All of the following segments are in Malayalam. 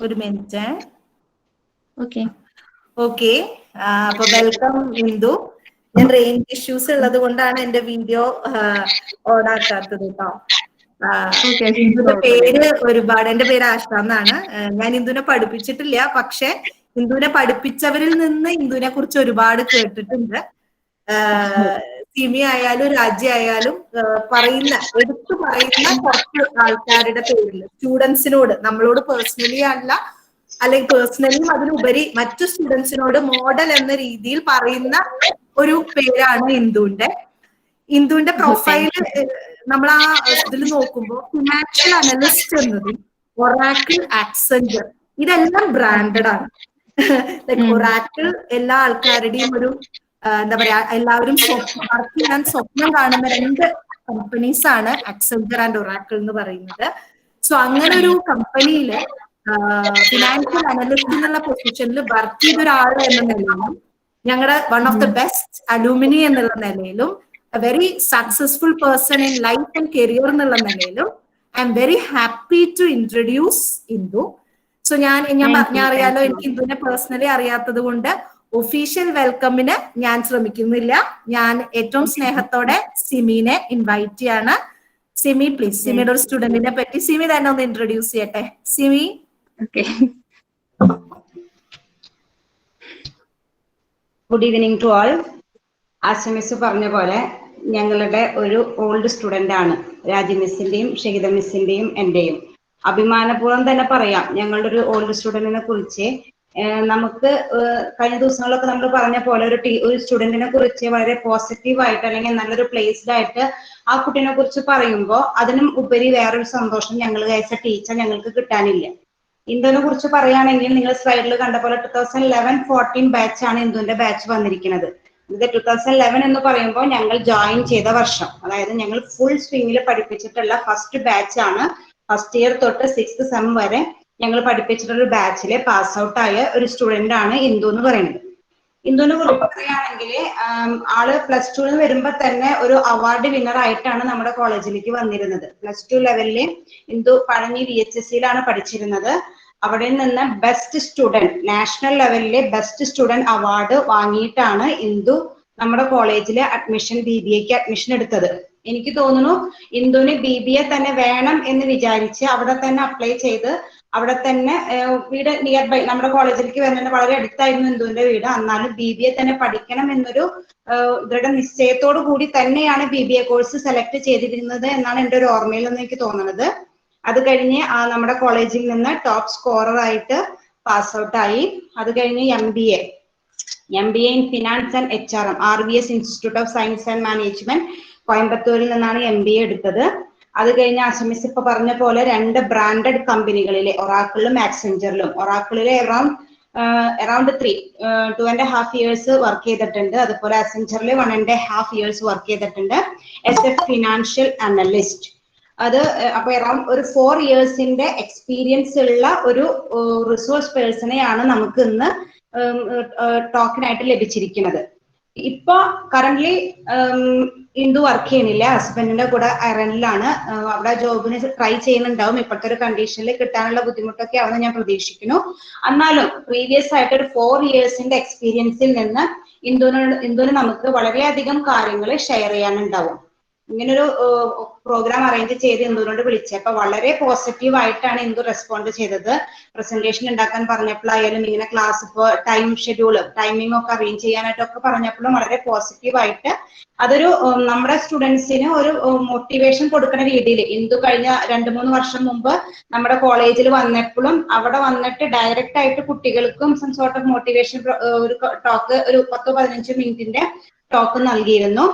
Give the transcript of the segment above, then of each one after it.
ഒരു മിനിറ്റ്. ഓക്കെ ഓക്കെ, അപ്പൊ വെൽക്കം ഇന്ദു. ഞാൻ റേഞ്ച് ഇഷ്യൂസ് ഉള്ളത് കൊണ്ടാണ് എന്റെ വീഡിയോ ഓൺ ആക്കാത്തത് കേട്ടോ. ഇന്ദുവിന്റെ പേര് ഒരുപാട്, എന്റെ പേര് ആശ എന്നാണ്. ഞാൻ ഇന്ദുവിനെ പഠിപ്പിച്ചിട്ടില്ല, പക്ഷെ ഇന്ദുവിനെ പഠിപ്പിച്ചവരിൽ നിന്ന് ഇന്ദുവിനെ കുറിച്ച് ഒരുപാട് കേട്ടിട്ടുണ്ട്. സിമി ആയാലും രാജ്യ ആയാലും എടുത്തു പറയുന്ന കുറച്ച് ആൾക്കാരുടെ പേരിൽ സ്റ്റുഡൻസിനോട്, നമ്മളോട് പേഴ്സണലി അല്ല, അല്ലെങ്കിൽ പേഴ്സണലിയും അതിലുപരി മറ്റു സ്റ്റുഡൻസിനോട് മോഡൽ എന്ന രീതിയിൽ പറയുന്ന ഒരു പേരാണ് ഇന്ദുവിന്റെ പ്രൊഫൈല്. നമ്മൾ ആ ഇതിൽ നോക്കുമ്പോൾ ഫിനാൻഷ്യൽ അനലിസ്റ്റ് എന്നതും ഒറാക്കിൾ, ആക്സെഞ്ചർ ഇതെല്ലാം ബ്രാൻഡഡ് ആണ്. ലൈക് ഒറാക്കിൾ എല്ലാ ആൾക്കാരുടെയും ഒരു എന്താ പറയാ, എല്ലാവരും വർക്ക് ചെയ്യാൻ സ്വപ്നം കാണുന്ന രണ്ട് കമ്പനീസ് ആണ് ആക്സെഞ്ചർ ആൻഡ് ഒറാക്കിൾ എന്ന് പറയുന്നത്. സോ അങ്ങനെ ഒരു കമ്പനിയില് ഫിനാൻഷ്യൽ അനലിസ്റ്റ് എന്നുള്ള പൊസിഷനിൽ വർക്ക് ചെയ്ത ഒരാൾ എന്ന നിലയിലും, ഞങ്ങളുടെ one of the best alumni എന്നുള്ള നിലയിലും, a very successful person in life and career എന്നുള്ള നിലയിലും I am very happy to introduce Indu. So ഞാൻ അറിയാലോ, എനിക്ക് ഇന്ദുവിനെ പേഴ്സണലി അറിയാത്തത് കൊണ്ട് ഒഫീഷ്യൽ വെൽക്കമിന് ഞാൻ ശ്രമിക്കുന്നില്ല. ഞാൻ ഏറ്റവും സ്നേഹത്തോടെ സിമിനെ ഇൻവൈറ്റ് ചെയ്യാണ്. സിമി പ്ലീസ്, സിമിയുടെ ഒരു സ്റ്റുഡന്റിനെ പറ്റി സിമി തന്നെ ഒന്ന് ഇൻട്രൊഡ്യൂസ് ചെയ്യട്ടെ. Simi. Good evening to all. Asha miss പറഞ്ഞ പോലെ ഞങ്ങളുടെ ഒരു ഓൾഡ് സ്റ്റുഡന്റ് ആണ് രാജി മിസ്സിന്റെയും ഷഹിദ മിസ്സിന്റെയും എന്റെയും. അഭിമാനപൂർവ്വം തന്നെ പറയാം ഞങ്ങളുടെ ഒരു ഓൾഡ് സ്റ്റുഡന്റിനെ കുറിച്ച്. നമുക്ക് കഴിഞ്ഞ ദിവസങ്ങളിലൊക്കെ നമ്മൾ പറഞ്ഞ പോലെ ഒരു സ്റ്റുഡന്റിനെ കുറിച്ച് വളരെ പോസിറ്റീവായിട്ട് അല്ലെങ്കിൽ നല്ലൊരു പ്ലേസ്ഡ് ആയിട്ട് ആ കുട്ടീനെ കുറിച്ച് പറയുമ്പോൾ അതിനും ഉപരി വേറൊരു സന്തോഷം ഞങ്ങൾ ആസ് എ ടീച്ചർ ഞങ്ങൾക്ക് കിട്ടാനില്ല. ഇന്ദുവിനെ കുറിച്ച് പറയുകയാണെങ്കിൽ നിങ്ങൾ സ്ലൈഡിൽ കണ്ട പോലെ 2011-14 ബാച്ച് ആണ് ഇന്ദുവിന്റെ ബാച്ച് വന്നിരിക്കുന്നത്. ഇത് 2011 എന്ന് പറയുമ്പോൾ ഞങ്ങൾ ജോയിൻ ചെയ്ത വർഷം, അതായത് ഞങ്ങൾ ഫുൾ സ്വിംഗിൽ പഠിപ്പിച്ചിട്ടുള്ള ഫസ്റ്റ് ബാച്ച് ആണ്. ഫസ്റ്റ് ഇയർ തൊട്ട് 6th സെം വരെ ഞങ്ങൾ പഠിപ്പിച്ചിട്ടുള്ള ഒരു ബാച്ചിലെ പാസ് ഔട്ട് ആയ ഒരു സ്റ്റുഡന്റ് ആണ് ഇന്ദു എന്ന് പറയുന്നത്. ഇന്ദുവിനെ കുറിച്ച് പറയുകയാണെങ്കിൽ ആള് +2 വരുമ്പോ തന്നെ ഒരു അവാർഡ് വിന്നർ ആയിട്ടാണ് നമ്മുടെ കോളേജിലേക്ക് വന്നിരുന്നത്. +2 ലെവലില് ഇന്ദു പഴഞ്ഞി VHSCയിലാണ് പഠിച്ചിരുന്നത്. അവിടെ നിന്ന് ബെസ്റ്റ് സ്റ്റുഡന്റ്, നാഷണൽ ലെവലിലെ ബെസ്റ്റ് സ്റ്റുഡന്റ് അവാർഡ് വാങ്ങിയിട്ടാണ് ഇന്ദു നമ്മുടെ കോളേജിലെ BBAക്ക് അഡ്മിഷൻ എടുത്തത്. എനിക്ക് തോന്നുന്നു ഇന്ദുവിന് BBA തന്നെ വേണം എന്ന് വിചാരിച്ച് അവിടെ തന്നെ അപ്ലൈ ചെയ്ത് അവിടെ തന്നെ വീട് നിയർ ബൈ നമ്മുടെ കോളേജിലേക്ക് വരുന്നതിന് വളരെ അടുത്തായിരുന്നു ഇന്ദുവിന്റെ വീട്. എന്നാലും BBA തന്നെ പഠിക്കണം എന്നൊരു ഇവരുടെ നിശ്ചയത്തോടു കൂടി തന്നെയാണ് BBA കോഴ്സ് സെലക്ട് ചെയ്തിരുന്നത് എന്നാണ് എൻ്റെ ഒരു ഓർമ്മയിൽ നിന്ന് എനിക്ക് തോന്നുന്നത്. അത് കഴിഞ്ഞ് നമ്മുടെ കോളേജിൽ നിന്ന് ടോപ്പ് സ്കോറർ ആയിട്ട് പാസ് ഔട്ട് ആയി. അത് കഴിഞ്ഞ് MBA in finance and HRM RVS institute of science and management കോയമ്പത്തൂരിൽ നിന്നാണ് MBA എടുത്തത്. അത് കഴിഞ്ഞ് ആശമിസ് ഇപ്പൊ പറഞ്ഞ പോലെ 2 ബ്രാൻഡഡ് കമ്പനികളിലെ ഒറാക്കിളിലും ആക്സെഞ്ചറിലും, ഒറാക്കിളിലെ അറൌണ്ട് 2.5 years വർക്ക് ചെയ്തിട്ടുണ്ട്. അതുപോലെ ആക്സെഞ്ചറിൽ 1.5 years വർക്ക് ചെയ്തിട്ടുണ്ട് ആസ് എ ഫിനാൻഷ്യൽ അനലിസ്റ്റ്. അത് അപ്പൊ അറൌണ്ട് ഒരു 4 yearsന്റെ എക്സ്പീരിയൻസ് ഉള്ള ഒരു റിസോഴ്സ് പേഴ്സണെയാണ് നമുക്ക് ഇന്ന് ടോക്കിനായിട്ട് ലഭിച്ചിരിക്കുന്നത്. ഇപ്പൊ കറന്റ്ലി ഇന്ദു വർക്ക് ചെയ്യുന്നില്ല, ഹസ്ബൻഡിന്റെ കൂടെ അയർലൻഡിലാണ്. അവിടെ ജോബിന് ട്രൈ ചെയ്യുന്നുണ്ടാവും. ഇപ്പോഴത്തെ ഒരു കണ്ടീഷനിൽ കിട്ടാനുള്ള ബുദ്ധിമുട്ടൊക്കെ ആവുമെന്ന് ഞാൻ പ്രതീക്ഷിക്കുന്നു. എന്നാലും പ്രീവിയസ് ആയിട്ട് ഒരു 4 yearsന്റെ എക്സ്പീരിയൻസിൽ നിന്ന് ഇന്ദുവിന് നമുക്ക് വളരെയധികം കാര്യങ്ങൾ ഷെയർ ചെയ്യാനുണ്ടാവും. ഇങ്ങനൊരു പ്രോഗ്രാം അറേഞ്ച് ചെയ്ത് ഇന്ദുവിനോട് വിളിച്ചപ്പോൾ വളരെ പോസിറ്റീവ് ആയിട്ടാണ് ഇന്ദു റെസ്പോണ്ട് ചെയ്തത്. പ്രസന്റേഷൻ ഉണ്ടാക്കാൻ പറഞ്ഞപ്പോഴായാലും ഇങ്ങനെ ക്ലാസ് ഇപ്പോൾ ടൈം ഷെഡ്യൂള് ടൈമിംഗ് ഒക്കെ അറേഞ്ച് ചെയ്യാനായിട്ടൊക്കെ പറഞ്ഞപ്പോഴും വളരെ പോസിറ്റീവ് ആയിട്ട് അതൊരു നമ്മുടെ സ്റ്റുഡൻസിന് ഒരു മോട്ടിവേഷൻ കൊടുക്കുന്ന രീതിയിൽ ഇന്ദു കഴിഞ്ഞ 2-3 വർഷം മുമ്പ് നമ്മുടെ കോളേജിൽ വന്നപ്പോഴും അവിടെ വന്നിട്ട് ഡയറക്റ്റ് ആയിട്ട് കുട്ടികൾക്കും സം സോർട്ട് ഓഫ് മോട്ടിവേഷൻ ഒരു ടോക്ക് ഒരു 10-15 മിനിറ്റിന്റെ ടോക്ക് നൽകിയിരുന്നു.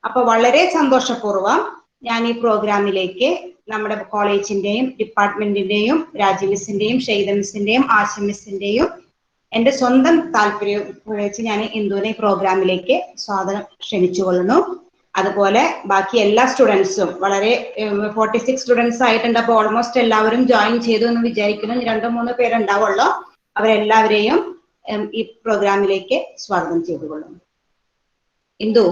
അപ്പൊ വളരെ സന്തോഷപൂർവ്വം ഞാൻ ഈ പ്രോഗ്രാമിലേക്ക് നമ്മുടെ കോളേജിന്റെയും ഡിപ്പാർട്ട്മെന്റിന്റെയും രാജി മിസ്സിന്റെയും ഷെയ്ദ മിസ്സിന്റെയും ആശ മിസ്സിന്റെയും എന്റെ സ്വന്തം താല്പര്യം വെച്ച് ഞാൻ ഇന്ദുവിനെ പ്രോഗ്രാമിലേക്ക് സ്വാഗതം ക്ഷണിച്ചുകൊള്ളുന്നു. അതുപോലെ ബാക്കി എല്ലാ സ്റ്റുഡൻസും വളരെ 46 സ്റ്റുഡൻസ് ആയിട്ടുണ്ട്. അപ്പൊ ഓൾമോസ്റ്റ് എല്ലാവരും ജോയിൻ ചെയ്തു എന്ന് വിചാരിക്കുന്നു. 2-3 പേരുണ്ടാവുള്ളൂ. അവരെല്ലാവരെയും ഈ പ്രോഗ്രാമിലേക്ക് സ്വാഗതം ചെയ്തുകൊള്ളുന്നു. ഇന്ദു,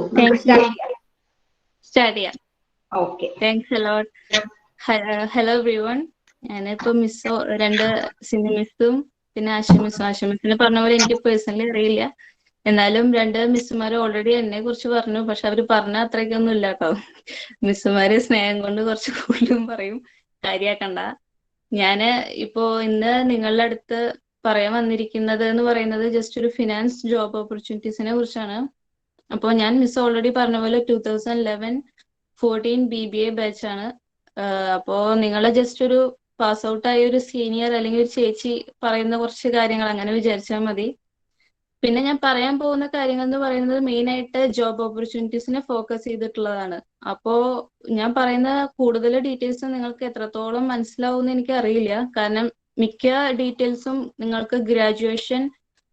start ചെയ്യാം. Okay. Thanks a lot. Hello everyone. ഞാനിപ്പോ രണ്ട് സിനി മിസ്സും പിന്നെ ആശമിസ്സിനെ പറഞ്ഞ പോലെ എനിക്ക് പേഴ്സണലി അറിയില്ല. എന്നാലും രണ്ട് മിസ്സുമാർ ഓൾറെഡി എന്നെ കുറിച്ച് പറഞ്ഞു. പക്ഷെ അവര് പറഞ്ഞ അത്രയ്ക്കൊന്നും ഇല്ല കേട്ടോ. മിസ്സുമാര് സ്നേഹം കൊണ്ട് കുറച്ച് കൂടുതലും പറയും, കാര്യാക്കണ്ട. ഞാന് ഇപ്പോ ഇന്ന് നിങ്ങളുടെ അടുത്ത് പറയാൻ വന്നിരിക്കുന്നത് എന്ന് പറയുന്നത് ജസ്റ്റ് ഒരു ഫിനാൻസ് ജോബ് ഓപ്പർച്യൂണിറ്റീസിനെ കുറിച്ചാണ്. അപ്പോൾ ഞാൻ മിസ് ഓൾറെഡി പറഞ്ഞ പോലെ 2011-14 BBA ബാച്ച് ആണ്. അപ്പോ നിങ്ങൾ ജസ്റ്റ് ഒരു പാസ് ഔട്ട് ആയ ഒരു സീനിയർ അല്ലെങ്കിൽ ഒരു ചേച്ചി പറയുന്ന കുറച്ച് കാര്യങ്ങൾ അങ്ങനെ വിചാരിച്ചാൽ മതി. പിന്നെ ഞാൻ പറയാൻ പോകുന്ന കാര്യങ്ങൾ എന്ന് പറയുന്നത് മെയിൻ ആയിട്ട് ജോബ് ഓപ്പർച്യൂണിറ്റീസിനെ ഫോക്കസ് ചെയ്തിട്ടുള്ളതാണ്. അപ്പോ ഞാൻ പറയുന്ന കൂടുതൽ ഡീറ്റെയിൽസ് നിങ്ങൾക്ക് എത്രത്തോളം മനസ്സിലാവുമെന്ന് എനിക്ക് അറിയില്ല. കാരണം മിക്ക ഡീറ്റെയിൽസും നിങ്ങൾക്ക് ഗ്രാജുവേഷൻ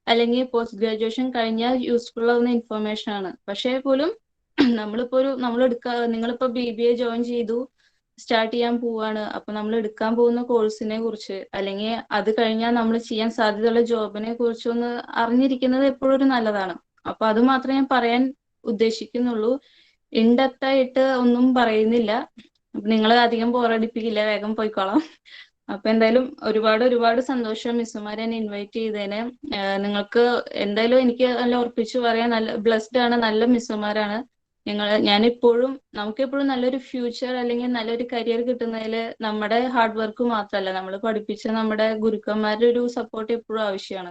അല്ലെങ്കിൽ പോസ്റ്റ് ഗ്രാജുവേഷൻ കഴിഞ്ഞാൽ യൂസ്ഫുൾ ആവുന്ന ഇൻഫർമേഷൻ ആണ്. പക്ഷേ പോലും നിങ്ങളിപ്പോ BBA ജോയിൻ ചെയ്തു, സ്റ്റാർട്ട് ചെയ്യാൻ പോവാണ്. അപ്പൊ നമ്മൾ എടുക്കാൻ പോകുന്ന കോഴ്സിനെ കുറിച്ച് അല്ലെങ്കിൽ അത് കഴിഞ്ഞാൽ നമ്മൾ ചെയ്യാൻ സാധ്യതയുള്ള ജോബിനെ കുറിച്ച് ഒന്ന് അറിഞ്ഞിരിക്കുന്നത് എപ്പോഴും ഒരു നല്ലതാണ്. അപ്പൊ അത് മാത്രമേ ഞാൻ പറയാൻ ഉദ്ദേശിക്കുന്നുള്ളൂ. ഇൻഡെപ്ത് ആയിട്ട് ഒന്നും പറയുന്നില്ല. നിങ്ങൾ അധികം ബോറടിപ്പിക്കില്ല, വേഗം പോയിക്കോളാം. അപ്പൊ എന്തായാലും ഒരുപാട് സന്തോഷം മിസ്സുമാരെ എന്നെ ഇൻവൈറ്റ് ചെയ്തതിന്. നിങ്ങൾക്ക് എന്തായാലും എനിക്ക് നല്ല ഉറപ്പിച്ചു പറയാൻ, നല്ല ബ്ലെസ്ഡ് ആണ്, നല്ല മിസ്സുമാരാണ്. നമുക്കെപ്പോഴും നല്ലൊരു ഫ്യൂച്ചർ അല്ലെങ്കിൽ നല്ലൊരു കരിയർ കിട്ടുന്നതിൽ നമ്മുടെ ഹാർഡ് വർക്ക് മാത്രമല്ല, നമ്മൾ പഠിപ്പിച്ച നമ്മുടെ ഗുരുക്കന്മാരുടെ ഒരു സപ്പോർട്ട് എപ്പോഴും ആവശ്യമാണ്.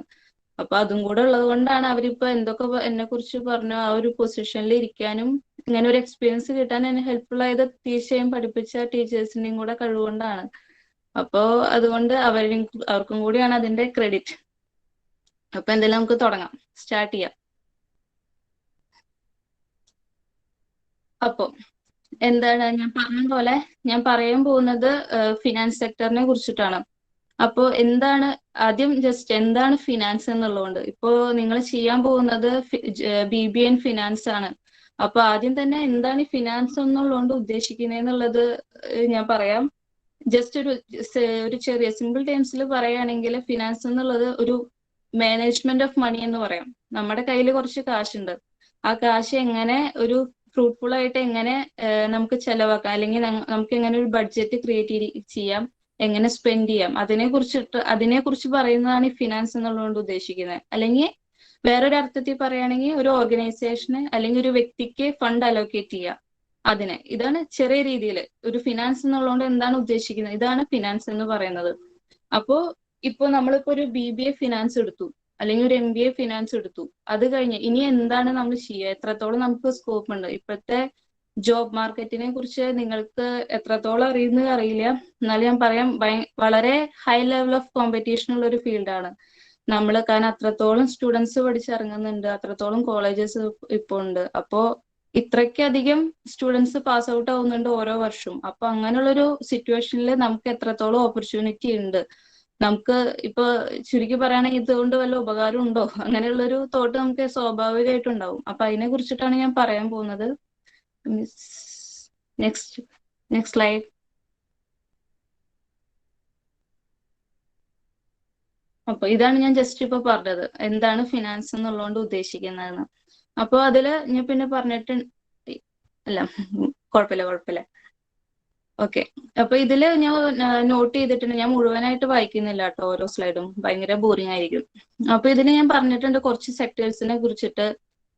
അപ്പൊ അതും കൂടെ ഉള്ളത് കൊണ്ടാണ് അവരിപ്പോ എന്തൊക്കെ എന്നെ കുറിച്ച് പറഞ്ഞു ആ ഒരു പൊസിഷനിൽ ഇരിക്കാനും ഇങ്ങനെ ഒരു എക്സ്പീരിയൻസ് കിട്ടാൻ എന്നെ ഹെൽപ്ഫുൾ ആയത് തീർച്ചയായും പഠിപ്പിച്ച ടീച്ചേഴ്സിന്റെയും കൂടെ കഴിവുകൊണ്ടാണ്. അപ്പോ അതുകൊണ്ട് അവർക്കും കൂടിയാണ് അതിന്റെ ക്രെഡിറ്റ്. അപ്പൊ എന്തായാലും നമുക്ക് തുടങ്ങാം, സ്റ്റാർട്ട് ചെയ്യാം. അപ്പോ എന്താണ് ഞാൻ പറഞ്ഞ പോലെ ഞാൻ പറയാൻ പോകുന്നത് ഫിനാൻസ് സെക്ടറിനെ കുറിച്ചിട്ടാണ്. അപ്പോ ആദ്യം ജസ്റ്റ് എന്താണ് ഫിനാൻസ് എന്നുള്ളതുകൊണ്ട്, ഇപ്പോ നിങ്ങൾ ചെയ്യാൻ പോകുന്നത് BBA ഇൻ ഫിനാൻസ് ആണ്. അപ്പൊ ആദ്യം തന്നെ എന്താണ് ഈ ഫിനാൻസ് എന്നുള്ളതുകൊണ്ട് ഉദ്ദേശിക്കുന്നതെന്നുള്ളത് ഞാൻ പറയാം. ജസ്റ്റ് ഒരു ചെറിയ സിമ്പിൾ ടേംസിൽ പറയുകയാണെങ്കിൽ ഫിനാൻസ് എന്നുള്ളത് ഒരു മാനേജ്മെന്റ് ഓഫ് മണി എന്ന് പറയാം. നമ്മുടെ കയ്യിൽ കുറച്ച് കാശുണ്ട്, ആ കാശ് എങ്ങനെ ഒരു ഫ്രൂട്ട്ഫുൾ ആയിട്ട് എങ്ങനെ നമുക്ക് ചെലവാക്കാം, അല്ലെങ്കിൽ നമുക്ക് എങ്ങനെ ഒരു ബഡ്ജറ്റ് ക്രിയേറ്റ് ചെയ്യാം, എങ്ങനെ സ്പെൻഡ് ചെയ്യാം, അതിനെക്കുറിച്ച് പറയുന്നതാണ് ഈ ഫിനാൻസ് എന്നുള്ളതുകൊണ്ട് ഉദ്ദേശിക്കുന്നത്. അല്ലെങ്കിൽ വേറൊരു അർത്ഥത്തിൽ പറയുകയാണെങ്കിൽ ഒരു ഓർഗനൈസേഷന് അല്ലെങ്കിൽ ഒരു വ്യക്തിക്ക് ഫണ്ട് അലോക്കേറ്റ് ചെയ്യുക, ഇതാണ് ചെറിയ രീതിയിൽ ഒരു ഫിനാൻസ് എന്നുള്ളതുകൊണ്ട് എന്താണ് ഉദ്ദേശിക്കുന്നത്, ഇതാണ് ഫിനാൻസ് എന്ന് പറയുന്നത്. അപ്പോ നമ്മളിപ്പോ ഒരു BBA ഫിനാൻസ് എടുത്തു അല്ലെങ്കിൽ ഒരു MBA ഫിനാൻസ് എടുത്തു, അത് കഴിഞ്ഞ് ഇനി എന്താണ് നമ്മൾ ചെയ്യുക, എത്രത്തോളം നമുക്ക് സ്കോപ്പ് ഉണ്ട്, ഇപ്പോഴത്തെ ജോബ് മാർക്കറ്റിനെ കുറിച്ച് നിങ്ങൾക്ക് എത്രത്തോളം അറിയുന്നത് അറിയില്ല, എന്നാലും ഞാൻ പറയാം വളരെ ഹൈ ലെവൽ ഓഫ് കോമ്പറ്റീഷൻ ഉള്ള ഒരു ഫീൽഡാണ് കാരണം അത്രത്തോളം സ്റ്റുഡൻസ് പഠിച്ചിറങ്ങുന്നുണ്ട്, അത്രത്തോളം കോളേജസ് ഇപ്പോൾ ഉണ്ട്. അപ്പോ ഇത്രയ്ക്കധികം സ്റ്റുഡൻസ് പാസ് ഔട്ട് ആവുന്നുണ്ട് ഓരോ വർഷവും. അപ്പൊ അങ്ങനെയുള്ളൊരു സിറ്റുവേഷനിൽ നമുക്ക് എത്രത്തോളം ഓപ്പർച്യൂണിറ്റി ഉണ്ട്, നമുക്ക് ഇപ്പൊ ചുരുക്കി പറയുകയാണെങ്കിൽ ഇതുകൊണ്ട് വല്ല ഉപകാരം ഉണ്ടോ, അങ്ങനെയുള്ളൊരു തോട്ട് നമുക്ക് സ്വാഭാവികമായിട്ടുണ്ടാവും. അപ്പൊ അതിനെ കുറിച്ചിട്ടാണ് ഞാൻ പറയാൻ പോകുന്നത്. Next slide. അപ്പൊ ഇതാണ് ഞാൻ ജസ്റ്റ് ഇപ്പൊ പറഞ്ഞത്, എന്താണ് ഫിനാൻസ് എന്നുള്ളതുകൊണ്ട് ഉദ്ദേശിക്കുന്നതെന്ന്. അപ്പൊ അതില് ഞാൻ പിന്നെ അല്ല കുഴപ്പമില്ല. ഓക്കെ, അപ്പൊ ഇതില് ഞാൻ നോട്ട് ചെയ്തിട്ടുണ്ട്, ഞാൻ മുഴുവനായിട്ട് വായിക്കുന്നില്ല കേട്ടോ, ഓരോ സ്ലൈഡും ഭയങ്കര ബോറിംഗ് ആയിരിക്കും. അപ്പൊ ഇതിന് ഞാൻ പറഞ്ഞിട്ടുണ്ട് കുറച്ച് സെക്ടേഴ്സിനെ കുറിച്ചിട്ട്: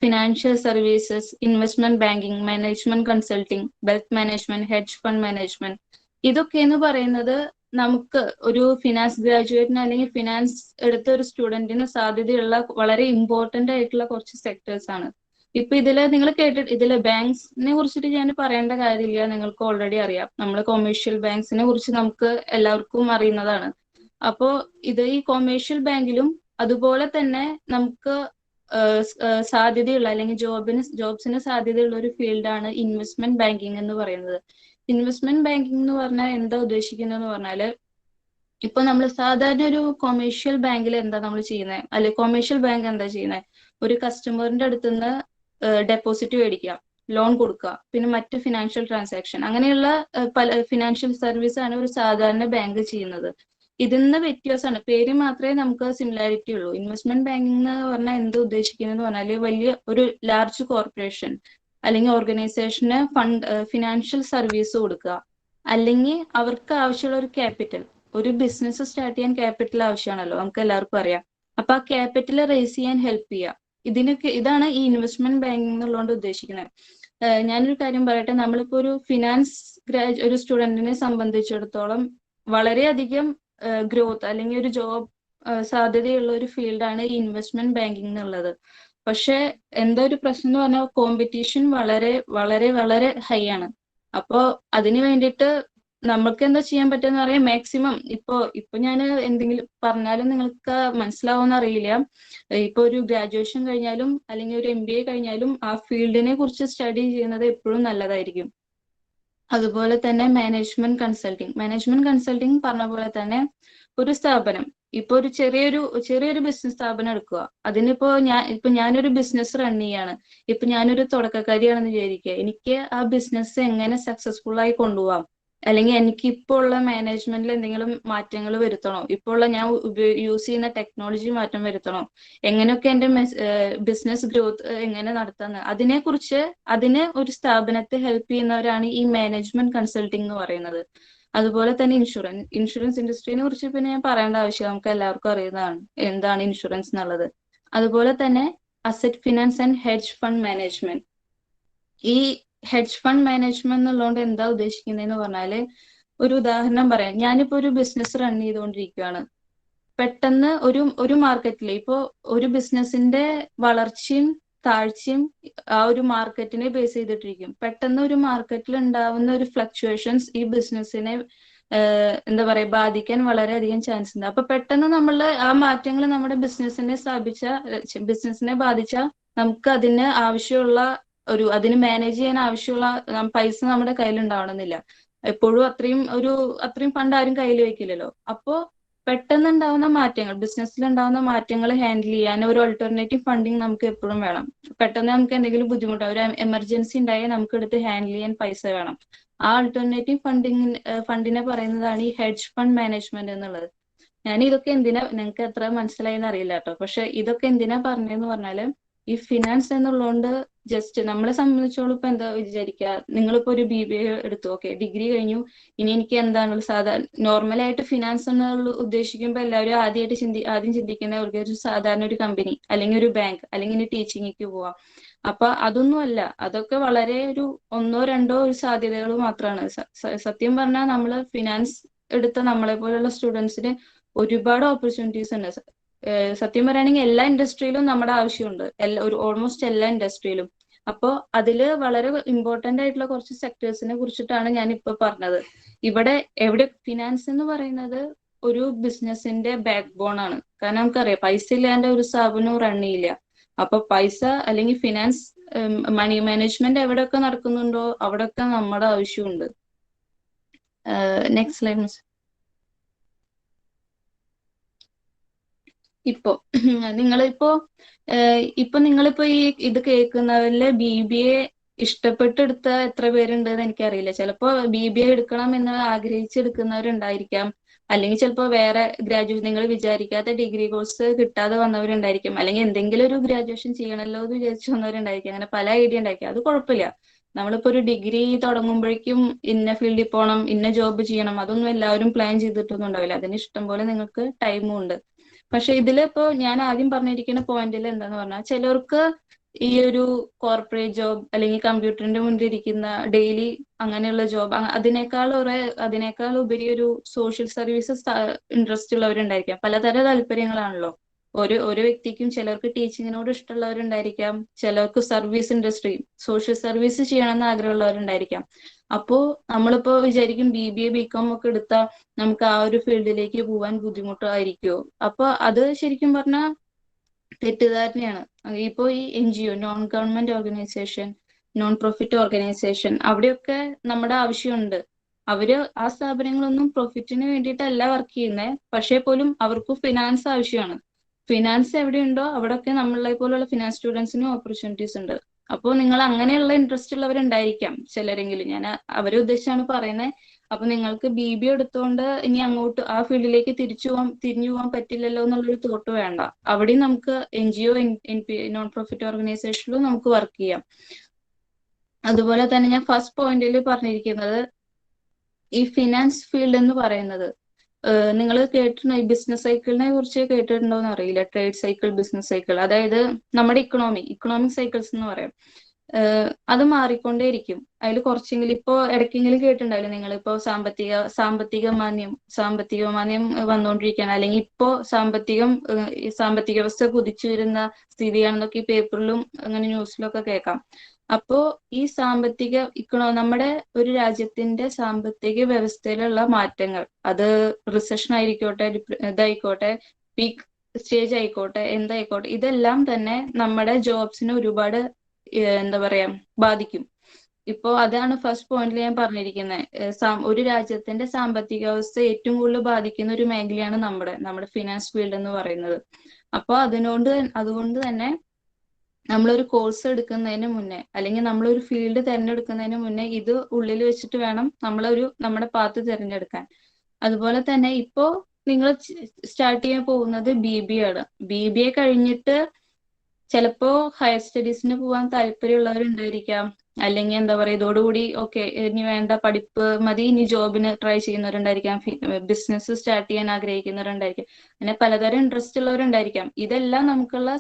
financial services, investment banking, management consulting, wealth management, hedge fund management. ഇതൊക്കെ എന്ന് പറയുന്നത് നമുക്ക് ഒരു ഫിനാൻസ് ഗ്രാജുവേറ്റിന് അല്ലെങ്കിൽ ഫിനാൻസ് എടുത്ത ഒരു സ്റ്റുഡന്റിന് സാധ്യതയുള്ള വളരെ ഇമ്പോർട്ടന്റ് ആയിട്ടുള്ള കുറച്ച് സെക്ടേഴ്സ് ആണ്. ഇപ്പൊ ഇതില് ബാങ്ക്സിനെ കുറിച്ചിട്ട് ഞാൻ പറയേണ്ട കാര്യമില്ല, നിങ്ങൾക്ക് ഓൾറെഡി അറിയാം. നമ്മൾ കൊമേഴ്ഷ്യൽ ബാങ്ക്സിനെ കുറിച്ച് നമുക്ക് എല്ലാവർക്കും അറിയുന്നതാണ്. അപ്പോ ഈ കൊമേഴ്ഷ്യൽ ബാങ്കിലും അതുപോലെ തന്നെ നമുക്ക് സാധ്യതയുള്ള അല്ലെങ്കിൽ ജോബ്സിന് സാധ്യതയുള്ള ഒരു ഫീൽഡാണ് ഇൻവെസ്റ്റ്മെന്റ് ബാങ്കിങ് എന്ന് പറയുന്നത്. ഇൻവെസ്റ്റ്മെന്റ് ബാങ്കിങ് എന്ന് പറഞ്ഞാൽ എന്താ ഉദ്ദേശിക്കുന്നതെന്ന് പറഞ്ഞാല്, ഇപ്പൊ നമ്മൾ സാധാരണ ഒരു കൊമേഴ്ഷ്യൽ ബാങ്കിൽ എന്താ നമ്മൾ ചെയ്യുന്നത്, അല്ലെ കൊമേഴ്ഷ്യൽ ബാങ്ക് എന്താ ചെയ്യുന്നത്, ഒരു കസ്റ്റമറിന്റെ അടുത്ത് നിന്ന് ഡെപ്പോസിറ്റ് മേടിക്കുക, ലോൺ കൊടുക്കുക, പിന്നെ മറ്റ് ഫിനാൻഷ്യൽ ട്രാൻസാക്ഷൻ, അങ്ങനെയുള്ള പല ഫിനാൻഷ്യൽ സർവീസ് ആണ് ഒരു സാധാരണ ബാങ്ക് ചെയ്യുന്നത്. ഇതിന്ന് വ്യത്യാസമാണ്, പേര് മാത്രമേ നമുക്ക് സിമിലാരിറ്റി ഉള്ളൂ. ഇൻവെസ്റ്റ്മെന്റ് ബാങ്കിങ് എന്ന് പറഞ്ഞാൽ എന്ത് ഉദ്ദേശിക്കുന്നത് പറഞ്ഞാൽ, വലിയ ഒരു ലാർജ് കോർപ്പറേഷൻ അല്ലെങ്കിൽ ഓർഗനൈസേഷന് ഫിനാൻഷ്യൽ സർവീസ് കൊടുക്കുക, അല്ലെങ്കിൽ അവർക്ക് ആവശ്യമുള്ള ഒരു ക്യാപിറ്റൽ, ഒരു ബിസിനസ് സ്റ്റാർട്ട് ചെയ്യാൻ ക്യാപിറ്റൽ ആവശ്യമാണല്ലോ, നമുക്ക് എല്ലാവർക്കും അറിയാം. അപ്പൊ ആ ക്യാപിറ്റൽ റേസ് ചെയ്യാൻ ഹെൽപ്പ് ചെയ്യുക, ഇതാണ് ഈ ഇൻവെസ്റ്റ്മെന്റ് ബാങ്കിങ് എന്നുള്ളതുകൊണ്ട് ഉദ്ദേശിക്കുന്നത്. ഞാനൊരു കാര്യം പറയട്ടെ, നമ്മളിപ്പോ ഒരു ഫിനാൻസ് ഒരു സ്റ്റുഡന്റിനെ സംബന്ധിച്ചിടത്തോളം വളരെയധികം ഗ്രോത്ത് അല്ലെങ്കിൽ ഒരു ജോബ് സാധ്യതയുള്ള ഒരു ഫീൽഡാണ് ഈ ഇൻവെസ്റ്റ്മെന്റ് ബാങ്കിങ് എന്നുള്ളത്. പക്ഷെ എന്താ ഒരു പ്രശ്നം എന്ന് പറഞ്ഞാൽ കോമ്പറ്റീഷൻ വളരെ വളരെ വളരെ ഹൈ ആണ്. അപ്പോ അതിന് വേണ്ടിയിട്ട് നമുക്ക് എന്താ ചെയ്യാൻ പറ്റുമെന്ന് പറയാം, മാക്സിമം ഇപ്പൊ ഞാൻ എന്തെങ്കിലും പറഞ്ഞാലും നിങ്ങൾക്ക് മനസ്സിലാവുമെന്ന് അറിയില്ല. ഇപ്പൊ ഒരു ഗ്രാജുവേഷൻ കഴിഞ്ഞാലും അല്ലെങ്കിൽ ഒരു MBA കഴിഞ്ഞാലും ആ ഫീൽഡിനെ കുറിച്ച് സ്റ്റഡി ചെയ്യുന്നത് എപ്പോഴും നല്ലതായിരിക്കും. അതുപോലെ തന്നെ മാനേജ്മെന്റ് കൺസൾട്ടിങ് പറഞ്ഞ പോലെ തന്നെ ഒരു സ്ഥാപനം, ഇപ്പൊ ഒരു ചെറിയൊരു ബിസിനസ് സ്ഥാപനം എടുക്കുക. അതിനിപ്പോ ഞാനൊരു ബിസിനസ് റൺ ചെയ്യാണ്. ഇപ്പൊ ഞാനൊരു തുടക്കക്കാരിയാണെന്ന് വിചാരിക്കുക. എനിക്ക് ആ ബിസിനസ് എങ്ങനെ സക്സസ്ഫുൾ ആയി കൊണ്ടുപോകാം, അല്ലെങ്കിൽ എനിക്ക് ഇപ്പോൾ ഉള്ള മാനേജ്മെന്റിൽ എന്തെങ്കിലും മാറ്റങ്ങൾ വരുത്തണോ, ഇപ്പോൾ ഉള്ള ഞാൻ യൂസ് ചെയ്യുന്ന ടെക്നോളജി മാറ്റം വരുത്തണോ, എങ്ങനെയൊക്കെ എന്റെ ബിസിനസ് ഗ്രോത്ത് എങ്ങനെ നടത്താന്ന് അതിനെ ഒരു സ്ഥാപനത്തെ ഹെൽപ്പ് ചെയ്യുന്നവരാണ് ഈ മാനേജ്മെന്റ് കൺസൾട്ടിങ് എന്ന് പറയുന്നത്. അതുപോലെ തന്നെ ഇൻഷുറൻസ് ഇൻഡസ്ട്രീനെ കുറിച്ച് പിന്നെ ഞാൻ പറയേണ്ട ആവശ്യം, നമുക്ക് എല്ലാവർക്കും അറിയുന്നതാണ് എന്താണ് ഇൻഷുറൻസ് എന്നുള്ളത്. അതുപോലെ തന്നെ asset finance and hedge fund management. ഈ ഹെഡ്ജ് ഫണ്ട് മാനേജ്മെന്റ് എന്നുള്ളതുകൊണ്ട് എന്താ ഉദ്ദേശിക്കുന്നതെന്ന് പറഞ്ഞാല്, ഒരു ഉദാഹരണം പറയാം. ഞാനിപ്പോ ഒരു ബിസിനസ് റൺ ചെയ്തുകൊണ്ടിരിക്കുകയാണ്. പെട്ടെന്ന് ഒരു മാർക്കറ്റിൽ ഇപ്പോ ഒരു ബിസിനസിന്റെ വളർച്ചയും താഴ്ചയും ആ ഒരു മാർക്കറ്റിനെ ബേസ് ചെയ്തിട്ടിരിക്കും. പെട്ടെന്ന് ഒരു മാർക്കറ്റിൽ ഉണ്ടാവുന്ന ഒരു ഫ്ലക്ച്വേഷൻസ് ഈ ബിസിനസിനെ എന്താ പറയാ ബാധിക്കാൻ വളരെയധികം ചാൻസ് ഉണ്ട്. അപ്പൊ പെട്ടെന്ന് ആ മാറ്റങ്ങൾ നമ്മുടെ ബിസിനസിനെ ബാധിച്ച നമുക്ക് അതിന് മാനേജ് ചെയ്യാൻ ആവശ്യമുള്ള പൈസ നമ്മുടെ കയ്യിൽ ഉണ്ടാവണമെന്നില്ല. എപ്പോഴും അത്രയും ഫണ്ട് ആരും കയ്യിൽ വെക്കില്ലല്ലോ. അപ്പോ പെട്ടെന്ന് ഉണ്ടാവുന്ന മാറ്റങ്ങൾ, ബിസിനസ്സിൽ ഉണ്ടാവുന്ന മാറ്റങ്ങൾ ഹാൻഡിൽ ചെയ്യാൻ ഒരു ഓൾട്ടർനേറ്റീവ് ഫണ്ടിങ് നമുക്ക് എപ്പോഴും വേണം. പെട്ടെന്ന് നമുക്ക് എന്തെങ്കിലും ബുദ്ധിമുട്ടോ ഒരു എമർജൻസി ഉണ്ടായാൽ നമുക്ക് എടുത്ത് ഹാൻഡിൽ ചെയ്യാൻ പൈസ വേണം. ആ ആൾട്ടർനേറ്റീവ് ഫണ്ടിനെ പറയുന്നതാണ് ഈ ഹെഡ്ജ് ഫണ്ട് മാനേജ്മെന്റ് എന്നുള്ളത്. ഞാൻ ഇതൊക്കെ നിങ്ങൾക്ക് എത്ര മനസ്സിലായെന്ന് അറിയില്ല കേട്ടോ. പക്ഷെ ഇതൊക്കെ എന്തിനാ പറഞ്ഞതെന്ന് പറഞ്ഞാല്, ഈ ഫിനാൻസ് എന്നുള്ളതുകൊണ്ട് ജസ്റ്റ് നമ്മളെ സംബന്ധിച്ചോളം ഇപ്പൊ എന്താ വിചാരിക്കുക, നിങ്ങളിപ്പോ ഒരു BBA എടുത്തു, ഓക്കെ, ഡിഗ്രി കഴിഞ്ഞു, ഇനി എനിക്ക് എന്താണ് നോർമലായിട്ട് ഫിനാൻസ് എന്നുള്ള ഉദ്ദേശിക്കുമ്പോൾ എല്ലാവരും ആദ്യം ചിന്തിക്കുന്ന ഒരു സാധാരണ ഒരു കമ്പനി അല്ലെങ്കിൽ ഒരു ബാങ്ക് അല്ലെങ്കിൽ ഒരു ടീച്ചിങ്ങിക്ക് പോവാം. അപ്പൊ അതൊന്നും അല്ല, അതൊക്കെ വളരെ ഒരു 1-2 ഒരു സാധ്യതകൾ മാത്രമാണ്. സത്യം പറഞ്ഞാൽ നമ്മള് ഫിനാൻസ് എടുത്ത നമ്മളെ പോലുള്ള സ്റ്റുഡൻസിന് ഒരുപാട് ഓപ്പർച്യൂണിറ്റീസ് ഉണ്ട്. സത്യം പറയുകയാണെങ്കിൽ എല്ലാ ഇൻഡസ്ട്രിയിലും നമ്മുടെ ആവശ്യമുണ്ട്, ഓൾമോസ്റ്റ് എല്ലാ ഇൻഡസ്ട്രിയിലും. അപ്പോൾ അതില് വളരെ ഇമ്പോർട്ടന്റ് ആയിട്ടുള്ള കുറച്ച് സെക്ടേഴ്സിനെ കുറിച്ചിട്ടാണ് ഞാൻ ഇപ്പൊ പറഞ്ഞത്. എവിടെ ഫിനാൻസ് എന്ന് പറയുന്നത് ഒരു ബിസിനസിന്റെ ബാക്ക് ബോൺ ആണ്. കാരണം നമുക്കറിയാം പൈസ ഇല്ലാണ്ട് ഒരു സ്ഥാപനവും റൺ ചെയ്യില്ല. അപ്പൊ പൈസ അല്ലെങ്കിൽ ഫിനാൻസ് മണി മാനേജ്മെന്റ് എവിടെയൊക്കെ നടക്കുന്നുണ്ടോ അവിടെയൊക്കെ നമ്മുടെ ആവശ്യമുണ്ട്. Next slide miss. നിങ്ങളിപ്പോ ഈ ഇത് കേൾക്കുന്നവരില് BBA ഇഷ്ടപ്പെട്ടെടുത്ത എത്ര പേരുണ്ട് എന്ന് എനിക്കറിയില്ല. ചിലപ്പോ BBA എടുക്കണം എന്ന് ആഗ്രഹിച്ചെടുക്കുന്നവരുണ്ടായിരിക്കാം, അല്ലെങ്കിൽ ചിലപ്പോൾ വേറെ നിങ്ങൾ വിചാരിക്കാത്ത ഡിഗ്രി കോഴ്സ് കിട്ടാതെ വന്നവരുണ്ടായിരിക്കും, അല്ലെങ്കിൽ എന്തെങ്കിലും ഒരു ഗ്രാജുവേഷൻ ചെയ്യണമല്ലോ എന്ന് വിചാരിച്ചു വന്നവരുണ്ടായിരിക്കും. അങ്ങനെ പല ഐഡിയ ഉണ്ടായിരിക്കും. അത് കുഴപ്പമില്ല. നമ്മളിപ്പോ ഒരു ഡിഗ്രി തുടങ്ങുമ്പോഴേക്കും ഇന്ന ഫീൽഡിൽ പോകണം, ഇന്ന ജോബ് ചെയ്യണം, അതൊന്നും എല്ലാവരും പ്ലാൻ ചെയ്തിട്ടൊന്നും ഉണ്ടാവില്ല. അതിന് ഇഷ്ടം പോലെ നിങ്ങൾക്ക് ടൈമും ഉണ്ട്. പക്ഷെ ഇതിലിപ്പോ ഞാൻ ആദ്യം പറഞ്ഞിരിക്കുന്ന പോയിന്റിൽ എന്താന്ന് പറഞ്ഞാൽ, ചിലർക്ക് ഈ ഒരു കോർപ്പറേറ്റ് ജോബ് അല്ലെങ്കിൽ കമ്പ്യൂട്ടറിന്റെ മുന്നിൽ ഇരിക്കുന്ന ഡെയിലി അങ്ങനെയുള്ള ജോബ്, അതിനേക്കാൾ ഉപരി ഒരു സോഷ്യൽ സർവീസസ് ഇൻട്രസ്റ്റ് ഉള്ളവരുണ്ടായിരിക്കാം. പലതരം താല്പര്യങ്ങളാണല്ലോ ഓരോ വ്യക്തിക്കും. ചിലർക്ക് ടീച്ചിങ്ങിനോട് ഇഷ്ടമുള്ളവരുണ്ടായിരിക്കാം, ചിലർക്ക് സർവീസ് ഇൻഡസ്ട്രി സോഷ്യൽ സർവീസ് ചെയ്യണമെന്ന് ആഗ്രഹമുള്ളവരുണ്ടായിരിക്കാം. അപ്പോ നമ്മളിപ്പോ വിചാരിക്കും BBA BCom ഒക്കെ എടുത്താൽ നമുക്ക് ആ ഒരു ഫീൽഡിലേക്ക് പോകാൻ ബുദ്ധിമുട്ടായിരിക്കുമോ. അപ്പൊ അത് ശരിക്കും പറഞ്ഞാൽ തെറ്റിദ്ധാരണയാണ്. ഇപ്പോ ഈ NGO, non government organisation, non profit organisation, അവിടെയൊക്കെ നമ്മുടെ ആവശ്യമുണ്ട്. ആ സ്ഥാപനങ്ങളൊന്നും പ്രോഫിറ്റിന് വേണ്ടിയിട്ടല്ല വർക്ക് ചെയ്യുന്നത്, പക്ഷേ പോലും അവർക്ക് ഫിനാൻസ് ആവശ്യമാണ്. ഫിനാൻസ് എവിടെയുണ്ടോ അവിടെയൊക്കെ നമ്മളെ പോലുള്ള ഫിനാൻസ് സ്റ്റുഡൻസിനും ഓപ്പർച്യൂണിറ്റീസ് ഉണ്ട്. അപ്പോൾ നിങ്ങൾ അങ്ങനെയുള്ള ഇൻട്രസ്റ്റ് ഉള്ളവരുണ്ടായിരിക്കാം ചിലരെങ്കിലും, ഞാൻ അവരെ ഉദ്ദേശിച്ചാണ് പറയുന്നത്. അപ്പൊ നിങ്ങൾക്ക് BBA എടുത്തുകൊണ്ട് ഇനി അങ്ങോട്ട് ആ ഫീൽഡിലേക്ക് തിരിഞ്ഞു പോകാൻ പറ്റില്ലല്ലോ എന്നുള്ളൊരു തോട്ട് വേണ്ട. അവിടെയും നമുക്ക് NGO, നോൺ പ്രോഫിറ്റ് ഓർഗനൈസേഷനിലും നമുക്ക് വർക്ക് ചെയ്യാം. അതുപോലെ തന്നെ ഞാൻ ഫസ്റ്റ് പോയിന്റിൽ പറഞ്ഞിരിക്കുന്നത്, ഈ ഫിനാൻസ് ഫീൽഡ് എന്ന് പറയുന്നത് നിങ്ങൾ കേട്ടിട്ടുണ്ടോ ഈ ബിസിനസ് സൈക്കിളിനെ കുറിച്ച് കേട്ടിട്ടുണ്ടോ എന്ന് അറിയില്ല. ട്രേഡ് സൈക്കിൾ, ബിസിനസ് സൈക്കിൾ, അതായത് നമ്മുടെ ഇക്കണോമിക് സൈക്കിൾസ് എന്ന് പറയാം. അത് മാറിക്കൊണ്ടേയിരിക്കും. അതിൽ കുറച്ചെങ്കിലും ഇപ്പോ ഇടയ്ക്കെങ്കിലും കേട്ടിട്ടുണ്ടാവില്ല നിങ്ങൾ, ഇപ്പോ സാമ്പത്തിക മാന്ദ്യം വന്നുകൊണ്ടിരിക്കുകയാണ്, അല്ലെങ്കിൽ ഇപ്പോ ഈ സാമ്പത്തിക വ്യവസ്ഥ കുതിച്ചു വരുന്ന സ്ഥിതിയാണെന്നൊക്കെ ഈ പേപ്പറിലും അങ്ങനെ ന്യൂസിലൊക്കെ കേൾക്കാം. അപ്പോ ഈ നമ്മുടെ ഒരു രാജ്യത്തിന്റെ സാമ്പത്തിക വ്യവസ്ഥയിലുള്ള മാറ്റങ്ങൾ, അത് റിസഷൻ ആയിരിക്കോട്ടെ, ഇതായിക്കോട്ടെ, പീക്ക് സ്റ്റേജ് ആയിക്കോട്ടെ, എന്തായിക്കോട്ടെ, ഇതെല്ലാം തന്നെ നമ്മുടെ ജോബ്സിനെ ഒരുപാട് എന്താ പറയാ ബാധിക്കും. ഇപ്പോ അതാണ് ഫസ്റ്റ് പോയിന്റിൽ ഞാൻ പറഞ്ഞിരിക്കുന്നത്. ഒരു രാജ്യത്തിന്റെ സാമ്പത്തിക വ്യവസ്ഥ ഏറ്റവും കൂടുതൽ ബാധിക്കുന്ന ഒരു മേഖലയാണ് നമ്മുടെ ഫിനാൻസ് ഫീൽഡ് എന്ന് പറയുന്നത്. അപ്പൊ അതുകൊണ്ട് തന്നെ നമ്മളൊരു കോഴ്സ് എടുക്കുന്നതിന് മുന്നേ, അല്ലെങ്കിൽ നമ്മളൊരു ഫീൽഡ് തിരഞ്ഞെടുക്കുന്നതിന് മുന്നേ ഇത് ഉള്ളിൽ വെച്ചിട്ട് വേണം നമ്മുടെ പാത്ത് തിരഞ്ഞെടുക്കാൻ. അതുപോലെ തന്നെ ഇപ്പോ നിങ്ങൾ സ്റ്റാർട്ട് ചെയ്യാൻ പോകുന്നത് BBA ആണ്. BBA കഴിഞ്ഞിട്ട് ചിലപ്പോ ഹയർ സ്റ്റഡീസിന് പോകാൻ താല്പര്യമുള്ളവരുണ്ടായിരിക്കാം, അല്ലെങ്കിൽ എന്താ പറയാ ഇതോടുകൂടി ഓക്കെ ഇനി വേണ്ട പഠിപ്പ് മതി, ഇനി ജോബിന് ട്രൈ ചെയ്യുന്നവരുണ്ടായിരിക്കാം, ബിസിനസ് സ്റ്റാർട്ട് ചെയ്യാൻ ആഗ്രഹിക്കുന്നവരുണ്ടായിരിക്കാം, അങ്ങനെ പലതരം ഇൻട്രസ്റ്റ് ഉള്ളവരുണ്ടായിരിക്കാം. ഇതെല്ലാം നമുക്കുള്ള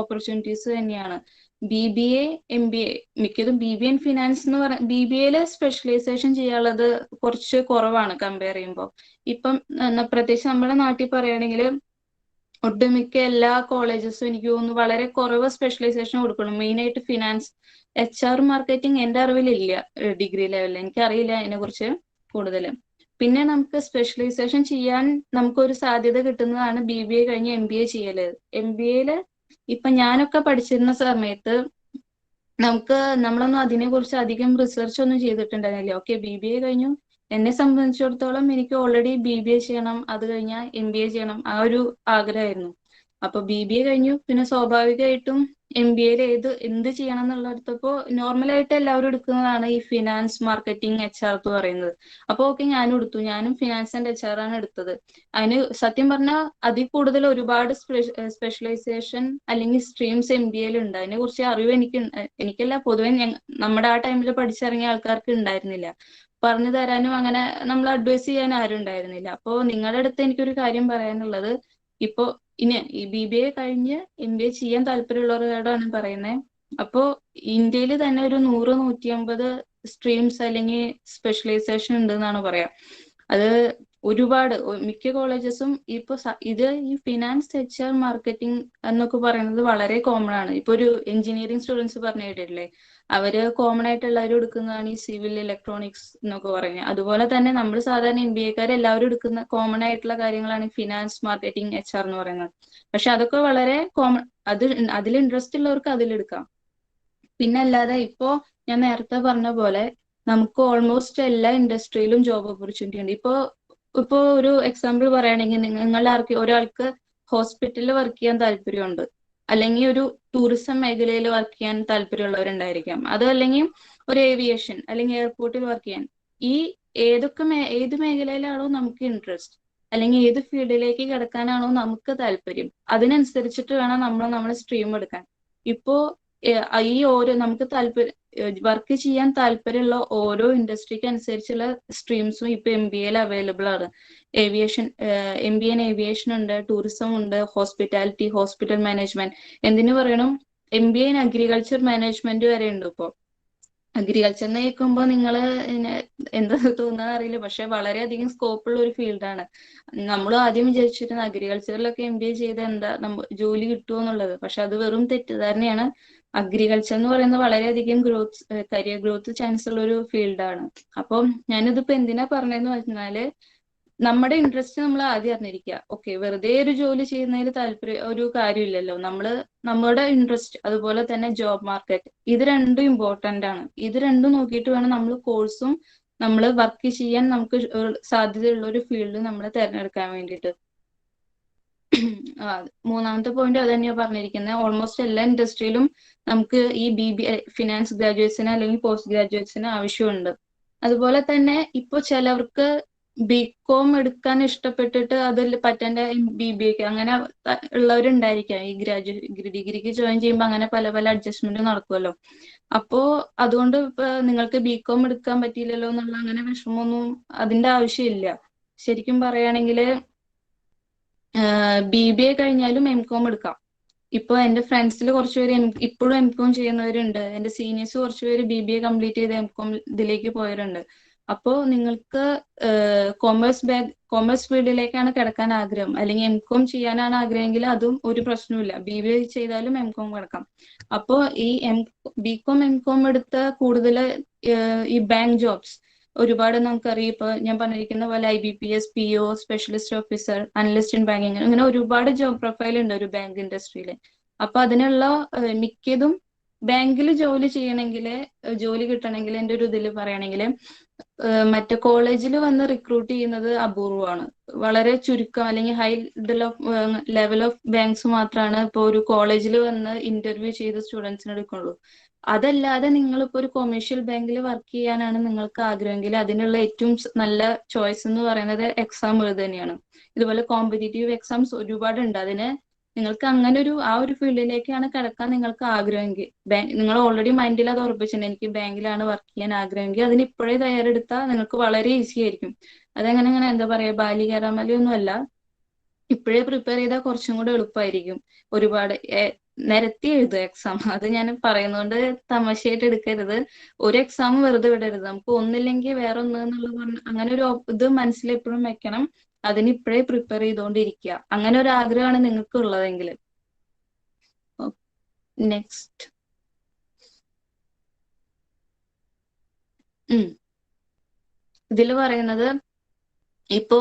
ഓപ്പർച്യൂണിറ്റീസ് തന്നെയാണ്. BBA, MBA, മിക്കതും BBA ഇൻ ഫിനാൻസ് എന്ന് BBA സ്പെഷ്യലൈസേഷൻ ചെയ്യാനുള്ളത് കുറച്ച് കുറവാണ് കമ്പയർ ചെയ്യുമ്പോൾ. ഇപ്പം പ്രത്യേകിച്ച് നമ്മുടെ നാട്ടിൽ പറയുകയാണെങ്കിൽ ഒട്ടുമിക്ക എല്ലാ കോളേജസും എനിക്ക് തോന്നുന്നു വളരെ കുറവ് സ്പെഷ്യലൈസേഷൻ കൊടുക്കണം. മെയിൻ ആയിട്ട് ഫിനാൻസ്, HR, മാർക്കറ്റിംഗ് എന്റെ അറിവിലില്ല ഡിഗ്രി ലെവലിൽ, എനിക്കറിയില്ല അതിനെ കുറിച്ച് കൂടുതൽ. പിന്നെ നമുക്ക് സ്പെഷ്യലൈസേഷൻ ചെയ്യാൻ നമുക്കൊരു സാധ്യത കിട്ടുന്നതാണ് BBA കഴിഞ്ഞ് MBA ചെയ്യല്. MBAയില് ഇപ്പൊ ഞാനൊക്കെ പഠിച്ചിരുന്ന സമയത്ത് നമ്മളൊന്നും അതിനെ കുറിച്ച് അധികം റിസർച്ച് ഒന്നും ചെയ്തിട്ടുണ്ടായിരുന്നില്ല. ഓക്കെ, BBA കഴിഞ്ഞു, എന്നെ സംബന്ധിച്ചിടത്തോളം എനിക്ക് ഓൾറെഡി BBA ചെയ്യണം, അത് കഴിഞ്ഞാൽ MBA ചെയ്യണം, ആ ഒരു ആഗ്രഹമായിരുന്നു. അപ്പൊ BBA കഴിഞ്ഞു, പിന്നെ സ്വാഭാവികമായിട്ടും MBAയിൽ എന്ത് ചെയ്യണം എന്നുള്ളടത്തപ്പോ നോർമലായിട്ട് എല്ലാവരും എടുക്കുന്നതാണ് ഈ ഫിനാൻസ്, മാർക്കറ്റിംഗ്, HR എന്ന് പറയുന്നത്. അപ്പൊ ഓക്കെ, ഞാനും ഫിനാൻസ് ആൻഡ് HR ആണ് എടുത്തത്. അതിന് സത്യം പറഞ്ഞാൽ അതിൽ കൂടുതൽ ഒരുപാട് സ്പെഷ്യലൈസേഷൻ അല്ലെങ്കിൽ സ്ട്രീംസ് MBAയിൽ ഉണ്ട്. അതിനെ കുറിച്ച് അറിവ് എനിക്കല്ല, പൊതുവെ നമ്മുടെ ആ ടൈമിൽ പഠിച്ചിറങ്ങിയ ആൾക്കാർക്ക് ഉണ്ടായിരുന്നില്ല. പറഞ്ഞു തരാനും അങ്ങനെ നമ്മൾ അഡ്വൈസ് ചെയ്യാൻ ആരും ഉണ്ടായിരുന്നില്ല. അപ്പോ നിങ്ങളുടെ അടുത്ത് എനിക്കൊരു കാര്യം പറയാനുള്ളത്, ഇപ്പോ ഇനി ഈ BBA കഴിഞ്ഞ് MBA ചെയ്യാൻ താല്പര്യമുള്ളവരോടാണ് പറയുന്നത്. അപ്പോ ഇന്ത്യയിൽ തന്നെ ഒരു 100-150 സ്ട്രീംസ് അല്ലെങ്കിൽ സ്പെഷ്യലൈസേഷൻ ഉണ്ട് എന്നാണ് പറയാം. അത് ഒരുപാട് മിക്ക കോളേജസും ഇപ്പൊ ഈ ഫിനാൻസ്, HR, മാർക്കറ്റിംഗ് എന്നൊക്കെ പറയുന്നത് വളരെ കോമൺ ആണ്. ഇപ്പൊ ഒരു എഞ്ചിനീയറിംഗ് സ്റ്റുഡൻസ് പറഞ്ഞു കേട്ടിട്ടില്ലേ, അവര് കോമൺ ആയിട്ട് എല്ലാവരും എടുക്കുന്നതാണ് ഈ സിവിൽ, ഇലക്ട്രോണിക്സ് എന്നൊക്കെ പറഞ്ഞത്. അതുപോലെ തന്നെ നമ്മൾ സാധാരണ MBA എല്ലാവരും എടുക്കുന്ന കോമൺ ആയിട്ടുള്ള കാര്യങ്ങളാണ് ഫിനാൻസ്, മാർക്കറ്റിംഗ്, HR എന്ന് പറയുന്നത്. പക്ഷെ അതൊക്കെ വളരെ കോമൺ, അതിൽ ഇൻട്രസ്റ്റ് ഉള്ളവർക്ക് അതിലെടുക്കാം. പിന്നെ അല്ലാതെ ഇപ്പോ ഞാൻ നേരത്തെ പറഞ്ഞ പോലെ നമുക്ക് ഓൾമോസ്റ്റ് എല്ലാ ഇൻഡസ്ട്രിയിലും ജോബ് ഓപ്പർച്യൂണിറ്റി ഉണ്ട്. ഇപ്പോ ഒരു എക്സാമ്പിൾ പറയുകയാണെങ്കിൽ ഒരാൾക്ക് ഹോസ്പിറ്റലിൽ വർക്ക് ചെയ്യാൻ താല്പര്യമുണ്ട്, അല്ലെങ്കിൽ ഒരു ടൂറിസം മേഖലയിൽ വർക്ക് ചെയ്യാൻ താല്പര്യമുള്ളവരുണ്ടായിരിക്കാം, അത് അല്ലെങ്കിൽ ഒരു ഏവിയേഷൻ അല്ലെങ്കിൽ എയർപോർട്ടിൽ വർക്ക് ചെയ്യാൻ. ഈ ഏത് മേഖലയിലാണോ നമുക്ക് ഇൻട്രസ്റ്റ്, അല്ലെങ്കിൽ ഏത് ഫീൽഡിലേക്ക് കിടക്കാനാണോ നമുക്ക് താല്പര്യം, അതിനനുസരിച്ചിട്ട് വേണം നമ്മുടെ സ്ട്രീം എടുക്കാൻ. ഇപ്പോ നമുക്ക് വർക്ക് ചെയ്യാൻ താല്പര്യമുള്ള ഓരോ ഇൻഡസ്ട്രിക്ക് അനുസരിച്ചുള്ള സ്ട്രീംസും ഇപ്പൊ MBAയിൽ അവൈലബിൾ ആണ്. MBA ഏവിയേഷൻ ഉണ്ട്, ടൂറിസം ഉണ്ട്, ഹോസ്പിറ്റാലിറ്റി, ഹോസ്പിറ്റൽ മാനേജ്മെന്റ്, എന്തിനു പറയണം MBA അഗ്രികൾച്ചർ മാനേജ്മെന്റ് വരെ ഉണ്ട്. ഇപ്പോ അഗ്രികൾച്ചറിനെ കേൾക്കുമ്പോൾ നിങ്ങൾ എന്താ തോന്നുന്നത് അറിയില്ല, പക്ഷെ വളരെയധികം സ്കോപ്പ് ഉള്ള ഒരു ഫീൽഡാണ്. നമ്മൾ ആദ്യം വിചാരിച്ചിരുന്ന അഗ്രികൾച്ചറിലൊക്കെ MBA ചെയ്ത് എന്താ ജോലി കിട്ടുമോ എന്നുള്ളത്, പക്ഷെ അത് വെറും തെറ്റിദ്ധാരണയാണ്. അഗ്രികൾച്ചർ എന്ന് പറയുന്നത് വളരെയധികം കരിയർ ഗ്രോത്ത് ചാൻസ് ഉള്ള ഒരു ഫീൽഡാണ്. അപ്പം ഞാനിതിപ്പോ എന്തിനാ പറഞ്ഞതെന്ന് പറഞ്ഞാല്, നമ്മുടെ ഇൻട്രസ്റ്റ് നമ്മൾ ആദ്യം അറിഞ്ഞിരിക്കുക. ഓക്കെ, വെറുതെ ഒരു ജോലി ചെയ്യുന്നതിൽ ഒരു കാര്യമില്ലല്ലോ. നമ്മുടെ ഇൻട്രസ്റ്റ്, അതുപോലെ തന്നെ ജോബ് മാർക്കറ്റ്, ഇത് രണ്ടും ഇമ്പോർട്ടന്റ് ആണ്. ഇത് രണ്ടും നോക്കിയിട്ട് വേണം നമ്മൾ കോഴ്സും നമ്മൾ വർക്ക് ചെയ്യാൻ നമുക്ക് സാധ്യതയുള്ള ഒരു ഫീൽഡ് നമ്മൾ തിരഞ്ഞെടുക്കാൻ വേണ്ടിയിട്ട്. മൂന്നാമത്തെ പോയിന്റ് അത് തന്നെയാണ് പറഞ്ഞിരിക്കുന്നത്. ഓൾമോസ്റ്റ് എല്ലാ ഇൻഡസ്ട്രിയിലും നമുക്ക് ഈ BBA ഫിനാൻസ് ഗ്രാജുവേറ്റ്സിന് അല്ലെങ്കിൽ പോസ്റ്റ് ഗ്രാജുവേറ്റ്സിന് ആവശ്യമുണ്ട്. അതുപോലെ തന്നെ ഇപ്പൊ ചിലവർക്ക് BCom എടുക്കാൻ ഇഷ്ടപ്പെട്ടിട്ട് അതിൽ പറ്റേണ്ട BBA അങ്ങനെ ഉള്ളവരുണ്ടായിരിക്കാം. ഈ ഡിഗ്രിക്ക് ജോയിൻ ചെയ്യുമ്പോൾ അങ്ങനെ പല പല അഡ്ജസ്റ്റ്മെന്റ് നടക്കുമല്ലോ. അപ്പോ അതുകൊണ്ട് ഇപ്പൊ നിങ്ങൾക്ക് BCom എടുക്കാൻ പറ്റിയില്ലല്ലോ എന്നുള്ള അങ്ങനെ വിഷമമൊന്നും അതിന്റെ ആവശ്യമില്ല. ശരിക്കും പറയുകയാണെങ്കിൽ BBA കഴിഞ്ഞാലും MCOM എടുക്കാം. ഇപ്പൊ എന്റെ ഫ്രണ്ട്സിൽ കുറച്ചുപേര് ഇപ്പോഴും MCOM ചെയ്യുന്നവരുണ്ട്. എന്റെ സീനിയേഴ്സ് കുറച്ചുപേര് BBA കംപ്ലീറ്റ് ചെയ്ത് MCOM ഇതിലേക്ക് പോയവരുണ്ട്. അപ്പോ നിങ്ങൾക്ക് കോമേഴ്സ് ഫീൽഡിലേക്കാണ് കിടക്കാൻ ആഗ്രഹം, അല്ലെങ്കിൽ MCOM ചെയ്യാനാണ് ആഗ്രഹമെങ്കിൽ അതും ഒരു പ്രശ്നവുമില്ല. BBA ചെയ്താലും MCOM കിടക്കാം. അപ്പോ ഈ BCom MCOM എടുത്ത കൂടുതൽ ഈ ബാങ്ക് ജോബ്സ് ഒരുപാട് നമുക്കറിയാം. ഇപ്പൊ ഞാൻ പറഞ്ഞിരിക്കുന്ന പോലെ IBPS, PO, specialist officer, analyst in banking, അങ്ങനെ ഒരുപാട് ജോബ് പ്രൊഫൈൽ ഉണ്ട് ഒരു ബാങ്ക് ഇൻഡസ്ട്രിയിൽ. അപ്പൊ അതിനുള്ള മിക്കതും ബാങ്കിൽ ജോലി ചെയ്യണമെങ്കിൽ, ജോലി കിട്ടണമെങ്കിൽ, എൻ്റെ ഒരു ഇതിൽ പറയുകയാണെങ്കിൽ മറ്റേ കോളേജിൽ വന്ന് റിക്രൂട്ട് ചെയ്യുന്നത് അപൂർവമാണ്. വളരെ ചുരുക്കം, അല്ലെങ്കിൽ ഹൈ ലെവൽ ഓഫ് ബാങ്ക്സ് മാത്രമാണ് ഇപ്പോൾ ഒരു കോളേജിൽ വന്ന് ഇന്റർവ്യൂ ചെയ്ത് സ്റ്റുഡൻസിന് എടുക്കുള്ളൂ. അതല്ലാതെ നിങ്ങളിപ്പോ ഒരു കൊമേഴ്ഷ്യൽ ബാങ്കിൽ വർക്ക് ചെയ്യാനാണ് നിങ്ങൾക്ക് ആഗ്രഹമെങ്കിൽ അതിനുള്ള ഏറ്റവും നല്ല ചോയ്സ് എന്ന് പറയുന്നത് എക്സാം എഴുതുക തന്നെയാണ്. ഇതുപോലെ കോമ്പറ്റീറ്റീവ് എക്സാംസ് ഒരുപാടുണ്ട്. അതിന് നിങ്ങൾക്ക് അങ്ങനെ ആ ഒരു ഫീൽഡിലേക്കാണ് കിടക്കാൻ നിങ്ങൾക്ക് ആഗ്രഹമെങ്കിൽ, നിങ്ങൾ ഓൾറെഡി മൈൻഡിൽ അത് ഉറപ്പിച്ചിട്ടുണ്ട് എനിക്ക് ബാങ്കിലാണ് വർക്ക് ചെയ്യാൻ ആഗ്രഹമെങ്കിൽ, അതിന് ഇപ്പോഴേ തയ്യാറെടുത്താൽ നിങ്ങൾക്ക് വളരെ ഈസി ആയിരിക്കും. അതങ്ങനെ എന്താ പറയാ, ബാലികേറാമലയൊന്നും അല്ല. ഇപ്പോഴേ പ്രിപ്പയർ ചെയ്താൽ കുറച്ചും കൂടെ എളുപ്പമായിരിക്കും. ഒരുപാട് നിരത്തി എഴുതുക എക്സാം. അത് ഞാൻ പറയുന്നതുകൊണ്ട് തമാശയായിട്ട് എടുക്കരുത്. ഒരു എക്സാം വെറുതെ വിടരുത്. നമുക്ക് ഒന്നില്ലെങ്കിൽ വേറെ ഒന്ന് എന്നുള്ളത് അങ്ങനെ ഒരു ഇത് മനസ്സിൽ എപ്പോഴും വെക്കണം. അതിന് ഇപ്പോഴേ പ്രിപ്പയർ ചെയ്തുകൊണ്ടിരിക്കുക. അങ്ങനെ ഒരു ആഗ്രഹമാണ് നിങ്ങൾക്ക് ഉള്ളതെങ്കിൽ. നെക്സ്റ്റ്. ഇതിൽ പറയുന്നത് ഇപ്പോ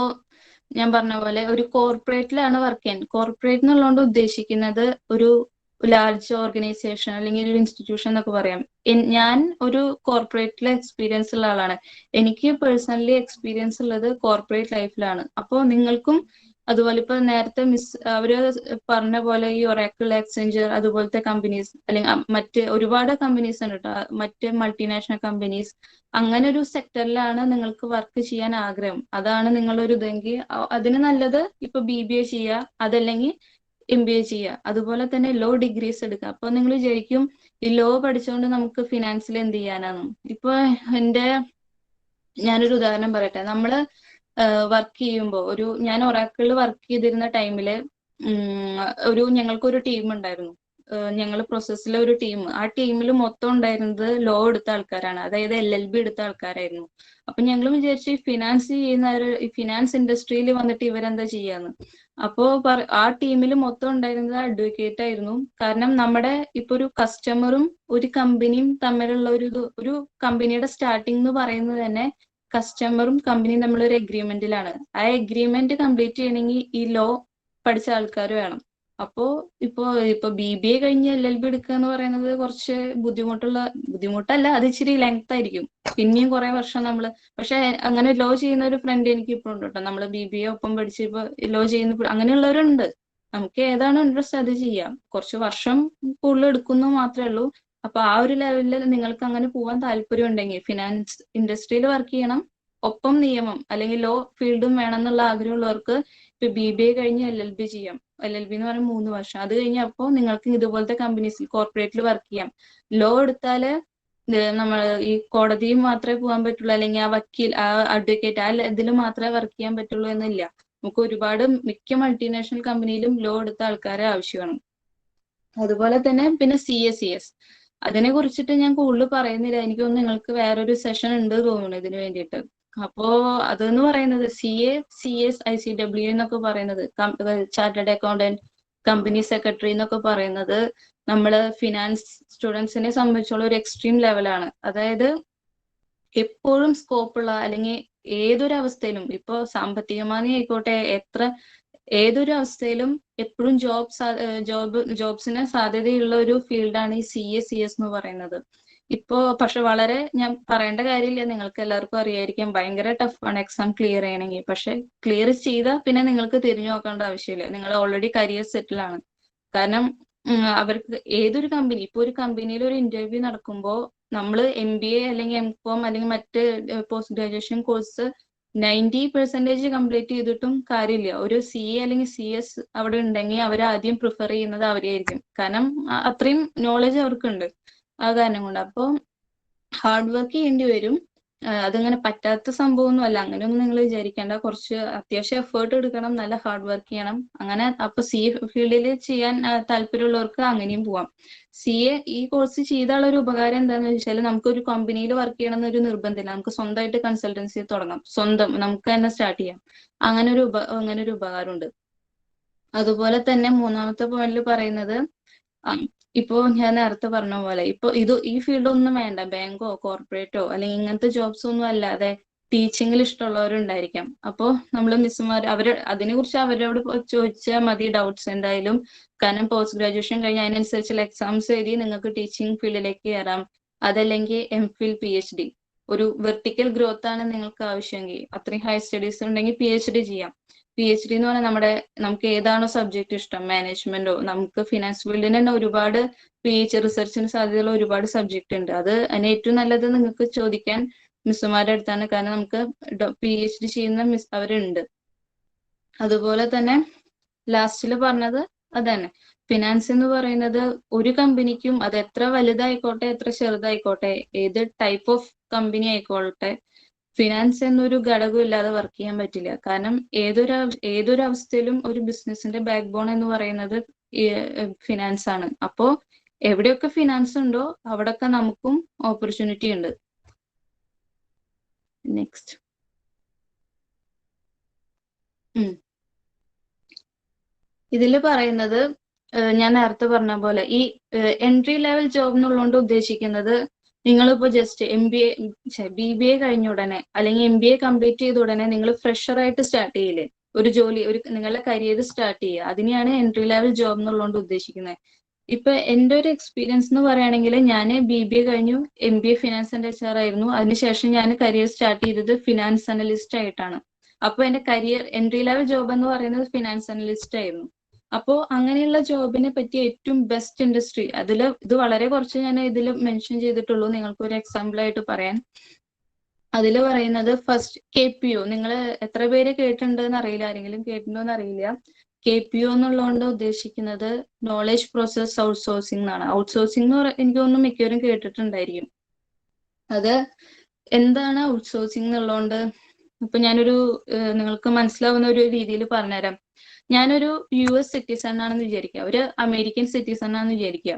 ഞാൻ പറഞ്ഞ പോലെ ഒരു കോർപ്പറേറ്റിലാണ് വർക്ക് ചെയ്യാൻ. കോർപ്പറേറ്റ് എന്നുള്ളതുകൊണ്ട് ഉദ്ദേശിക്കുന്നത് ഒരു ലാർജ് ഓർഗനൈസേഷൻ അല്ലെങ്കിൽ ഒരു ഇൻസ്റ്റിറ്റ്യൂഷൻ എന്നൊക്കെ പറയാം. ഞാൻ ഒരു കോർപ്പറേറ്റിലെ എക്സ്പീരിയൻസ് ഉള്ള ആളാണ്. എനിക്ക് പേഴ്സണലി എക്സ്പീരിയൻസ് ഉള്ളത് കോർപ്പറേറ്റ് ലൈഫിലാണ്. അപ്പോൾ നിങ്ങൾക്കും അതുപോലെ ഇപ്പൊ നേരത്തെ അവര് പറഞ്ഞ പോലെ ഈ ഒറാക്കിൾ, എക്സെഞ്ചർ അതുപോലത്തെ കമ്പനീസ്, അല്ലെങ്കിൽ മറ്റ് ഒരുപാട് കമ്പനീസ് ഉണ്ട് കേട്ടോ, മറ്റ് മൾട്ടിനാഷണൽ കമ്പനീസ്, അങ്ങനെ ഒരു സെക്ടറിലാണ് നിങ്ങൾക്ക് വർക്ക് ചെയ്യാൻ ആഗ്രഹം. അതാണ് നിങ്ങളൊരു ഇതെങ്കിൽ അതിന് നല്ലത് ഇപ്പൊ BBA ചെയ്യുക, അതല്ലെങ്കിൽ MBA ചെയ്യുക. അതുപോലെ തന്നെ ലോ ഡിഗ്രീസ് എടുക്കുക. അപ്പൊ നിങ്ങൾ വിചാരിക്കും ഈ ലോ പഠിച്ചുകൊണ്ട് നമുക്ക് ഫിനാൻസിൽ എന്ത് ചെയ്യാനാണ്. ഇപ്പൊ ഞാനൊരു ഉദാഹരണം പറയട്ടെ. നമ്മള് വർക്ക് ചെയ്യുമ്പോൾ ഞാൻ ഒറാക്കിളിൽ വർക്ക് ചെയ്തിരുന്ന ടൈമില് ഞങ്ങൾക്കൊരു ടീം ഉണ്ടായിരുന്നു. ഞങ്ങൾ പ്രോസസ്സിലെ ഒരു ടീം. ആ ടീമിൽ മൊത്തം ഉണ്ടായിരുന്നത് ലോ എടുത്ത ആൾക്കാരാണ്, അതായത് LLB എടുത്ത ആൾക്കാരായിരുന്നു. അപ്പൊ ഞങ്ങൾ വിചാരിച്ചു ഈ ഫിനാൻസ് ചെയ്യുന്നവര്, ഈ ഫിനാൻസ് ഇൻഡസ്ട്രിയിൽ വന്നിട്ട് ഇവരെന്താ ചെയ്യാന്ന്. അപ്പോ ആ ടീമിൽ മൊത്തം ഉണ്ടായിരുന്നത് അഡ്വക്കേറ്റ് ആയിരുന്നു. കാരണം നമ്മുടെ ഇപ്പൊ ഒരു കസ്റ്റമറും ഒരു കമ്പനിയും തമ്മിലുള്ള ഒരു കമ്പനിയുടെ സ്റ്റാർട്ടിംഗ് എന്ന് പറയുന്നത് തന്നെ കസ്റ്റമറും കമ്പനിയും തമ്മിലൊരു എഗ്രിമെന്റിലാണ്. ആ എഗ്രിമെന്റ് കംപ്ലീറ്റ് ചെയ്യണമെങ്കിൽ ഈ ലോ പഠിച്ച ആൾക്കാർ വേണം. അപ്പോ ഇപ്പൊ BBA കഴിഞ്ഞ് LLB എടുക്കുക എന്ന് പറയുന്നത് കുറച്ച് ബുദ്ധിമുട്ടല്ല, അത് ഇച്ചിരി ലെങ്ത് ആയിരിക്കും. പിന്നെയും കുറെ വർഷം നമ്മള്, പക്ഷെ അങ്ങനെ ലോ ചെയ്യുന്ന ഒരു ഫ്രണ്ട് എനിക്ക് ഇപ്പോൾ ഉണ്ട് കേട്ടോ. നമ്മള് BBA ഒപ്പം പഠിച്ച് ഇപ്പൊ ലോ ചെയ്യുന്ന അങ്ങനെയുള്ളവരുണ്ട്. നമുക്ക് ഏതാണ് ഇൻട്രസ്റ്റ് അത് ചെയ്യാം. കുറച്ച് വർഷം കൂടുതൽ എടുക്കുന്നു മാത്രമേ ഉള്ളൂ. അപ്പൊ ആ ഒരു ലെവലിൽ നിങ്ങൾക്ക് അങ്ങനെ പോകാൻ താല്പര്യം ഉണ്ടെങ്കിൽ, ഫിനാൻസ് ഇൻഡസ്ട്രിയിൽ വർക്ക് ചെയ്യണം, ഒപ്പം നിയമം അല്ലെങ്കിൽ ലോ ഫീൽഡും വേണം എന്നുള്ള ആഗ്രഹമുള്ളവർക്ക് ഇപ്പൊ BBA കഴിഞ്ഞ് LLB ചെയ്യാം. LLB എന്ന് പറയുമ്പോൾ 3 വർഷം. അത് കഴിഞ്ഞപ്പോൾ നിങ്ങൾക്ക് ഇതുപോലത്തെ കമ്പനീസിൽ കോർപ്പറേറ്റിൽ വർക്ക് ചെയ്യാം. ലോ എടുത്താല് നമ്മൾ ഈ കോടതിയും മാത്രമേ പോകാൻ പറ്റുള്ളൂ, അല്ലെങ്കിൽ ആ വക്കീൽ, ആ അഡ്വക്കേറ്റ്, ആ ഇതിൽ മാത്രമേ വർക്ക് ചെയ്യാൻ പറ്റുള്ളൂ എന്നില്ല. നമുക്ക് ഒരുപാട് മിക്ക മൾട്ടിനാഷണൽ കമ്പനിയിലും ലോ എടുത്ത ആൾക്കാരെ ആവശ്യമാണ്. അതുപോലെ തന്നെ പിന്നെ CA/CS, അതിനെ കുറിച്ചിട്ട് ഞാൻ കൂടുതൽ പറയുന്നില്ല. എനിക്ക് തോന്നുന്നു നിങ്ങൾക്ക് വേറൊരു സെഷൻ ഉണ്ട് തോന്നുന്നു ഇതിന് വേണ്ടിയിട്ട്. അപ്പോ അതെന്ന് പറയുന്നത് CA, CS, ICW എന്നൊക്കെ പറയുന്നത്, ചാർട്ടേഡ് അക്കൗണ്ടന്റ്, കമ്പനി സെക്രട്ടറി എന്നൊക്കെ പറയുന്നത് നമ്മള് ഫിനാൻസ് സ്റ്റുഡൻസിനെ സംബന്ധിച്ചുള്ള ഒരു എക്സ്ട്രീം ലെവലാണ്. അതായത് എപ്പോഴും സ്കോപ്പുള്ള, അല്ലെങ്കിൽ ഏതൊരു അവസ്ഥയിലും, ഇപ്പൊ സാമ്പത്തികമായി ആയിക്കോട്ടെ, ഏതൊരു അവസ്ഥയിലും എപ്പോഴും ജോബ്സിന് സാധ്യതയുള്ള ഒരു ഫീൽഡാണ് ഈ CA/CS എന്ന് പറയുന്നത്. ഇപ്പോ പക്ഷെ വളരെ, ഞാൻ പറയേണ്ട കാര്യമില്ല, നിങ്ങൾക്ക് എല്ലാവർക്കും അറിയായിരിക്കും, ഭയങ്കര ടഫാണ് എക്സാം ക്ലിയർ ചെയ്യണമെങ്കിൽ. പക്ഷെ ക്ലിയർ ചെയ്താൽ പിന്നെ നിങ്ങൾക്ക് തിരിഞ്ഞു നോക്കേണ്ട ആവശ്യമില്ല. നിങ്ങൾ ഓൾറെഡി കരിയർ സെറ്റിൽ ആണ്. കാരണം അവർക്ക് ഏതൊരു കമ്പനി, ഇപ്പൊ ഒരു കമ്പനിയിൽ ഒരു ഇന്റർവ്യൂ നടക്കുമ്പോൾ നമ്മൾ MBA അല്ലെങ്കിൽ MCOM അല്ലെങ്കിൽ മറ്റ് പോസ്റ്റ് ഗ്രാജുവേഷൻ കോഴ്സ് 90% കംപ്ലീറ്റ് ചെയ്തിട്ടും കാര്യമില്ല. ഒരു CA അല്ലെങ്കിൽ CS അവിടെ ഉണ്ടെങ്കിൽ അവർ ആദ്യം പ്രിഫർ ചെയ്യുന്നത് അവരെയായിരിക്കും. കാരണം അത്രയും നോളജ് അവർക്കുണ്ട്. ആ കാരണം കൊണ്ട് അപ്പോൾ ഹാർഡ് വർക്ക് ചെയ്യേണ്ടി വരും. അതിങ്ങനെ പറ്റാത്ത സംഭവമൊന്നും അല്ല, അങ്ങനെയൊന്നും നിങ്ങൾ വിചാരിക്കേണ്ട. കുറച്ച് അത്യാവശ്യം എഫേർട്ട് എടുക്കണം, നല്ല ഹാർഡ് വർക്ക് ചെയ്യണം. അങ്ങനെ അപ്പൊ CA ഫീൽഡിൽ ചെയ്യാൻ താല്പര്യമുള്ളവർക്ക് അങ്ങനെയും പോവാം. CA ഈ കോഴ്സ് ചെയ്താലുള്ള ഒരു ഉപകാരം എന്താണെന്ന് വെച്ചാൽ നമുക്കൊരു കമ്പനിയിൽ വർക്ക് ചെയ്യണം എന്നൊരു നിർബന്ധമില്ല. നമുക്ക് സ്വന്തമായിട്ട് കൺസൾട്ടൻസി തുടങ്ങാം, നമുക്ക് തന്നെ സ്റ്റാർട്ട് ചെയ്യാം. അങ്ങനെ ഒരു ഉപകാരമുണ്ട്. അതുപോലെ തന്നെ മൂന്നാമത്തെ പോയിന്റിൽ പറയുന്നത്, ഇപ്പോ ഞാൻ നേരത്തെ പറഞ്ഞ പോലെ ഇപ്പൊ ഈ ഫീൽഡ് ഒന്നും വേണ്ട, ബാങ്കോ കോർപ്പറേറ്റോ അല്ലെങ്കിൽ ഇങ്ങനത്തെ ജോബ്സ് ഒന്നും അല്ലാതെ ടീച്ചിങ്ങിൽ ഇഷ്ടമുള്ളവരുണ്ടായിരിക്കാം. അപ്പോ നമ്മൾ മിസ്സുമാർ അതിനെ കുറിച്ച് അവരോട് ചോദിച്ചാൽ മതി ഡൗട്ട്സ് എന്തായാലും. കാരണം പോസ്റ്റ് ഗ്രാജുവേഷൻ കഴിഞ്ഞ് അതിനനുസരിച്ചുള്ള എക്സാംസ് എഴുതി നിങ്ങൾക്ക് ടീച്ചിങ് ഫീൽഡിലേക്ക് കയറാം. അതല്ലെങ്കിൽ MPhil PhD, ഒരു വെർട്ടിക്കൽ ഗ്രോത്ത് ആണ് നിങ്ങൾക്ക് ആവശ്യമെങ്കിൽ, അത്രയും ഹയർ സ്റ്റഡീസ് ഉണ്ടെങ്കിൽ PhD ചെയ്യാം. PhD എന്ന് പറഞ്ഞാൽ നമുക്ക് ഏതാണോ സബ്ജക്ട് ഇഷ്ടം, മാനേജ്മെന്റോ, നമുക്ക് ഫിനാൻസ് ഫീൽഡിന് തന്നെ ഒരുപാട് റിസർച്ചിന് സാധ്യതയുള്ള ഒരുപാട് സബ്ജക്ട് ഉണ്ട്. അതിന് ഏറ്റവും നല്ലത് നിങ്ങൾക്ക് ചോദിക്കാൻ മിസ്സുമാരുടെ അടുത്താണ്. കാരണം നമുക്ക് PhD ചെയ്യുന്ന മിസ് അവരുണ്ട്. അതുപോലെ തന്നെ ലാസ്റ്റിൽ പറഞ്ഞത് അതന്നെ, ഫിനാൻസ് എന്ന് പറയുന്നത് ഒരു കമ്പനിക്കും അത് എത്ര വലുതായിക്കോട്ടെ എത്ര ചെറുതായിക്കോട്ടെ ഏത് ടൈപ്പ് ഓഫ് കമ്പനി ആയിക്കോട്ടെ, ഫിനാൻസ് എന്നൊരു ഘടകം ഇല്ലാതെ വർക്ക് ചെയ്യാൻ പറ്റില്ല. കാരണം ഏതൊരു അവസ്ഥയിലും ഒരു ബിസിനസിന്റെ ബാക്ക് ബോൺ എന്ന് പറയുന്നത് ഫിനാൻസ് ആണ്. അപ്പോ എവിടെയൊക്കെ ഫിനാൻസ് ഉണ്ടോ അവിടെയൊക്കെ നമുക്കും ഓപ്പർച്യൂണിറ്റി ഉണ്ട്. നെക്സ്റ്റ്. ഇതില് പറയുന്നത് ഞാൻ നേരത്തെ പറഞ്ഞ പോലെ ഈ എൻട്രി ലെവൽ ജോബ് എന്നുള്ളതുകൊണ്ട് ഉദ്ദേശിക്കുന്നത്, നിങ്ങളിപ്പോ ജസ്റ്റ് BBA കഴിഞ്ഞ ഉടനെ അല്ലെങ്കിൽ MBA കംപ്ലീറ്റ് ചെയ്ത ഉടനെ നിങ്ങൾ ഫ്രഷർ ആയിട്ട് സ്റ്റാർട്ട് ചെയ്യില്ലേ, ഒരു നിങ്ങളുടെ കരിയർ സ്റ്റാർട്ട് ചെയ്യുക, അതിനെയാണ് എൻട്രി ലെവൽ ജോബ് എന്നുള്ളതുകൊണ്ട് ഉദ്ദേശിക്കുന്നത്. ഇപ്പൊ എന്റെ ഒരു എക്സ്പീരിയൻസ് എന്ന് പറയുകയാണെങ്കിൽ ഞാൻ BBA കഴിഞ്ഞു, MBA ഫിനാൻസ് ആൻഡ് HR ആയിരുന്നു. അതിനുശേഷം ഞാൻ കരിയർ സ്റ്റാർട്ട് ചെയ്തത് ഫിനാൻസ് അനലിസ്റ്റ് ആയിട്ടാണ്. അപ്പൊ എന്റെ കരിയർ എൻട്രി ലെവൽ ജോബ് എന്ന് പറയുന്നത് ഫിനാൻസ് അനലിസ്റ്റ് ആയിരുന്നു. അപ്പോ അങ്ങനെയുള്ള ജോബിനെ പറ്റി ഏറ്റവും ബെസ്റ്റ് ഇൻഡസ്ട്രി, ഇത് വളരെ കുറച്ച് ഞാൻ ഇതിൽ മെൻഷൻ ചെയ്തിട്ടുള്ളൂ, നിങ്ങൾക്ക് ഒരു എക്സാമ്പിൾ ആയിട്ട് പറയാൻ. അതിൽ പറയുന്നത് ഫസ്റ്റ് KPO. നിങ്ങൾ എത്ര പേര് കേട്ടിട്ടുണ്ടെന്ന് അറിയില്ല, ആരെങ്കിലും കേട്ടിട്ടുണ്ടോന്ന് അറിയില്ല. KPO എന്നുള്ളതുകൊണ്ട് ഉദ്ദേശിക്കുന്നത് നോളജ് പ്രോസസ് ഔട്ട്സോഴ്സിംഗ് എന്നാണ്. ഔട്ട്സോഴ്സിംഗ് എന്ന് എനിക്ക് തോന്നുന്നു മിക്കവരും കേട്ടിട്ടുണ്ടായിരിക്കും. അത് എന്താണ് ഔട്ട്സോഴ്സിംഗ് എന്നുള്ളതുകൊണ്ട് ഇപ്പൊ ഞാനൊരു നിങ്ങൾക്ക് മനസ്സിലാവുന്ന ഒരു രീതിയിൽ പറഞ്ഞുതരാം. ഞാനൊരു US സിറ്റിസൺ ആണെന്ന് വിചാരിക്കുക, ഒരു അമേരിക്കൻ സിറ്റിസൺ ആണെന്ന് വിചാരിക്കുക.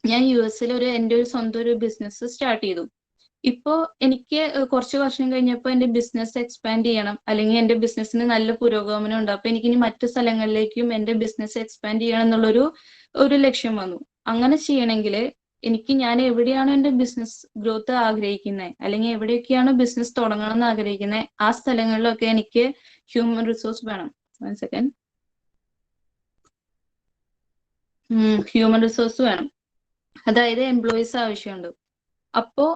ഞാൻ US എന്റെ ഒരു സ്വന്തം ഒരു ബിസിനസ് സ്റ്റാർട്ട് ചെയ്തു. ഇപ്പോ എനിക്ക് കുറച്ച് വർഷം കഴിഞ്ഞപ്പോൾ എന്റെ ബിസിനസ് എക്സ്പാൻഡ് ചെയ്യണം, അല്ലെങ്കിൽ എന്റെ ബിസിനസ്സിന് നല്ല പുരോഗമനം ഉണ്ട്. അപ്പൊ എനിക്ക് ഇനി മറ്റു സ്ഥലങ്ങളിലേക്കും എന്റെ ബിസിനസ് എക്സ്പാൻഡ് ചെയ്യണം എന്നുള്ളൊരു ലക്ഷ്യം വന്നു. അങ്ങനെ ചെയ്യണമെങ്കിൽ ഞാൻ എവിടെയാണോ എന്റെ ബിസിനസ് ഗ്രോത്ത് ആഗ്രഹിക്കുന്നത്, അല്ലെങ്കിൽ എവിടെയൊക്കെയാണോ ബിസിനസ് തുടങ്ങണം എന്ന് ആഗ്രഹിക്കുന്നത്, ആ സ്ഥലങ്ങളിലൊക്കെ എനിക്ക് ഹ്യൂമൻ റിസോഴ്സ് വേണം. ഹ്യൂമൻ റിസോഴ്സ് വേണം, അതായത് എംപ്ലോയീസ് ആവശ്യമുണ്ട്. അപ്പോ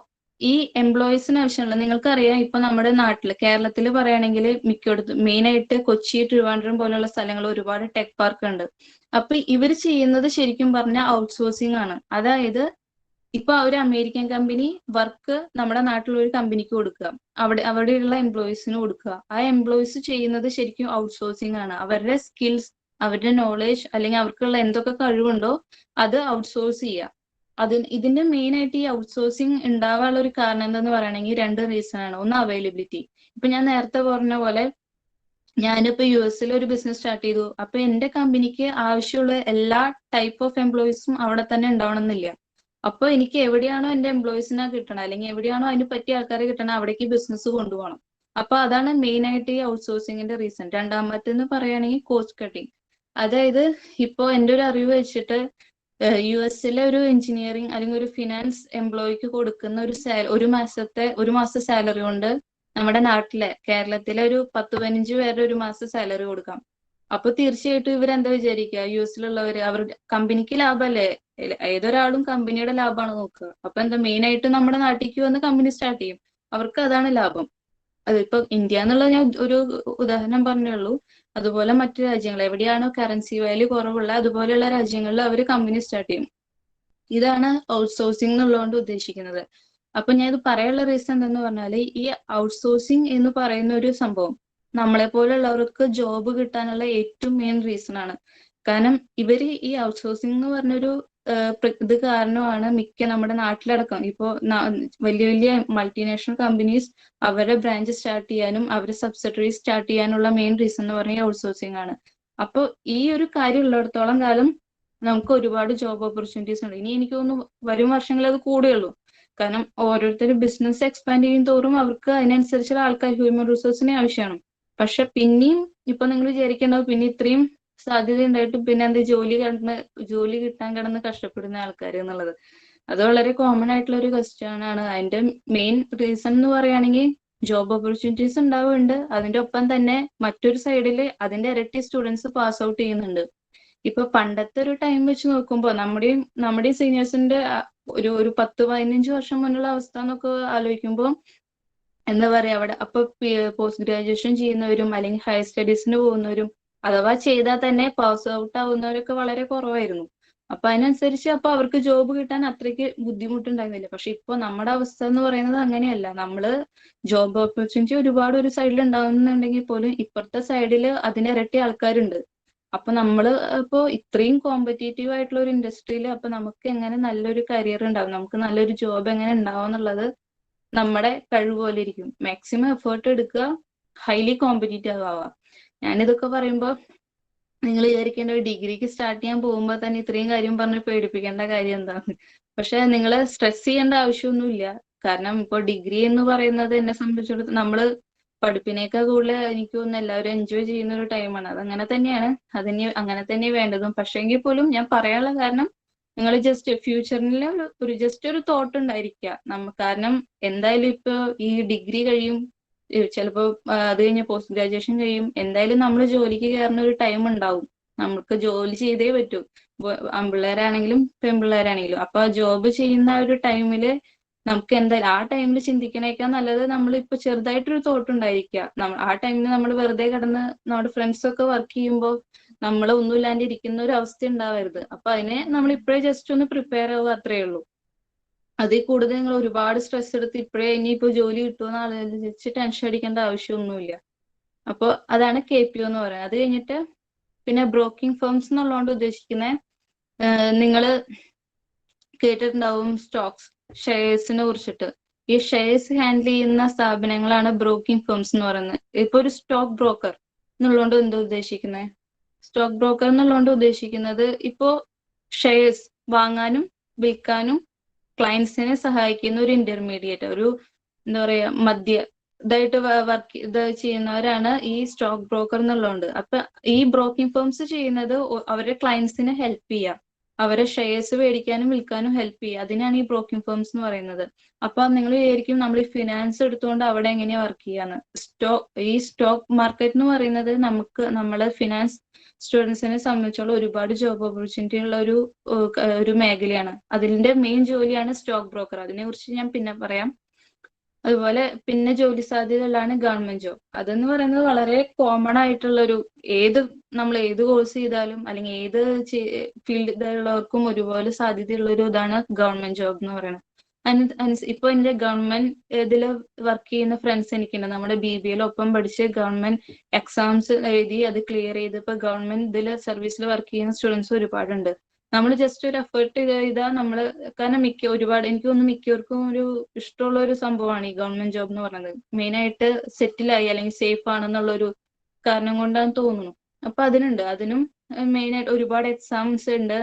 ഈ എംപ്ലോയീസിന് ആവശ്യമുള്ള, നിങ്ങൾക്കറിയാം ഇപ്പൊ നമ്മുടെ നാട്ടില് കേരളത്തിൽ പറയുകയാണെങ്കിൽ മിക്കയിടത്തും മെയിൻ ആയിട്ട് കൊച്ചി, ട്രിവാൻഡ്രം പോലുള്ള സ്ഥലങ്ങളിൽ ഒരുപാട് ടെക് പാർക്ക് ഉണ്ട്. അപ്പൊ ഇവർ ചെയ്യുന്നത് ശരിക്കും പറഞ്ഞാൽ ഔട്ട്സോഴ്സിംഗ് ആണ്. അതായത് ഇപ്പൊ ഒരു അമേരിക്കൻ കമ്പനി വർക്ക് നമ്മുടെ നാട്ടിലുള്ള ഒരു കമ്പനിക്ക് കൊടുക്കുക, അവിടെയുള്ള എംപ്ലോയീസിന് കൊടുക്കുക. ആ എംപ്ലോയീസ് ചെയ്യുന്നത് ശരിക്കും ഔട്ട്സോഴ്സിംഗ് ആണ്. അവരുടെ സ്കിൽസ്, അവരുടെ നോളേജ്, അല്ലെങ്കിൽ അവർക്കുള്ള എന്തൊക്കെ കഴിവുണ്ടോ അത് ഔട്ട്സോഴ്സ് ചെയ്യുക. ഇതിന്റെ മെയിൻ ആയിട്ട് ഈ ഔട്ട്സോഴ്സിംഗ് ഉണ്ടാവാനുള്ള ഒരു കാരണം എന്താന്ന് പറയുകയാണെങ്കിൽ 2 റീസൺ ആണ്. ഒന്ന് അവൈലബിലിറ്റി. ഇപ്പൊ ഞാൻ നേരത്തെ പറഞ്ഞ പോലെ ഞാനിപ്പോ US ഒരു ബിസിനസ് സ്റ്റാർട്ട് ചെയ്തു. അപ്പൊ എന്റെ കമ്പനിക്ക് ആവശ്യമുള്ള എല്ലാ ടൈപ്പ് ഓഫ് എംപ്ലോയീസും അവിടെ തന്നെ ഉണ്ടാവണമെന്നില്ല. അപ്പൊ എനിക്ക് എവിടെയാണോ എന്റെ എംപ്ലോയീസിനെ കിട്ടണം, അല്ലെങ്കിൽ എവിടെയാണോ അതിന് പറ്റിയ ആൾക്കാരെ കിട്ടണം, അവിടേക്ക് ബിസിനസ് കൊണ്ടുപോകണം. അപ്പൊ അതാണ് മെയിൻ ആയിട്ട് ഈ ഔട്ട്സോഴ്സിംഗിന്റെ റീസൺ. രണ്ടാമത്തേന്ന് പറയുകയാണെങ്കിൽ കോസ്റ്റ് കട്ടിങ്. അതായത് ഇപ്പോ എന്റെ ഒരു അറിവ് വെച്ചിട്ട് US ഒരു എഞ്ചിനീയറിംഗ് അല്ലെങ്കിൽ ഒരു ഫിനാൻസ് എംപ്ലോയിക്ക് കൊടുക്കുന്ന ഒരു മാസത്തെ സാലറി കൊണ്ട് നമ്മുടെ നാട്ടിലെ കേരളത്തിലെ ഒരു 10-15 പേരുടെ ഒരു മാസം സാലറി കൊടുക്കാം. അപ്പൊ തീർച്ചയായിട്ടും ഇവരെന്താ വിചാരിക്കുക, US അവരുടെ കമ്പനിക്ക് ലാഭമല്ലേ, ഏതൊരാളും കമ്പനിയുടെ ലാഭമാണ് നോക്കുക. അപ്പൊ എന്താ മെയിൻ ആയിട്ട് നമ്മുടെ നാട്ടിലേക്ക് വന്ന് കമ്പനി സ്റ്റാർട്ട് ചെയ്യും, അവർക്ക് അതാണ് ലാഭം. അതിപ്പോ ഇന്ത്യ എന്നുള്ളത് ഞാൻ ഒരു ഉദാഹരണം പറഞ്ഞേ ഉള്ളൂ. അതുപോലെ മറ്റു രാജ്യങ്ങൾ എവിടെയാണോ കറൻസി വാല്യൂ കുറവുള്ള അതുപോലെയുള്ള രാജ്യങ്ങളിൽ അവർ കമ്പനി സ്റ്റാർട്ട് ചെയ്യും. ഇതാണ് ഔട്ട്സോഴ്സിംഗ് എന്നുള്ളതുകൊണ്ട് ഉദ്ദേശിക്കുന്നത്. അപ്പൊ ഞാൻ ഇത് പറയാനുള്ള റീസൺ എന്തെന്ന് പറഞ്ഞാല്, ഈ ഔട്ട്സോഴ്സിംഗ് എന്ന് പറയുന്ന ഒരു സംഭവം നമ്മളെ പോലുള്ളവർക്ക് ജോബ് കിട്ടാനുള്ള ഏറ്റവും മെയിൻ റീസൺ ആണ്. കാരണം ഇവര് ഈ ഔട്ട്സോഴ്സിംഗ് എന്ന് പറഞ്ഞൊരു ഇത് കാരണമാണ് മിക്ക നമ്മുടെ നാട്ടിലടക്കം ഇപ്പോ വലിയ വലിയ മൾട്ടിനാഷണൽ കമ്പനീസ് അവരുടെ ബ്രാഞ്ച് സ്റ്റാർട്ട് ചെയ്യാനും അവരുടെ സബ്സിഡറി സ്റ്റാർട്ട് ചെയ്യാനുള്ള മെയിൻ റീസൺ എന്ന് പറഞ്ഞാൽ ഔട്ട്സോഴ്സിംഗ് ആണ്. അപ്പോൾ ഈ ഒരു കാര്യം ഉള്ളിടത്തോളം കാലം നമുക്ക് ഒരുപാട് ജോബ് ഓപ്പർച്യൂണിറ്റീസ് ഉണ്ട്. ഇനി എനിക്ക് തോന്നുന്നു വരും വർഷങ്ങളിൽ അത് കൂടുകയുള്ളൂ. കാരണം ഓരോരുത്തർ ബിസിനസ് എക്സ്പാൻഡ് ചെയ്യും തോറും അവർക്ക് അതിനനുസരിച്ചുള്ള ആൾക്കാർ ഹ്യൂമൻ റിസോഴ്സിനെ ആവശ്യമാണ്. പക്ഷെ പിന്നെയും ഇപ്പൊ നിങ്ങൾ വിചാരിക്കേണ്ടത് പിന്നെ ഇത്രയും സാധ്യത ഉണ്ടായിട്ട് പിന്നെ എന്ത് ജോലി കിട്ടാൻ കിടന്ന് കഷ്ടപ്പെടുന്ന ആൾക്കാർ എന്നുള്ളത് അത് വളരെ കോമൺ ആയിട്ടുള്ള ഒരു ക്വസ്റ്റ്യൻ ആണ്. അതിന്റെ മെയിൻ റീസൺ എന്ന് പറയുകയാണെങ്കിൽ ജോബ് ഓപ്പർച്യൂണിറ്റീസ് ഉണ്ടാവുന്നുണ്ട്, അതിന്റെ ഒപ്പം തന്നെ മറ്റൊരു സൈഡിൽ അതിന്റെ ഇരട്ടി സ്റ്റുഡൻസ് പാസ് ഔട്ട് ചെയ്യുന്നുണ്ട്. ഇപ്പൊ പണ്ടത്തെ ഒരു ടൈം വെച്ച് നോക്കുമ്പോൾ നമ്മുടെ സീനിയേഴ്സിന്റെ ഒരു 10-15 വർഷം മുന്നുള്ള അവസ്ഥ എന്നൊക്കെ ആലോചിക്കുമ്പോൾ എന്താ പറയാ അവിടെ അപ്പൊ പോസ്റ്റ് ഗ്രാജുവേഷൻ ചെയ്യുന്നവരും അല്ലെങ്കിൽ ഹയർ സ്റ്റഡീസിന് പോകുന്നവരും അഥവാ ചെയ്താൽ തന്നെ പാസ് ഔട്ട് ആവുന്നവരൊക്കെ വളരെ കുറവായിരുന്നു. അപ്പൊ അതിനനുസരിച്ച് അപ്പൊ അവർക്ക് ജോബ് കിട്ടാൻ അത്രയ്ക്ക് ബുദ്ധിമുട്ടുണ്ടായിരുന്നില്ല. പക്ഷെ ഇപ്പൊ നമ്മുടെ അവസ്ഥ എന്ന് പറയുന്നത് അങ്ങനെയല്ല. നമ്മള് ജോബ് ഓപ്പർച്യൂണിറ്റി ഒരുപാട് ഒരു സൈഡിൽ ഉണ്ടാവുന്നുണ്ടെങ്കിൽ പോലും ഇപ്പുറത്തെ സൈഡിൽ അതിന് ഇരട്ടി ആൾക്കാരുണ്ട്. അപ്പൊ നമ്മള് ഇപ്പോ ഇത്രയും കോമ്പറ്റേറ്റീവ് ആയിട്ടുള്ള ഒരു ഇൻഡസ്ട്രിയിൽ അപ്പൊ നമുക്ക് എങ്ങനെ നല്ലൊരു കരിയർ ഉണ്ടാവും, നമുക്ക് നല്ലൊരു ജോബ് എങ്ങനെ ഉണ്ടാവും എന്നുള്ളത് നമ്മുടെ കഴിവ് പോലെ ഇരിക്കും. മാക്സിമം എഫേർട്ട് എടുക്കുക, ഹൈലി കോമ്പറ്റീറ്റീവ് ആവുക. ഞാനിതൊക്കെ പറയുമ്പോൾ നിങ്ങൾ വിചാരിക്കേണ്ട ഒരു ഡിഗ്രിക്ക് സ്റ്റാർട്ട് ചെയ്യാൻ പോകുമ്പോൾ തന്നെ ഇത്രയും കാര്യം പറഞ്ഞ് പേടിപ്പിക്കേണ്ട കാര്യം എന്താണ്? പക്ഷെ നിങ്ങൾ സ്ട്രെസ് ചെയ്യേണ്ട ആവശ്യമൊന്നുമില്ല. കാരണം ഇപ്പോൾ ഡിഗ്രി എന്ന് പറയുന്നത് എന്നെ സംബന്ധിച്ചിടത്തോളം നമ്മള് പഠിപ്പിനേക്കാൾ കൂടുതൽ എനിക്ക് തോന്നുന്നു എല്ലാവരും എൻജോയ് ചെയ്യുന്ന ഒരു ടൈമാണ്. അതങ്ങനെ തന്നെയാണ്, അങ്ങനെ തന്നെ വേണ്ടതും. പക്ഷെങ്കിൽ പോലും ഞാൻ പറയാനുള്ള കാരണം നിങ്ങൾ ജസ്റ്റ് ഫ്യൂച്ചറിൽ ജസ്റ്റ് ഒരു തോട്ട് ഉണ്ടായിരിക്കുക. കാരണം എന്തായാലും ഇപ്പൊ ഈ ഡിഗ്രി കഴിയും, ചിലപ്പോ അത് കഴിഞ്ഞ് പോസ്റ്റ് ഗ്രാജുവേഷൻ കഴിയും, എന്തായാലും നമ്മൾ ജോലിക്ക് കയറുന്ന ഒരു ടൈം ഉണ്ടാവും. നമുക്ക് ജോലി ചെയ്തേ പറ്റൂ, ആൺപിള്ളേരാണെങ്കിലും പെൺപിള്ളേരാണെങ്കിലും. അപ്പൊ ജോബ് ചെയ്യുന്ന ഒരു ടൈമില് നമുക്ക് എന്തായാലും ആ ടൈമിൽ ചിന്തിക്കണേക്കാൾ നല്ലത് നമ്മളിപ്പോ ചെറുതായിട്ടൊരു തോട്ട് ഉണ്ടായിരിക്കുക. ആ ടൈമിൽ നമ്മൾ വെറുതെ കിടന്ന് നമ്മുടെ ഫ്രണ്ട്സ് ഒക്കെ വർക്ക് ചെയ്യുമ്പോൾ നമ്മൾ ഒന്നുമില്ലാണ്ട് ഇരിക്കുന്ന ഒരു അവസ്ഥ ഉണ്ടാവരുത്. അപ്പൊ അതിനെ നമ്മൾ ഇപ്പോഴേ ജസ്റ്റ് ഒന്ന് പ്രിപ്പയർ ആവുക, അത്രേ ഉള്ളൂ. അതിൽ കൂടുതൽ നിങ്ങൾ ഒരുപാട് സ്ട്രെസ് എടുത്ത് ഇപ്പോഴേ ഇനിയിപ്പോ ജോലി കിട്ടുമെന്ന് ആലോചിച്ച് ടെൻഷൻ അടിക്കേണ്ട ആവശ്യമൊന്നുമില്ല. അപ്പോൾ അതാണ് KPO എന്ന് പറയുന്നത്. അത് കഴിഞ്ഞിട്ട് പിന്നെ ബ്രോക്കിംഗ് ഫേംസ് എന്നുള്ളതുകൊണ്ട് ഉദ്ദേശിക്കുന്നത് നിങ്ങള് കേട്ടിട്ടുണ്ടാവും സ്റ്റോക്സ്, ഷെയർസിനെ കുറിച്ചിട്ട്. ഈ ഷെയർസ് ഹാൻഡിൽ ചെയ്യുന്ന സ്ഥാപനങ്ങളാണ് ബ്രോക്കിംഗ് ഫേംസ് എന്ന് പറയുന്നത്. ഇപ്പൊ ഒരു സ്റ്റോക്ക് ബ്രോക്കർ എന്നുള്ളതുകൊണ്ട് എന്താ ഉദ്ദേശിക്കുന്നത്? സ്റ്റോക്ക് ബ്രോക്കർ എന്നുള്ളതുകൊണ്ട് ഉദ്ദേശിക്കുന്നത് ഇപ്പോ ഷെയർസ് വാങ്ങാനും വിൽക്കാനും ക്ലയൻസിനെ സഹായിക്കുന്ന ഒരു ഇന്റർമീഡിയറ്റ്, ഒരു എന്താ പറയാ ഇതായിട്ട് വർക്ക് ഇത് ചെയ്യുന്നവരാണ് ഈ സ്റ്റോക്ക് ബ്രോക്കർ എന്നുള്ളതുകൊണ്ട്. അപ്പൊ ഈ ബ്രോക്കിംഗ് ഫേംസ് ചെയ്യുന്നത് അവരുടെ ക്ലയൻസിനെ ഹെൽപ്പ് ചെയ്യുക, അവരെ ഷെയർസ് മേടിക്കാനും വിൽക്കാനും ഹെൽപ്പ് ചെയ്യുക. അതിനാണ് ഈ ബ്രോക്കിംഗ് ഫേംസ് എന്ന് പറയുന്നത്. അപ്പൊ നിങ്ങൾ വിചാരിക്കും നമ്മൾ ഈ ഫിനാൻസ് എടുത്തുകൊണ്ട് അവിടെ എങ്ങനെയാ വർക്ക് ചെയ്യാന്ന്. ഈ സ്റ്റോക്ക് മാർക്കറ്റ് എന്ന് പറയുന്നത് നമ്മള് ഫിനാൻസ് സ്റ്റുഡൻസിനെ സംബന്ധിച്ചോളം ഒരുപാട് ജോബ് ഓപ്പർച്യൂണിറ്റി ഉള്ള ഒരു മേഖലയാണ്. അതിന്റെ മെയിൻ ജോലിയാണ് സ്റ്റോക്ക് ബ്രോക്കർ. അതിനെ കുറിച്ച് ഞാൻ പിന്നെ പറയാം. അതുപോലെ പിന്നെ ജോലി സാധ്യതകളാണ് ഗവൺമെന്റ് ജോബ്. അതെന്ന് പറയുന്നത് വളരെ കോമൺ ആയിട്ടുള്ള നമ്മൾ ഏത് കോഴ്സ് ചെയ്താലും അല്ലെങ്കിൽ ഏത് ഫീൽഡിലുള്ളവർക്കും ഒരുപോലെ സാധ്യതയുള്ള ഒരു ഇതാണ് ഗവൺമെന്റ് ജോബ് എന്ന് പറയുന്നത്. ഇപ്പൊ എന്റെ ഗവൺമെന്റ് ഇതില് വർക്ക് ചെയ്യുന്ന ഫ്രണ്ട്സ് എനിക്കുണ്ട്. നമ്മുടെ BBA ഒപ്പം പഠിച്ച് ഗവൺമെന്റ് എക്സാംസ് എഴുതി അത് ക്ലിയർ ചെയ്ത് ഇപ്പൊ ഗവൺമെന്റ് ഇതില് സർവീസിൽ വർക്ക് ചെയ്യുന്ന സ്റ്റുഡൻസ് ഒരുപാടുണ്ട്. നമ്മൾ ജസ്റ്റ് ഒരു എഫേർട്ട് ചെയ്താൽ നമ്മള്, കാരണം എനിക്ക് തോന്നുന്നു മിക്കവർക്കും ഒരു ഇഷ്ടമുള്ള ഒരു സംഭവമാണ് ഈ ഗവൺമെന്റ് ജോബ് എന്ന് പറയുന്നത്. മെയിൻ ആയിട്ട് സെറ്റിലായി അല്ലെങ്കിൽ സേഫ് ആണെന്നുള്ള ഒരു കാരണം കൊണ്ടാന്ന് തോന്നുന്നു. അപ്പൊ അതിനും മെയിൻ ആയിട്ട് ഒരുപാട് എക്സാംസ് ഉണ്ട്.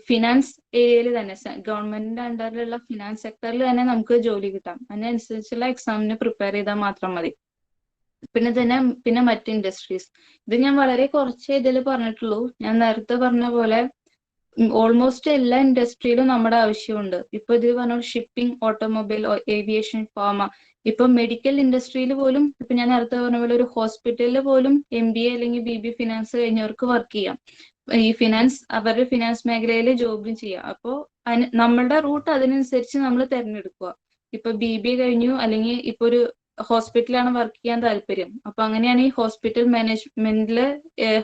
ഫിനാൻസ് ഏരിയയിൽ തന്നെ ഗവൺമെന്റിന്റെ അണ്ടറിലുള്ള ഫിനാൻസ് സെക്ടറിൽ തന്നെ നമുക്ക് ജോലി കിട്ടാം. അതിനനുസരിച്ചുള്ള എക്സാമിന് പ്രിപ്പയർ ചെയ്താൽ മാത്രം മതി. പിന്നെ മറ്റ് ഇൻഡസ്ട്രീസ്, ഇത് ഞാൻ വളരെ കുറച്ചേ ഇതിൽ പറഞ്ഞിട്ടുള്ളൂ. ഞാൻ നേരത്തെ പറഞ്ഞ പോലെ ഓൾമോസ്റ്റ് എല്ലാ ഇൻഡസ്ട്രിയിലും നമ്മുടെ ആവശ്യമുണ്ട്. ഇപ്പൊ ഇത് പറഞ്ഞ ഷിപ്പിംഗ്, ഓട്ടോമൊബൈൽ, ഏവിയേഷൻ, ഫാർമ, ഇപ്പൊ മെഡിക്കൽ ഇൻഡസ്ട്രിയിൽ പോലും ഇപ്പൊ ഞാൻ നേരത്തെ പറഞ്ഞ പോലെ ഒരു ഹോസ്പിറ്റലിൽ പോലും MBA അല്ലെങ്കിൽ BBA ഫിനാൻസ് കഴിഞ്ഞവർക്ക് വർക്ക് ചെയ്യാം. ഈ അവരുടെ ഫിനാൻസ് മേഖലയിൽ ജോബും ചെയ്യാം. അപ്പോ നമ്മളുടെ റൂട്ട് അതിനനുസരിച്ച് നമ്മൾ തിരഞ്ഞെടുക്കുക. ഇപ്പൊ BBA കഴിഞ്ഞു അല്ലെങ്കിൽ ഇപ്പൊ ഒരു ഹോസ്പിറ്റലാണ് വർക്ക് ചെയ്യാൻ താല്പര്യം, അപ്പൊ അങ്ങനെയാണെങ്കിൽ ഹോസ്പിറ്റൽ മാനേജ്മെന്റില്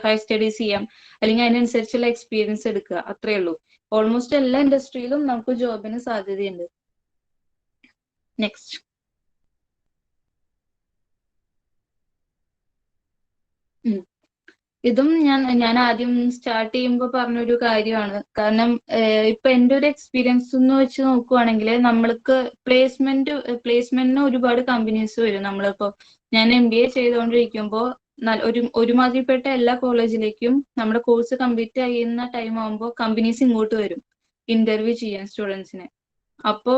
ഹയർ സ്റ്റഡീസ് ചെയ്യാം, അല്ലെങ്കിൽ അതിനനുസരിച്ചുള്ള എക്സ്പീരിയൻസ് എടുക്കുക, അത്രേ ഉള്ളൂ. ഓൾമോസ്റ്റ് എല്ലാ ഇൻഡസ്ട്രിയിലും നമുക്ക് ജോബിന് സാധ്യതയുണ്ട്. നെക്സ്റ്റ്. ഇതും ഞാൻ ആദ്യം സ്റ്റാർട്ട് ചെയ്യുമ്പോൾ പറഞ്ഞൊരു കാര്യമാണ്. കാരണം ഇപ്പൊ എൻ്റെ ഒരു എക്സ്പീരിയൻസ് എന്ന് വെച്ച് നോക്കുവാണെങ്കിൽ നമ്മൾക്ക് പ്ലേസ്മെന്റിന് ഒരുപാട് കമ്പനീസ് വരും. നമ്മളിപ്പോ ഞാൻ MBA ചെയ്തുകൊണ്ടിരിക്കുമ്പോൾ ഒരുമാതിരിപ്പെട്ട എല്ലാ കോളേജിലേക്കും നമ്മുടെ കോഴ്സ് കംപ്ലീറ്റ് ചെയ്യുന്ന ടൈം ആകുമ്പോൾ കമ്പനീസ് ഇങ്ങോട്ട് വരും ഇന്റർവ്യൂ ചെയ്യാൻ സ്റ്റുഡൻസിനെ. അപ്പോ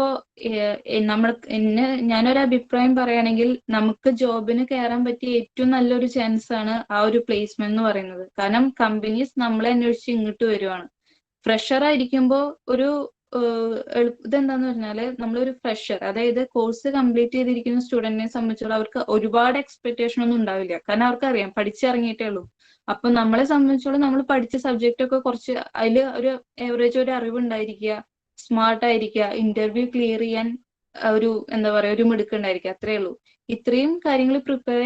ഞാനൊരു അഭിപ്രായം പറയുകയാണെങ്കിൽ നമുക്ക് ജോബിന് കയറാൻ പറ്റിയ ഏറ്റവും നല്ലൊരു ചാൻസ് ആണ് ആ ഒരു പ്ലേസ്മെന്റ് എന്ന് പറയുന്നത്. കാരണം കമ്പനീസ് നമ്മളെ അന്വേഷിച്ച് ഇങ്ങോട്ട് വരുവാണ്. ഫ്രഷർ ആയിരിക്കുമ്പോൾ ഒരു ഇതെന്താന്ന് പറഞ്ഞാല് നമ്മളൊരു ഫ്രഷർ, അതായത് കോഴ്സ് കംപ്ലീറ്റ് ചെയ്തിരിക്കുന്ന സ്റ്റുഡന്റിനെ സംബന്ധിച്ചോളം അവർക്ക് ഒരുപാട് എക്സ്പെക്ടേഷൻ ഒന്നും ഉണ്ടാവില്ല. കാരണം അവർക്കറിയാം പഠിച്ചിറങ്ങിയിട്ടേ ഉള്ളൂ. അപ്പൊ നമ്മളെ സംബന്ധിച്ചോളം നമ്മൾ പഠിച്ച സബ്ജക്റ്റ് ഒക്കെ കുറച്ച് അതിൽ ഒരു ഏവറേജ് ഒരു അറിവ് ഉണ്ടായിരിക്കുക, സ്മാർട്ട് ആയിരിക്കുക, ഇന്റർവ്യൂ ക്ലിയർ ചെയ്യാൻ ഒരു എന്താ പറയാ ഒരു മിടുക്കുണ്ടായിരിക്കുക, അത്രേ ഉള്ളൂ. ഇത്രയും കാര്യങ്ങൾ പ്രിപ്പയർ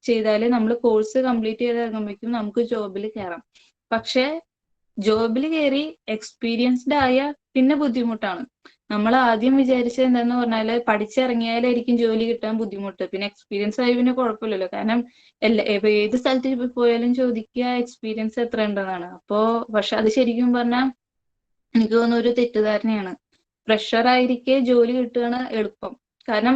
ചെയ്താല് നമ്മൾ കോഴ്സ് കംപ്ലീറ്റ് ചെയ്ത് ഇറങ്ങുമ്പോഴേക്കും നമുക്ക് ജോബിൽ കയറാം. പക്ഷെ ജോബിൽ കയറി എക്സ്പീരിയൻസ്ഡ് ആയ പിന്നെ ബുദ്ധിമുട്ടാണ്. നമ്മൾ ആദ്യം വിചാരിച്ചത് എന്താന്ന് പറഞ്ഞാല് പഠിച്ചിറങ്ങിയാലായിരിക്കും ജോലി കിട്ടാൻ ബുദ്ധിമുട്ട്. പിന്നെ എക്സ്പീരിയൻസ് ആയി പിന്നെ കുഴപ്പമില്ലല്ലോ. കാരണം ഏത് സ്ഥലത്ത് പോയാലും ചോദിക്കുക എക്സ്പീരിയൻസ് എത്ര ഉണ്ടെന്നാണ്. പക്ഷെ അത് ശരിക്കും പറഞ്ഞാൽ എനിക്ക് തോന്നുന്ന ഒരു തെറ്റിദ്ധാരണയാണ്. ഫ്രഷർ ആയിരിക്കെ ജോലി കിട്ടുകയാണ് എളുപ്പം. കാരണം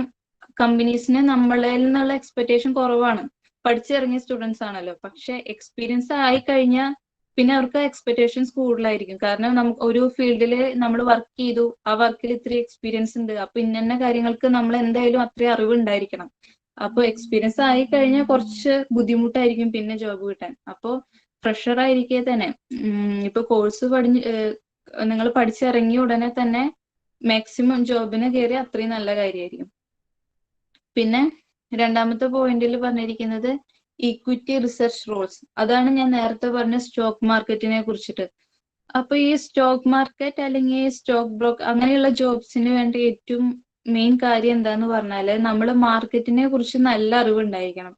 കമ്പനീസിന് നമ്മളിൽ നിന്നുള്ള എക്സ്പെക്ടേഷൻ കുറവാണ്. പഠിച്ചിറങ്ങിയ സ്റ്റുഡൻസ് ആണല്ലോ. പക്ഷെ എക്സ്പീരിയൻസ് ആയി കഴിഞ്ഞാൽ പിന്നെ അവർക്ക് എക്സ്പെക്ടേഷൻസ് കൂടുതലായിരിക്കും. കാരണം നമുക്ക് ഒരു ഫീൽഡിൽ നമ്മൾ വർക്ക് ചെയ്തു, ആ വർക്കിൽ ഇത്ര എക്സ്പീരിയൻസ് ഉണ്ട്, അപ്പൊ ഇന്ന കാര്യങ്ങൾക്ക് നമ്മൾ എന്തായാലും അത്രയും അറിവ് ഉണ്ടായിരിക്കണം. അപ്പൊ എക്സ്പീരിയൻസ് ആയി കഴിഞ്ഞാൽ കുറച്ച് ബുദ്ധിമുട്ടായിരിക്കും പിന്നെ ജോബ് കിട്ടാൻ. അപ്പോ ഫ്രഷർ ആയിരിക്കെ തന്നെ ഇപ്പൊ കോഴ്സ് നിങ്ങൾ പഠിച്ചിറങ്ങിയ ഉടനെ തന്നെ മാക്സിമം ജോബിന് കയറി അത്രയും നല്ല കാര്യമായിരിക്കും. പിന്നെ രണ്ടാമത്തെ പോയിന്റിൽ പറഞ്ഞിരിക്കുന്നത് ഇക്വിറ്റി റിസർച്ച് റോൾസ്. അതാണ് ഞാൻ നേരത്തെ പറഞ്ഞ സ്റ്റോക്ക് മാർക്കറ്റിനെ കുറിച്ചിട്ട്. അപ്പൊ ഈ സ്റ്റോക്ക് മാർക്കറ്റ് അല്ലെങ്കിൽ സ്റ്റോക്ക് ബ്രോക്കർ അങ്ങനെയുള്ള ജോബ്സിന് വേണ്ടി ഏറ്റവും മെയിൻ കാര്യം എന്താന്ന് പറഞ്ഞാല് നമ്മൾ മാർക്കറ്റിനെ കുറിച്ച് നല്ല അറിവുണ്ടായിരിക്കണം.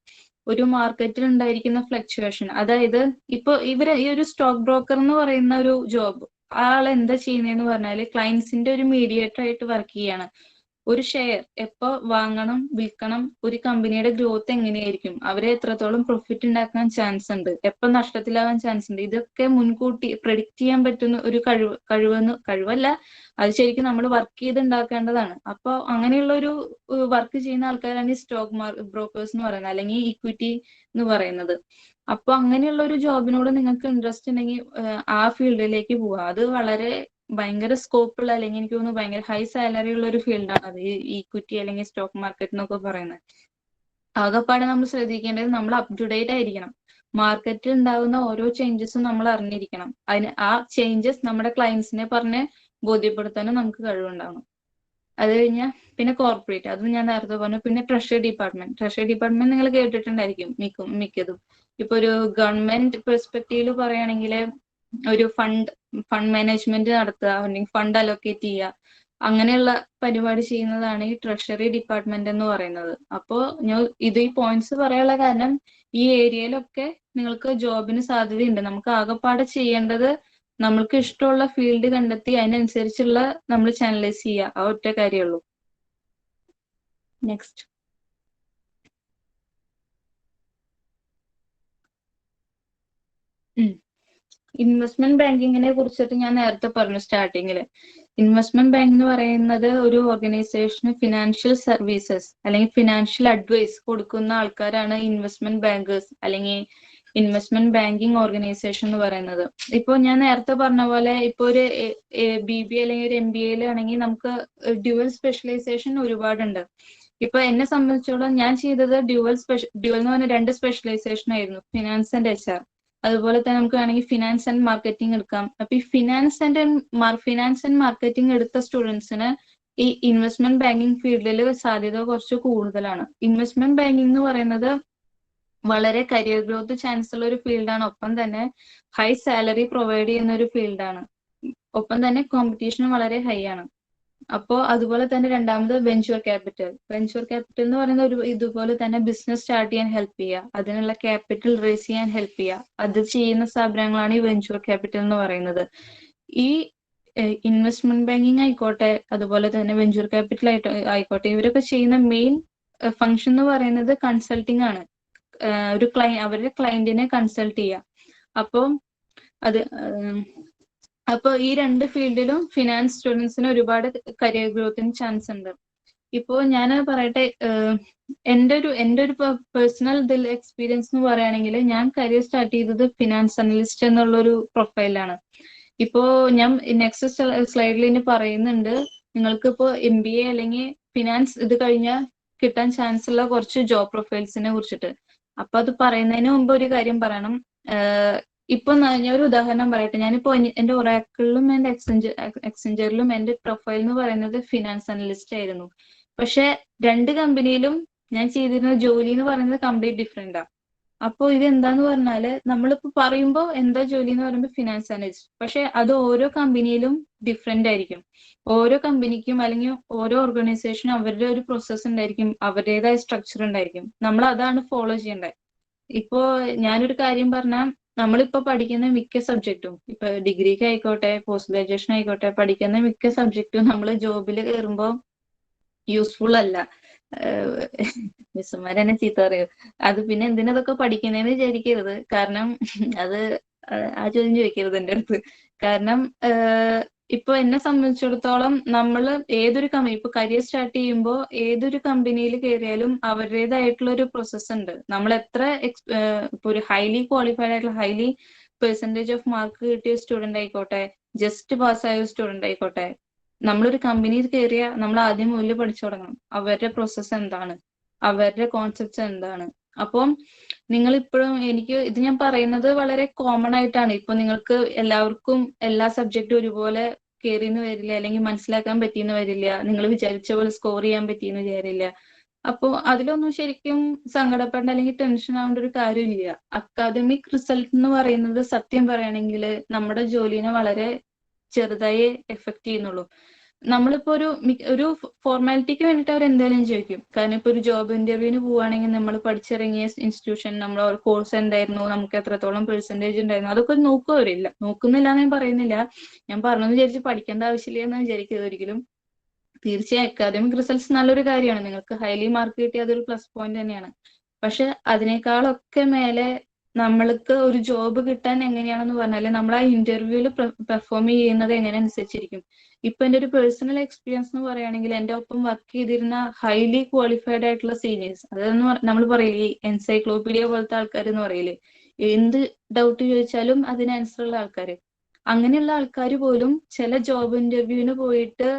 ഒരു മാർക്കറ്റിൽ ഉണ്ടായിരിക്കുന്ന ഫ്ലക്ച്വേഷൻ, അതായത് ഇപ്പൊ ഈ ഒരു സ്റ്റോക്ക് ബ്രോക്കർ എന്ന് പറയുന്ന ഒരു ജോബ്, ആൾ എന്താ ചെയ്യുന്നതെന്ന് പറഞ്ഞാല് ക്ലയൻസിന്റെ ഒരു മീഡിയേറ്റർ ആയിട്ട് വർക്ക് ചെയ്യാണ്. ഒരു ഷെയർ എപ്പോ വാങ്ങണം, വിൽക്കണം, ഒരു കമ്പനിയുടെ ഗ്രോത്ത് എങ്ങനെയായിരിക്കും, അവരെ എത്രത്തോളം പ്രോഫിറ്റ് ഉണ്ടാക്കാൻ ചാൻസ് ഉണ്ട്, എപ്പോ നഷ്ടത്തിലാവാൻ ചാൻസ് ഉണ്ട്, ഇതൊക്കെ മുൻകൂട്ടി പ്രെഡിക്റ്റ് ചെയ്യാൻ പറ്റുന്ന ഒരു കഴിവല്ല, അത് ശരിക്കും നമ്മൾ വർക്ക് ചെയ്ത് ഉണ്ടാക്കേണ്ടതാണ്. അപ്പൊ അങ്ങനെയുള്ള ഒരു വർക്ക് ചെയ്യുന്ന ആൾക്കാരാണ് ഈ സ്റ്റോക്ക് ബ്രോക്കേഴ്സ് എന്ന് പറയുന്നത്, അല്ലെങ്കിൽ ഇക്വിറ്റി എന്ന് പറയുന്നത്. അപ്പൊ അങ്ങനെയുള്ള ഒരു ജോബിനോട് നിങ്ങൾക്ക് ഇൻട്രസ്റ്റ് ഉണ്ടെങ്കിൽ ആ ഫീൽഡിലേക്ക് പോവുക. അത് വളരെ ഭയങ്കര സ്കോപ്പുള്ള, അല്ലെങ്കിൽ എനിക്ക് തോന്നുന്നു ഭയങ്കര ഹൈ സാലറി ഉള്ള ഒരു ഫീൽഡാണ് അത്, ഈക്വിറ്റി അല്ലെങ്കിൽ സ്റ്റോക്ക് മാർക്കറ്റ് എന്നൊക്കെ പറയുന്നത്. ആകെപ്പാടെ നമ്മൾ ശ്രദ്ധിക്കേണ്ടത് നമ്മൾ അപ് ടു ഡേറ്റ് ആയിരിക്കണം. മാർക്കറ്റിൽ ഉണ്ടാകുന്ന ഓരോ ചേഞ്ചസും നമ്മൾ അറിഞ്ഞിരിക്കണം. ആ ചേഞ്ചസ് നമ്മുടെ ക്ലയൻസിനെ പറഞ്ഞ് ബോധ്യപ്പെടുത്താനും നമുക്ക് കഴിവുണ്ടാവണം. അത് കഴിഞ്ഞാൽ പിന്നെ കോർപ്പറേറ്റ്, അതും ഞാൻ നേരത്തെ പറഞ്ഞു. പിന്നെ ട്രഷറി ഡിപ്പാർട്ട്മെന്റ് നിങ്ങൾ കേട്ടിട്ടുണ്ടായിരിക്കും മിക്കതും. ഇപ്പൊ ഒരു ഗവൺമെന്റ് പെർസ്പെക്റ്റീവില് പറയുകയാണെങ്കിൽ ഒരു ഫണ്ട് മാനേജ്മെന്റ് നടത്തുക, അല്ലെങ്കിൽ ഫണ്ട് അലോക്കേറ്റ് ചെയ്യുക, അങ്ങനെയുള്ള പരിപാടി ചെയ്യുന്നതാണ് ഈ ട്രഷറി ഡിപ്പാർട്ട്മെന്റ് എന്ന് പറയുന്നത്. അപ്പോ ഈ പോയിന്റ്സ് പറയാനുള്ള കാരണം ഈ ഏരിയയിലൊക്കെ നിങ്ങൾക്ക് ജോബിന് സാധ്യതയുണ്ട്. നമുക്ക് ആകെപ്പാടെ ചെയ്യേണ്ടത് നമ്മൾക്ക് ഇഷ്ടമുള്ള ഫീൽഡ് കണ്ടെത്തി അതിനനുസരിച്ചുള്ള നമ്മൾ ചാനലൈസ് ചെയ്യുക, ആ ഒറ്റ കാര്യമുള്ളൂ. നെക്സ്റ്റ്. ഇൻവെസ്റ്റ്മെന്റ് ബാങ്കിങ്ങിനെ കുറിച്ചിട്ട് ഞാൻ നേരത്തെ പറഞ്ഞു സ്റ്റാർട്ടിങ്ങില്. ഇൻവെസ്റ്റ്മെന്റ് ബാങ്ക് എന്ന് പറയുന്നത് ഒരു ഓർഗനൈസേഷന് ഫിനാൻഷ്യൽ സർവീസസ് അല്ലെങ്കിൽ ഫിനാൻഷ്യൽ അഡ്വൈസ് കൊടുക്കുന്ന ആൾക്കാരാണ് ഇൻവെസ്റ്റ്മെന്റ് ബാങ്കേഴ്സ് അല്ലെങ്കിൽ ഇൻവെസ്റ്റ്മെന്റ് ബാങ്കിങ് ഓർഗനൈസേഷൻ എന്ന് പറയുന്നത്. ഇപ്പൊ ഞാൻ നേരത്തെ പറഞ്ഞ പോലെ ഇപ്പൊ ഒരു BBA അല്ലെങ്കിൽ ഒരു MBA ആണെങ്കിൽ നമുക്ക് ഡ്യുവൽ സ്പെഷ്യലൈസേഷൻ ഒരുപാടുണ്ട്. ഇപ്പൊ എന്നെ സംബന്ധിച്ചോളം ഞാൻ ചെയ്തത് ഡ്യുവൽ എന്ന് പറഞ്ഞ 2 സ്പെഷ്യലൈസേഷൻ ആയിരുന്നു, ഫിനാൻസ് ആൻഡ് HR. അതുപോലെ തന്നെ നമുക്ക് വേണമെങ്കിൽ ഫിനാൻസ് ആൻഡ് മാർക്കറ്റിംഗ് എടുക്കാം. അപ്പൊ ഈ ഫിനാൻസ് ആൻഡ് മാർക്കറ്റിംഗ് എടുത്ത സ്റ്റുഡൻസിന് ഈ ഇൻവെസ്റ്റ്മെന്റ് ബാങ്കിങ് ഫീൽഡിൽ സാധ്യത കുറച്ച് കൂടുതലാണ്. ഇൻവെസ്റ്റ്മെന്റ് ബാങ്കിങ് എന്ന് പറയുന്നത് വളരെ കരിയർ ഗ്രോത്ത് ചാൻസ് ഉള്ള ഒരു ഫീൽഡാണ്. ഒപ്പം തന്നെ ഹൈ സാലറി പ്രൊവൈഡ് ചെയ്യുന്ന ഒരു ഫീൽഡാണ്. ഒപ്പം തന്നെ കോമ്പറ്റീഷനും വളരെ ഹൈ ആണ്. അപ്പോ അതുപോലെ തന്നെ രണ്ടാമത് വെഞ്ചർ ക്യാപിറ്റൽ എന്ന് പറയുന്ന ഇതുപോലെ തന്നെ ബിസിനസ് സ്റ്റാർട്ട് ചെയ്യാൻ ഹെൽപ്പ് ചെയ്യുക, അതിനുള്ള ക്യാപിറ്റൽ റേസ് ചെയ്യാൻ ഹെൽപ്പ് ചെയ്യുക, അത് ചെയ്യുന്ന സ്ഥാപനങ്ങളാണ് ഈ വെഞ്ചർ ക്യാപിറ്റൽ എന്ന് പറയുന്നത്. ഈ ഇൻവെസ്റ്റ്മെന്റ് ബാങ്കിങ് ആയിക്കോട്ടെ, അതുപോലെ തന്നെ വെഞ്ചർ ക്യാപിറ്റൽ ആയിക്കോട്ടെ, ഇവരൊക്കെ ചെയ്യുന്ന മെയിൻ ഫംഗ്ഷൻ എന്ന് പറയുന്നത് കൺസൾട്ടിങ് ആണ്. അവരുടെ ക്ലയന്റിനെ കൺസൾട്ട് ചെയ്യുക. അപ്പോൾ അത് അപ്പോൾ ഈ രണ്ട് ഫീൽഡിലും ഫിനാൻസ് സ്റ്റുഡൻസിന് ഒരുപാട് കരിയർ ഗ്രോത്തിന് ചാൻസ് ഉണ്ട്. ഇപ്പോ ഞാൻ പറയട്ടെ, എൻ്റെ ഒരു പേഴ്സണൽ എക്സ്പീരിയൻസ് എന്ന് പറയുകയാണെങ്കിൽ ഞാൻ കരിയർ സ്റ്റാർട്ട് ചെയ്തത് ഫിനാൻസ് അനലിസ്റ്റ് എന്നുള്ളൊരു പ്രൊഫൈലാണ്. ഇപ്പോ ഞാൻ നെക്സ്റ്റ് സ്ലൈഡിൽ ഇനി പറയുന്നുണ്ട്, നിങ്ങൾക്ക് ഇപ്പോൾ MBA അല്ലെങ്കിൽ ഫിനാൻസ് ഇത് കഴിഞ്ഞാൽ കിട്ടാൻ ചാൻസ് ഉള്ള കുറച്ച് ജോബ് പ്രൊഫൈൽസിനെ കുറിച്ചിട്ട്. അപ്പൊ അത് പറയുന്നതിന് മുമ്പ് ഒരു കാര്യം പറയണം. ഇപ്പൊ ഞാൻ ഒരു ഉദാഹരണം പറയട്ടെ. ഞാനിപ്പോ എന്റെ ഒറാക്കിളിലും എന്റെ എക്സെഞ്ചറിലും എന്റെ പ്രൊഫൈൽ എന്ന് പറയുന്നത് ഫിനാൻസ് അനലിസ്റ്റ് ആയിരുന്നു. പക്ഷെ രണ്ട് കമ്പനിയിലും ഞാൻ ചെയ്തിരുന്ന ജോലി എന്ന് പറയുന്നത് കംപ്ലീറ്റ് ഡിഫറെന്റാ. അപ്പൊ ഇത് എന്താന്ന് പറഞ്ഞാല്, നമ്മളിപ്പോ പറയുമ്പോ എന്താ ജോലി എന്ന് പറയുമ്പോൾ ഫിനാൻസ് അനലിസ്റ്റ്, പക്ഷെ അത് ഓരോ കമ്പനിയിലും ഡിഫറെന്റ് ആയിരിക്കും. ഓരോ കമ്പനിക്കും അല്ലെങ്കിൽ ഓരോ ഓർഗനൈസേഷനും അവരുടെ ഒരു പ്രോസസ്സ് ഉണ്ടായിരിക്കും, അവരുടേതായ സ്ട്രക്ചർ ഉണ്ടായിരിക്കും. നമ്മൾ അതാണ് ഫോളോ ചെയ്യേണ്ടത്. ഇപ്പോ ഞാനൊരു കാര്യം പറഞ്ഞാൽ, നമ്മളിപ്പോ പഠിക്കുന്ന മിക്ക സബ്ജക്റ്റും, ഇപ്പൊ ഡിഗ്രിക്ക് ആയിക്കോട്ടെ പോസ്റ്റ് ഗ്രാജുവേഷൻ ആയിക്കോട്ടെ, പഠിക്കുന്ന മിക്ക സബ്ജക്റ്റും നമ്മൾ ജോബിൽ കയറുമ്പോൾ യൂസ്ഫുൾ അല്ല. മിസ്സുമാർ എന്നെ ചീത്ത പറയും. അത് പിന്നെ എന്തിനതൊക്കെ പഠിക്കുന്നതെന്ന് വിചാരിക്കരുത്. കാരണം അത് ആ ചോദ്യം ചോദിക്കരുത് എൻ്റെ അടുത്ത്. കാരണം ഇപ്പൊ എന്നെ സംബന്ധിച്ചിടത്തോളം നമ്മൾ ഏതൊരു കമ്പനി ഇപ്പൊ കരിയർ സ്റ്റാർട്ട് ചെയ്യുമ്പോൾ ഏതൊരു കമ്പനിയിൽ കയറിയാലും അവരുടേതായിട്ടുള്ള ഒരു പ്രോസസ് ഉണ്ട്. നമ്മൾ എത്ര ഇപ്പൊ ഒരു ഹൈലി ക്വാളിഫൈഡ് ആയിട്ടുള്ള ഹൈലി പെർസെന്റേജ് ഓഫ് മാർക്ക് കിട്ടിയ സ്റ്റുഡന്റ് ആയിക്കോട്ടെ, ജസ്റ്റ് പാസ്സായ സ്റ്റുഡന്റ് ആയിക്കോട്ടെ, നമ്മളൊരു കമ്പനിയിൽ കയറിയ നമ്മൾ ആദ്യം മുതൽ പഠിച്ചു തുടങ്ങണം. അവരുടെ പ്രോസസ്സ് എന്താണ്, അവരുടെ കോൺസെപ്റ്റ്സ് എന്താണ്. അപ്പം നിങ്ങൾ ഇപ്പോഴും എനിക്ക് ഇത് ഞാൻ പറയുന്നത് വളരെ കോമൺ ആയിട്ടാണ്. ഇപ്പൊ നിങ്ങൾക്ക് എല്ലാവർക്കും എല്ലാ സബ്ജക്റ്റും ഒരുപോലെ കയറിയെന്ന് വരില്ല, അല്ലെങ്കിൽ മനസ്സിലാക്കാൻ പറ്റിയെന്ന് വരില്ല, നിങ്ങൾ വിചാരിച്ച പോലെ സ്കോർ ചെയ്യാൻ പറ്റിയെന്ന് വിചാരില്ല. അപ്പൊ അതിലൊന്നും ശരിക്കും സങ്കടപ്പെടേണ്ട അല്ലെങ്കിൽ ടെൻഷൻ ആവേണ്ട ഒരു കാര്യമില്ല. അക്കാദമിക് റിസൾട്ട് എന്ന് പറയുന്നത് സത്യം പറയുകയാണെങ്കിൽ നമ്മുടെ ജോലിനെ വളരെ ചെറുതായി എഫക്ട് ചെയ്യുന്നുള്ളൂ. നമ്മളിപ്പോ ഒരു ഫോർമാലിറ്റിക്ക് വേണ്ടിയിട്ട് അവർ എന്തായാലും ചോദിക്കും. കാരണം ഇപ്പൊ ഒരു ജോബ് ഇന്റർവ്യൂവിന് പോവുകയാണെങ്കിൽ നമ്മൾ പഠിച്ചിറങ്ങിയ ഇൻസ്റ്റിറ്റ്യൂഷൻ, നമ്മൾ കോഴ്സ് എന്തായിരുന്നു, നമുക്ക് എത്രത്തോളം പെർസെന്റേജ് ഉണ്ടായിരുന്നു, അതൊക്കെ നോക്കുവരില്ല. നോക്കുന്നില്ല എന്ന് ഞാൻ പറയുന്നില്ല. ഞാൻ പറഞ്ഞെന്ന് വിചാരിച്ച് പഠിക്കേണ്ട ആവശ്യമില്ല എന്ന് വിചാരിക്കരുത് ഒരിക്കലും. തീർച്ചയായും അക്കാദമിക് റിസൾട്ട്സ് നല്ലൊരു കാര്യമാണ്. നിങ്ങൾക്ക് ഹൈലി മാർക്ക് കിട്ടിയ അതൊരു പ്ലസ് പോയിന്റ് തന്നെയാണ്. പക്ഷെ അതിനേക്കാളൊക്കെ മേലെ നമ്മൾക്ക് ഒരു ജോബ് കിട്ടാൻ എങ്ങനെയാണെന്ന് പറഞ്ഞാൽ നമ്മൾ ആ ഇന്റർവ്യൂവിൽ പെർഫോം ചെയ്യുന്നത് എങ്ങനെ അനുസരിച്ചിരിക്കും. ഇപ്പൊ എന്റെ ഒരു പേഴ്സണൽ എക്സ്പീരിയൻസ് എന്ന് പറയുകയാണെങ്കിൽ, എന്റെ ഒപ്പം വർക്ക് ചെയ്തിരുന്ന ഹൈലി ക്വാളിഫൈഡ് ആയിട്ടുള്ള സീനിയേഴ്സ്, അതെന്ന് നമ്മൾ പറയില്ലേ എൻസൈക്ലോപീഡിയ പോലത്തെ ആൾക്കാർ എന്ന് പറയില്ലേ, എന്ത് ഡൗട്ട് ചോദിച്ചാലും അതിന് ആൻസർ ഉള്ള ആൾക്കാർ, അങ്ങനെയുള്ള ആൾക്കാർ പോലും ചില ജോബ് ഇന്റർവ്യൂവിന് പോയിട്ട്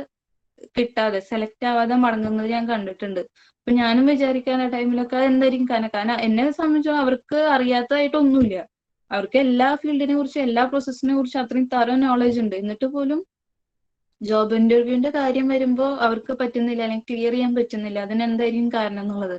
കിട്ടാതെ സെലക്ട് ആവാതെ മടങ്ങുന്നത് ഞാൻ കണ്ടിട്ടുണ്ട്. അപ്പൊ ഞാനും വിചാരിക്കാൻ ആ ടൈമിലൊക്കെ എന്തായിരിക്കും കാരണം എന്നെ സംബന്ധിച്ചോളം അവർക്ക് അറിയാത്തതായിട്ടൊന്നുമില്ല. അവർക്ക് എല്ലാ ഫീൽഡിനെ കുറിച്ചും എല്ലാ പ്രോസസ്സിനെ കുറിച്ചും അത്രയും തരം നോളജ് ഉണ്ട്. എന്നിട്ട് പോലും ജോബ് ഇന്റർവ്യൂവിന്റെ കാര്യം വരുമ്പോൾ അവർക്ക് പറ്റുന്നില്ല, അല്ലെങ്കിൽ ക്ലിയർ ചെയ്യാൻ പറ്റുന്നില്ല. അതിനെന്തായിരിക്കും കാരണം എന്നുള്ളത്.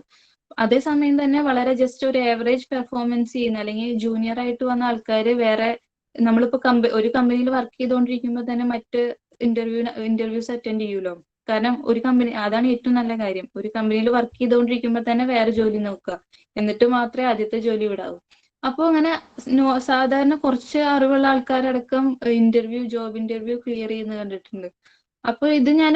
അതേസമയം തന്നെ വളരെ ജസ്റ്റ് ഒരു ആവറേജ് പെർഫോമൻസ് ചെയ്യുന്ന അല്ലെങ്കിൽ ജൂനിയർ ആയിട്ട് വന്ന ആൾക്കാർ വേറെ, നമ്മളിപ്പോ ഒരു കമ്പനിയിൽ വർക്ക് ചെയ്തുകൊണ്ടിരിക്കുമ്പോൾ തന്നെ മറ്റ് ഇന്റർവ്യൂസ് അറ്റൻഡ് ചെയ്യൂലോ. കാരണം ഒരു കമ്പനി, അതാണ് ഏറ്റവും നല്ല കാര്യം, ഒരു കമ്പനിയിൽ വർക്ക് ചെയ്തുകൊണ്ടിരിക്കുമ്പോൾ തന്നെ വേറെ ജോലി നോക്കുക, എന്നിട്ട് മാത്രമേ ആദ്യത്തെ ജോലി വിടാവൂ. അപ്പൊ അങ്ങനെ സാധാരണ കുറച്ച് അറിവുള്ള ആൾക്കാരടക്കം ജോബ് ഇന്റർവ്യൂ ക്ലിയർ ചെയ്യുന്നത് കണ്ടിട്ടുണ്ട്. അപ്പൊ ഇത് ഞാൻ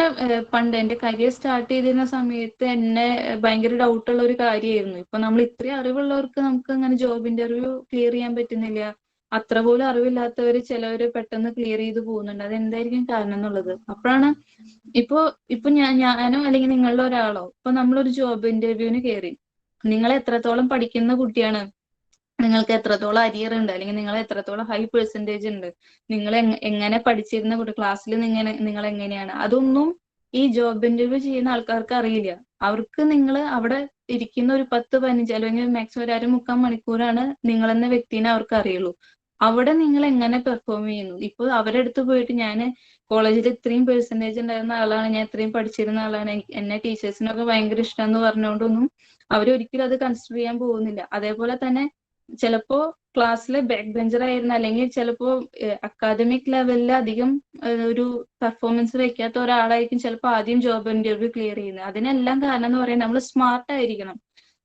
പണ്ട് എന്റെ കരിയർ സ്റ്റാർട്ട് ചെയ്തിരുന്ന സമയത്ത് എന്നെ ഭയങ്കര ഡൗട്ടുള്ള ഒരു കാര്യമായിരുന്നു. ഇപ്പൊ നമ്മൾ ഇത്രയും അറിവുള്ളവർക്ക് നമുക്ക് അങ്ങനെ ജോബ് ഇന്റർവ്യൂ ക്ലിയർ ചെയ്യാൻ പറ്റുന്നില്ല, അത്ര പോലും അറിവില്ലാത്തവര് ചിലവര് പെട്ടെന്ന് ക്ലിയർ ചെയ്ത് പോകുന്നുണ്ട്. അത് എന്തായിരിക്കും കാരണം എന്നുള്ളത്. അപ്പോഴാണ് ഇപ്പൊ ഞാനോ അല്ലെങ്കിൽ നിങ്ങളുടെ ഒരാളോ ഇപ്പൊ നമ്മളൊരു ജോബ് ഇന്റർവ്യൂവിന് കയറി, നിങ്ങൾ എത്രത്തോളം പഠിക്കുന്ന കുട്ടിയാണ്, നിങ്ങൾക്ക് എത്രത്തോളം അരിയർ ഉണ്ട്, അല്ലെങ്കിൽ നിങ്ങൾ എത്രത്തോളം ഹൈ പെർസെന്റേജ് ഉണ്ട്, നിങ്ങൾ എങ്ങനെ പഠിച്ചിരുന്ന കുട്ടി, ക്ലാസ്സിൽ നിങ്ങൾ എങ്ങനെയാണ്, അതൊന്നും ഈ ജോബ് ഇന്റർവ്യൂ ചെയ്യുന്ന ആൾക്കാർക്ക് അറിയില്ല. അവർക്ക് നിങ്ങൾ അവിടെ ഇരിക്കുന്ന ഒരു 10-15 അല്ലെങ്കിൽ മാക്സിമം ഒരു 1/4 മണിക്കൂറാണ് നിങ്ങൾ എന്ന വ്യക്തിനെ അവർക്ക് അറിയുള്ളൂ. അവിടെ നിങ്ങൾ എങ്ങനെ പെർഫോം ചെയ്യുന്നു. ഇപ്പൊ അവരുടെ അടുത്ത് പോയിട്ട് ഞാൻ കോളേജിൽ ഇത്രയും പെർസെന്റേജ് ഉണ്ടായിരുന്ന ആളാണ്, ഞാൻ ഇത്രയും പഠിച്ചിരുന്ന ആളാണ്, എന്നെ ടീച്ചേഴ്സിനൊക്കെ ഭയങ്കര ഇഷ്ടം എന്ന് പറഞ്ഞുകൊണ്ടൊന്നും അവരൊരിക്കലും അത് കൺസിഡർ ചെയ്യാൻ പോകുന്നില്ല. അതേപോലെ തന്നെ ചിലപ്പോ ക്ലാസ്സിലെ ബാക്ക് ബെഞ്ചർ ആയിരുന്ന, അല്ലെങ്കിൽ ചിലപ്പോ അക്കാദമിക് ലെവലിൽ അധികം ഒരു പെർഫോമൻസ് വെക്കാത്ത ഒരാളായിരിക്കും ചിലപ്പോൾ ആദ്യം ജോബ് ഇന്റർവ്യൂ ക്ലിയർ ചെയ്യുന്നത്. അതിനെല്ലാം കാരണം എന്ന് പറയുന്നത് നമ്മൾ സ്മാർട്ട് ആയിരിക്കണം.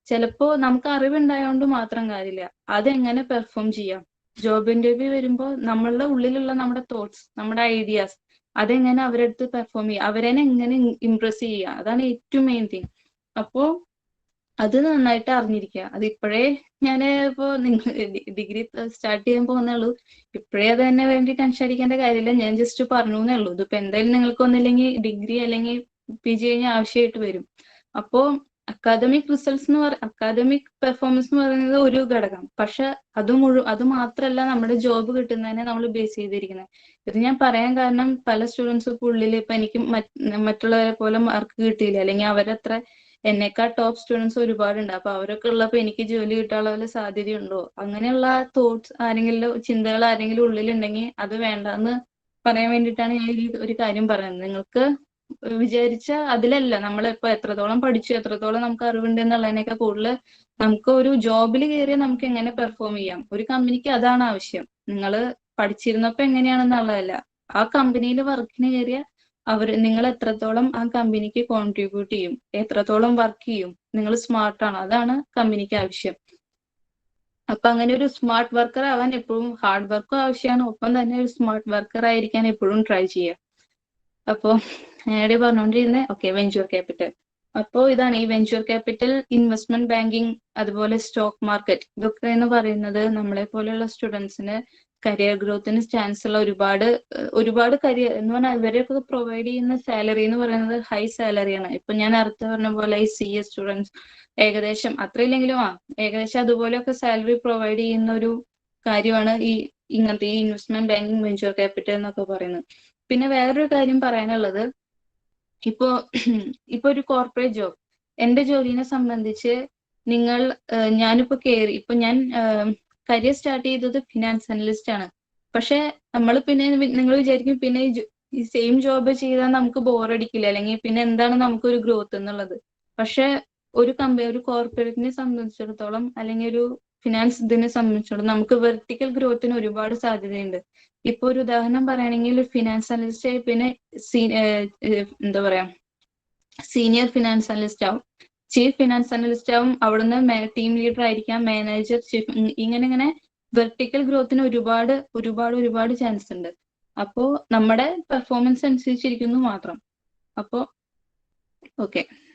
ചിലപ്പോ നമുക്ക് അറിവുണ്ടായതുകൊണ്ട് മാത്രം കാര്യമില്ല, അതെങ്ങനെ പെർഫോം ചെയ്യാം. ജോബ് ഇന്റർവ്യൂ വരുമ്പോൾ നമ്മളുടെ ഉള്ളിലുള്ള നമ്മുടെ തോട്ട്സ്, നമ്മുടെ ഐഡിയാസ്, അതെങ്ങനെ അവരെടുത്ത് പെർഫോം ചെയ്യുക, അവരെ എങ്ങനെ ഇംപ്രസ് ചെയ്യുക, അതാണ് ഏറ്റവും മെയിൻ തിങ്. അപ്പോ അത് നന്നായിട്ട് അറിഞ്ഞിരിക്കുക. അത് ഇപ്പോഴേ ഞാൻ ഇപ്പോ നിങ്ങൾ ഡിഗ്രി സ്റ്റാർട്ട് ചെയ്യാൻ പോകുന്നുള്ളൂ. ഇപ്പോഴേ അത് തന്നെ വേണ്ടി ടെൻഷൻ അടിക്കേണ്ട കാര്യമില്ല. ഞാൻ ജസ്റ്റ് പറഞ്ഞു എന്നേ ഉള്ളൂ. ഇതിപ്പോ എന്തായാലും നിങ്ങൾക്ക് ഒന്നില്ലെങ്കിൽ ഡിഗ്രി അല്ലെങ്കിൽ PG കഴിഞ്ഞ ആവശ്യമായിട്ട് വരും. അപ്പോ അക്കാദമിക് റിസൾട്ട്സ് അക്കാദമിക് പെർഫോമൻസ് എന്ന് പറയുന്നത് ഒരു ഘടകം. പക്ഷെ അത് മാത്രമല്ല നമ്മുടെ ജോബ് കിട്ടുന്നതിനെ നമ്മൾ ബേസ് ചെയ്തിരിക്കുന്നത്. ഇത് ഞാൻ പറയാൻ കാരണം പല സ്റ്റുഡൻസ് ഉള്ളിൽ ഇപ്പൊ എനിക്ക് മറ്റുള്ളവരെ പോലെ മാർക്ക് കിട്ടിയില്ല, അല്ലെങ്കിൽ അവരത്ര എന്നേക്കാൾ ടോപ്പ് സ്റ്റുഡൻസ് ഒരുപാടുണ്ട്. അപ്പൊ അവരൊക്കെ ഉള്ളപ്പോ എനിക്ക് ജോലി കിട്ടാനുള്ള വല്ല സാധ്യതയുണ്ടോ, അങ്ങനെയുള്ള തോട്ട്സ് ആരെങ്കിലും ചിന്തകൾ ആരെങ്കിലും ഉള്ളിലുണ്ടെങ്കിൽ അത് വേണ്ടെന്ന് പറയാൻ വേണ്ടിയിട്ടാണ് ഞാൻ ഈ ഒരു കാര്യം പറയുന്നത്. നിങ്ങൾക്ക് വിചാരിച്ച അതിലല്ല, നമ്മളിപ്പോ എത്രത്തോളം പഠിച്ചു എത്രത്തോളം നമുക്ക് അറിവുണ്ട് എന്നുള്ളതിനൊക്കെ കൂടുതൽ നമുക്ക് ഒരു ജോബിൽ കയറിയാൽ നമുക്ക് എങ്ങനെ പെർഫോം ചെയ്യാം, ഒരു കമ്പനിക്ക് അതാണ് ആവശ്യം. നിങ്ങൾ പഠിച്ചിരുന്നപ്പോ എങ്ങനെയാണെന്നുള്ളതല്ല, ആ കമ്പനിയിൽ വർക്കിന് കയറിയ നിങ്ങൾ എത്രത്തോളം ആ കമ്പനിക്ക് കോൺട്രിബ്യൂട്ട് ചെയ്യും, എത്രത്തോളം വർക്ക് ചെയ്യും, നിങ്ങൾ സ്മാർട്ടാണ്, അതാണ് കമ്പനിക്ക് ആവശ്യം. അപ്പൊ അങ്ങനെ ഒരു സ്മാർട്ട് വർക്കർ ആവാൻ എപ്പോഴും ഹാർഡ് വർക്കും ആവശ്യമാണ്, ഒപ്പം തന്നെ ഒരു സ്മാർട്ട് വർക്കർ ആയിരിക്കാൻ എപ്പോഴും ട്രൈ ചെയ്യുക. അപ്പോ ഞാനിവിടെ പറഞ്ഞുകൊണ്ടിരുന്നത് വെഞ്ചർ ക്യാപിറ്റൽ. അപ്പോ ഇതാണ് ഈ വെഞ്ചർ ക്യാപിറ്റൽ, ഇൻവെസ്റ്റ്മെന്റ് ബാങ്കിങ്, അതുപോലെ സ്റ്റോക്ക് മാർക്കറ്റ്, ഇതൊക്കെ എന്ന് പറയുന്നത് നമ്മളെ പോലെയുള്ള സ്റ്റുഡൻസിന് കരിയർ ഗ്രോത്തിന് ചാൻസ് ഉള്ള ഒരുപാട് കരിയർ എന്ന് പറഞ്ഞാൽ ഇവരൊക്കെ പ്രൊവൈഡ് ചെയ്യുന്ന സാലറി എന്ന് പറയുന്നത് ഹൈ സാലറിയാണ്. ഇപ്പൊ ഞാൻ നേരത്തെ പറഞ്ഞ പോലെ ഈ CA സ്റ്റുഡൻസ് ഏകദേശം അത്രയില്ലെങ്കിലും ഏകദേശം അതുപോലെയൊക്കെ സാലറി പ്രൊവൈഡ് ചെയ്യുന്ന ഒരു കാര്യമാണ് ഇങ്ങനത്തെ ഈ ഇൻവെസ്റ്റ്മെന്റ് ബാങ്കിങ്, വെഞ്ചർ ക്യാപിറ്റൽ എന്നൊക്കെ പറയുന്നത്. പിന്നെ വേറൊരു കാര്യം പറയാനുള്ളത്, ഇപ്പോ ഒരു കോർപ്പറേറ്റ് ജോബ്, എന്റെ ജോലിനെ സംബന്ധിച്ച് ഞാനിപ്പോ ഞാൻ കരിയർ സ്റ്റാർട്ട് ചെയ്തത് ഫിനാൻസ് അനലിസ്റ്റ് ആണ്. പക്ഷെ നിങ്ങൾ വിചാരിക്കും പിന്നെ ഈ സെയിം ജോബ് ചെയ്താൽ നമുക്ക് ബോറടിക്കില്ല, അല്ലെങ്കിൽ പിന്നെ എന്താണ് നമുക്കൊരു ഗ്രോത്ത് എന്നുള്ളത്. പക്ഷെ ഒരു കോർപ്പറേറ്റിനെ സംബന്ധിച്ചിടത്തോളം അല്ലെങ്കിൽ ഒരു ഫിനാൻസ് ഇതിനെ സംബന്ധിച്ചിടത്തോളം നമുക്ക് വെർട്ടിക്കൽ ഗ്രോത്തിന് ഒരുപാട് സാധ്യതയുണ്ട്. ഇപ്പൊ ഒരു ഉദാഹരണം പറയുകയാണെങ്കിൽ ഫിനാൻസ് അനലിസ്റ്റ് ആയി പിന്നെ എന്താ പറയാ സീനിയർ ഫിനാൻസ് അനലിസ്റ്റ് ആവും, ചീഫ് ഫിനാൻസ് അനലിസ്റ്റ് ആവും, അവിടുന്ന് ടീം ലീഡർ ആയിരിക്കാം, മാനേജർ, ചീഫ്, ഇങ്ങനെ വെർട്ടിക്കൽ ഗ്രോത്തിന് ഒരുപാട് ചാൻസ് ഉണ്ട്. അപ്പോ നമ്മുടെ പെർഫോമൻസ് അനുസരിച്ചിരിക്കുന്നു മാത്രം. അപ്പോ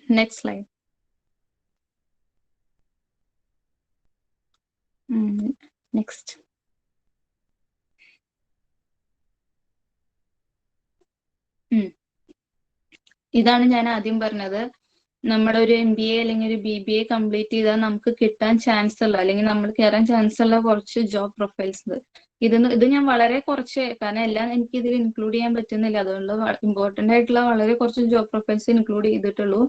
നെക്സ്റ്റ് സ്ലൈഡ്. നെക്സ്റ്റ്. ഇതാണ് ഞാൻ ആദ്യം പറഞ്ഞത്, നമ്മുടെ ഒരു MBA അല്ലെങ്കിൽ ഒരു BBA കംപ്ലീറ്റ് ചെയ്താൽ നമുക്ക് കിട്ടാൻ ചാൻസ് ഉള്ള അല്ലെങ്കിൽ നമ്മൾ കയറാൻ ചാൻസ് ഉള്ള കുറച്ച് ജോബ് പ്രൊഫൈൽസ്. ഇത് ഞാൻ വളരെ കുറച്ച്, കാരണം എല്ലാം എനിക്ക് ഇതിൽ ഇൻക്ലൂഡ് ചെയ്യാൻ പറ്റുന്നില്ല, അതുകൊണ്ട് ഇമ്പോർട്ടന്റ് ആയിട്ടുള്ള വളരെ കുറച്ച് ജോബ് പ്രൊഫൈൽസ് ഇൻക്ലൂഡ് ചെയ്തിട്ടുള്ളൂ.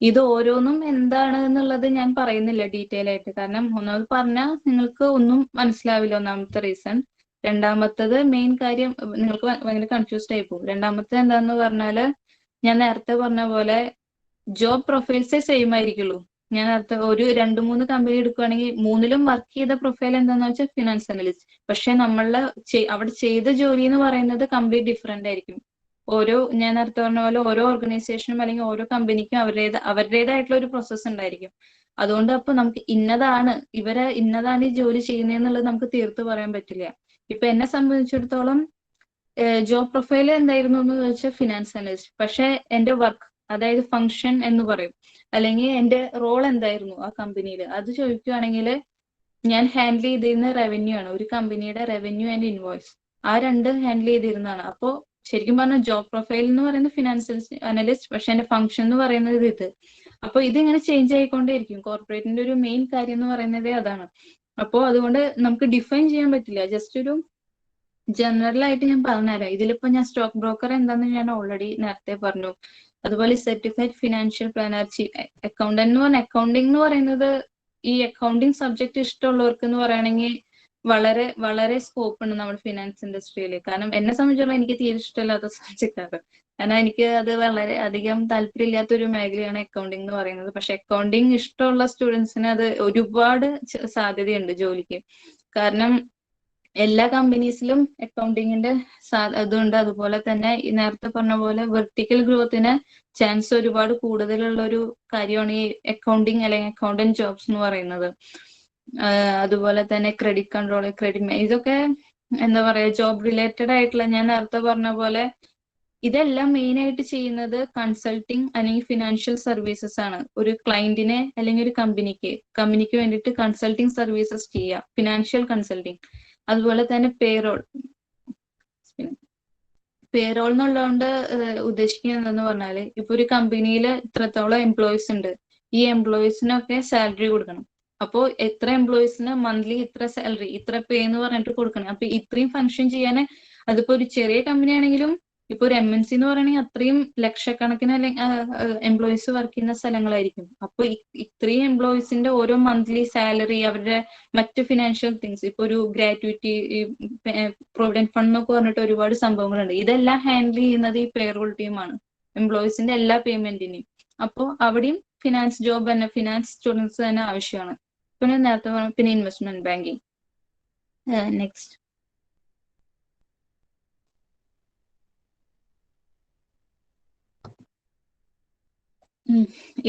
ഇത് ഓരോന്നും എന്താണ് എന്നുള്ളത് ഞാൻ പറയുന്നില്ല ഡീറ്റെയിൽ ആയിട്ട്, കാരണം ഒന്നാമത് പറഞ്ഞാൽ നിങ്ങൾക്ക് ഒന്നും മനസ്സിലാവില്ല, ഒന്നാമത്തെ റീസൺ. രണ്ടാമത്തത് മെയിൻ കാര്യം, നിങ്ങൾക്ക് ഭയങ്കര കൺഫ്യൂസ്ഡ് ആയി പോകും. രണ്ടാമത്തെ എന്താന്ന് പറഞ്ഞാല് ഞാൻ നേരത്തെ പറഞ്ഞ പോലെ ജോബ് പ്രൊഫൈൽസേ സെയിം ആയിരിക്കുള്ളൂ. ഞാൻ നേരത്തെ ഒരു 2-3 കമ്പനി എടുക്കുകയാണെങ്കിൽ 3ലും വർക്ക് ചെയ്ത പ്രൊഫൈൽ എന്താന്ന് വെച്ചാൽ ഫിനാൻസ് അനലിസ്റ്റ്. പക്ഷെ അവിടെ ചെയ്ത ജോലി എന്ന് പറയുന്നത് കംപ്ലീറ്റ് ഡിഫറെന്റ് ആയിരിക്കും. ഞാൻ നേരത്തെ പറഞ്ഞ പോലെ ഓരോ ഓർഗനൈസേഷനും അല്ലെങ്കിൽ ഓരോ കമ്പനിക്കും അവരുടേതായിട്ടുള്ള ഒരു പ്രോസസ്സ് ഉണ്ടായിരിക്കും. അതുകൊണ്ട് അപ്പൊ നമുക്ക് ഇന്നതാണ് ഈ ജോലി ചെയ്യുന്നതെന്നുള്ളത് നമുക്ക് തീർത്ത് പറയാൻ പറ്റില്ല. ഇപ്പൊ എന്നെ സംബന്ധിച്ചിടത്തോളം ജോബ് പ്രൊഫൈൽ എന്തായിരുന്നു എന്ന് ചോദിച്ചാൽ ഫിനാൻസ് അനലിസ്റ്റ്. പക്ഷെ എന്റെ വർക്ക്, അതായത് ഫംഗ്ഷൻ എന്ന് പറയും, അല്ലെങ്കിൽ എന്റെ റോൾ എന്തായിരുന്നു ആ കമ്പനിയിൽ, അത് ചോദിക്കുകയാണെങ്കിൽ ഞാൻ ഹാൻഡിൽ ചെയ്തിരുന്ന റവന്യൂ ആണ്. ഒരു കമ്പനിയുടെ റവന്യൂ ആൻഡ് ഇൻവോയ്സ്, ആ രണ്ട് ഹാൻഡിൽ ചെയ്തിരുന്നതാണ്. അപ്പോൾ ശരിക്കും പറഞ്ഞാൽ ജോബ് പ്രൊഫൈൽ എന്ന് പറയുന്നത് ഫിനാൻസ് അനലിസ്റ്റ്, പക്ഷെ എന്റെ ഫംഗ്ഷൻ എന്ന് പറയുന്നത് ഇത്. അപ്പൊ ഇതിങ്ങനെ ചേഞ്ച് ആയിക്കൊണ്ടേയിരിക്കും. കോർപ്പറേറ്റിന്റെ ഒരു മെയിൻ കാര്യം എന്ന് പറയുന്നത് അതാണ്. അപ്പോൾ അതുകൊണ്ട് നമുക്ക് ഡിഫൈൻ ചെയ്യാൻ പറ്റില്ല. ജസ്റ്റ് ഒരു ജനറൽ ആയിട്ട് ഞാൻ പറഞ്ഞുതരാം. ഇതിലിപ്പോ ഞാൻ സ്റ്റോക്ക് ബ്രോക്കർ എന്താന്ന് ഞാൻ ഓൾറെഡി നേരത്തെ പറഞ്ഞു. അതുപോലെ സർട്ടിഫൈഡ് ഫിനാൻഷ്യൽ പ്ലാനർ, അക്കൗണ്ടന്റ് എന്ന് പറഞ്ഞാൽ അക്കൗണ്ടിങ് എന്ന് പറയുന്നത് ഈ അക്കൗണ്ടിങ് സബ്ജക്ട് ഇഷ്ടമുള്ളവർക്ക് എന്ന് പറയുകയാണെങ്കിൽ വളരെ സ്കോപ്പ് ഉണ്ട് നമ്മുടെ ഫിനാൻസ് ഇൻഡസ്ട്രിയിൽ. കാരണം എന്നെ സംബന്ധിച്ചിടത്തോളം എനിക്ക് തീരെ ഇഷ്ടമില്ലാത്ത സബ്ജക്റ്റ് ആണ്. കാരണം എനിക്ക് അത് വളരെ അധികം താല്പര്യമില്ലാത്ത ഒരു മേഖലയാണ് അക്കൗണ്ടിങ് എന്ന് പറയുന്നത്. പക്ഷെ അക്കൗണ്ടിങ് ഇഷ്ടമുള്ള സ്റ്റുഡൻസിന് അത് ഒരുപാട് സാധ്യതയുണ്ട് ജോലിക്ക്. കാരണം എല്ലാ കമ്പനീസിലും അക്കൗണ്ടിങ്ങിന്റെ ഇതുണ്ട്. അതുപോലെ തന്നെ നേരത്തെ പറഞ്ഞ പോലെ വെർട്ടിക്കൽ ഗ്രോത്തിന് ചാൻസ് ഒരുപാട് കൂടുതലുള്ള ഒരു കാര്യമാണ് ഈ അക്കൗണ്ടിങ് അല്ലെങ്കിൽ അക്കൗണ്ടന്റ് ജോബ്സ് എന്ന് പറയുന്നത്. അതുപോലെ തന്നെ ക്രെഡിറ്റ് കൺട്രോൾ, ഇതൊക്കെ എന്താ പറയാ ജോബ് റിലേറ്റഡ് ആയിട്ടുള്ള, ഞാൻ നേരത്തെ പറഞ്ഞ പോലെ ഇതെല്ലാം മെയിൻ ആയിട്ട് ചെയ്യുന്നത് കൺസൾട്ടിങ് അല്ലെങ്കിൽ ഫിനാൻഷ്യൽ സർവീസസ് ആണ്. ഒരു ക്ലയന്റിനെ അല്ലെങ്കിൽ ഒരു കമ്പനിക്ക് വേണ്ടിയിട്ട് കൺസൾട്ടിങ് സർവീസസ് ചെയ്യുക, ഫിനാൻഷ്യൽ കൺസൾട്ടിങ്. അതുപോലെ തന്നെ പേറോൾ എന്നുള്ളതുകൊണ്ട് ഉദ്ദേശിക്കുന്നത് എന്താന്ന് പറഞ്ഞാല്, ഇപ്പൊ ഒരു കമ്പനിയിൽ ഇത്രത്തോളം എംപ്ലോയീസ് ഉണ്ട്, ഈ എംപ്ലോയീസിനൊക്കെ സാലറി കൊടുക്കണം. അപ്പോൾ എത്ര എംപ്ലോയീസിന് മന്ത്ലി ഇത്ര സാലറി, ഇത്ര പേ എന്ന് പറഞ്ഞിട്ട് കൊടുക്കണം. അപ്പൊ ഇത്രയും ഫംഗ്ഷൻ ചെയ്യാൻ, അതിപ്പോ ഒരു ചെറിയ കമ്പനി ആണെങ്കിലും ഇപ്പൊ ഒരു MNC എന്ന് പറയുകയാണെങ്കിൽ അത്രയും ലക്ഷക്കണക്കിന് എംപ്ലോയീസ് വർക്ക് ചെയ്യുന്ന സ്ഥലങ്ങളായിരിക്കും. അപ്പൊ ഇത്രയും എംപ്ലോയീസിന്റെ ഓരോ മന്ത്ലി സാലറി, അവരുടെ മറ്റ് ഫിനാൻഷ്യൽ തിങ്സ്, ഇപ്പൊ ഒരു ഗ്രാറ്റുവിറ്റി, പ്രൊവിഡന്റ് ഫണ്ട് എന്നൊക്കെ പറഞ്ഞിട്ട് ഒരുപാട് സംഭവങ്ങളുണ്ട്. ഇതെല്ലാം ഹാൻഡിൽ ചെയ്യുന്നത് ഈ പേറോൾ ടീമാണ്, എംപ്ലോയീസിന്റെ എല്ലാ പേയ്മെന്റിനെയും. അപ്പോൾ അവിടെയും ഫിനാൻസ് ജോബ് തന്നെ, ഫിനാൻസ് സ്റ്റുഡൻസ് തന്നെ ആവശ്യമാണ്. പിന്നെ നേരത്തെ പറഞ്ഞ പിന്നെ ഇൻവെസ്റ്റ്മെന്റ് ബാങ്കിങ്. നെക്സ്റ്റ്,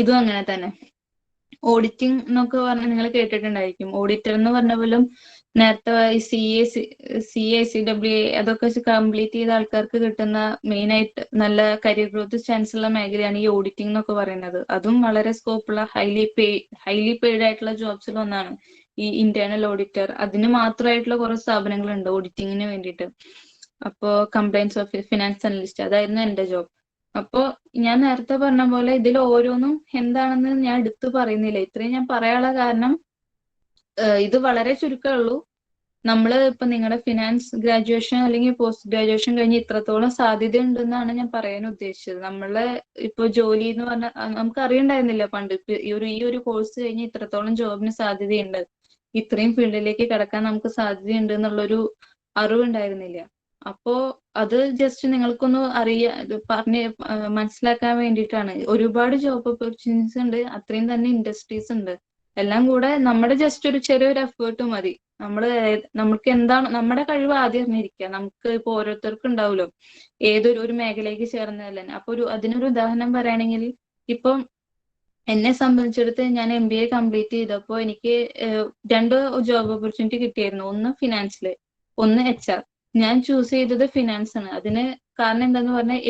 ഇതും അങ്ങനെ തന്നെ. ഓഡിറ്റിംഗ് എന്നൊക്കെ പറഞ്ഞാൽ നിങ്ങൾ കേട്ടിട്ടുണ്ടായിരിക്കും. ഓഡിറ്റർ എന്ന് പറഞ്ഞ പോലും നേരത്തെ CA CWA അതൊക്കെ കംപ്ലീറ്റ് ചെയ്ത ആൾക്കാർക്ക് കിട്ടുന്ന മെയിൻ ആയിട്ട് നല്ല കരിയർ ഗ്രോത്ത് ചാൻസ് ഉള്ള മേഖലയാണ് ഈ ഓഡിറ്റിംഗ് എന്നൊക്കെ പറയുന്നത്. അതും വളരെ സ്കോപ്പുള്ള ഹൈലി പെയ്ഡ് ആയിട്ടുള്ള ജോബ്സിൽ ഒന്നാണ് ഈ ഇന്റേണൽ ഓഡിറ്റർ. അതിന് മാത്രമായിട്ടുള്ള കുറെ സ്ഥാപനങ്ങളുണ്ട് ഓഡിറ്റിങ്ങിന് വേണ്ടിയിട്ട്. അപ്പോ കംപ്ലൈൻസ് ഓഫീസ്, ഫിനാൻസ് അനലിസ്റ്റ്, അതായിരുന്നു എന്റെ ജോബ്. അപ്പോ ഞാൻ നേരത്തെ പറഞ്ഞ പോലെ ഇതിൽ ഓരോന്നും എന്താണെന്ന് ഞാൻ എടുത്തു പറയുന്നില്ല. ഇത്രയും ഞാൻ പറയാനുള്ള കാരണം ഇത് വളരെ ചുരുക്കമേ ഉള്ളൂ. നമ്മള് ഇപ്പൊ നിങ്ങളുടെ ഫിനാൻസ് ഗ്രാജുവേഷൻ അല്ലെങ്കിൽ പോസ്റ്റ് ഗ്രാജുവേഷൻ കഴിഞ്ഞ് ഇത്രത്തോളം സാധ്യത ഉണ്ടെന്നാണ് ഞാൻ പറയാൻ ഉദ്ദേശിച്ചത്. നമ്മളെ ഇപ്പൊ ജോലി എന്ന് പറഞ്ഞാൽ നമുക്ക് അറിയണ്ടായിരുന്നില്ല പണ്ട്. ഈ ഒരു കോഴ്സ് കഴിഞ്ഞ് ഇത്രത്തോളം ജോബിന് സാധ്യതയുണ്ട്, ഇത്രയും ഫീൽഡിലേക്ക് കടക്കാൻ നമുക്ക് സാധ്യതയുണ്ട് എന്നുള്ളൊരു അറിവുണ്ടായിരുന്നില്ല. അപ്പോ അത് ജസ്റ്റ് നിങ്ങൾക്കൊന്ന് പറഞ്ഞ് മനസ്സിലാക്കാൻ വേണ്ടിയിട്ടാണ്. ഒരുപാട് ജോബ് ഓപ്പർച്യൂണിറ്റീസ് ഉണ്ട്, അത്രയും തന്നെ ഇൻഡസ്ട്രീസ് ഉണ്ട്. എല്ലാം കൂടെ നമ്മുടെ ജസ്റ്റ് ഒരു ചെറിയൊരു എഫേർട്ട് മതി. നമുക്ക് എന്താണ് നമ്മുടെ കഴിവ് ആദ്യം അറിഞ്ഞിരിക്കുക. നമുക്ക് ഇപ്പൊ ഓരോരുത്തർക്കും ഉണ്ടാവുമല്ലോ ഒരു മേഖലയ്ക്ക് ചേർന്നതല്ലേ. അപ്പൊ അതിനൊരു ഉദാഹരണം പറയുകയാണെങ്കിൽ, ഇപ്പം എന്നെ സംബന്ധിച്ചിടത്ത് ഞാൻ MBA കംപ്ലീറ്റ് ചെയ്തപ്പോൾ എനിക്ക് 2 ജോബ് ഓപ്പർച്യൂണിറ്റി കിട്ടിയിരുന്നു. ഒന്ന് ഫിനാൻസില്, ഒന്ന് HR. ഞാൻ ചൂസ് ചെയ്തത് ഫിനാൻസ് ആണ്. അതിന് കാരണം എന്താന്ന് പറഞ്ഞാൽ,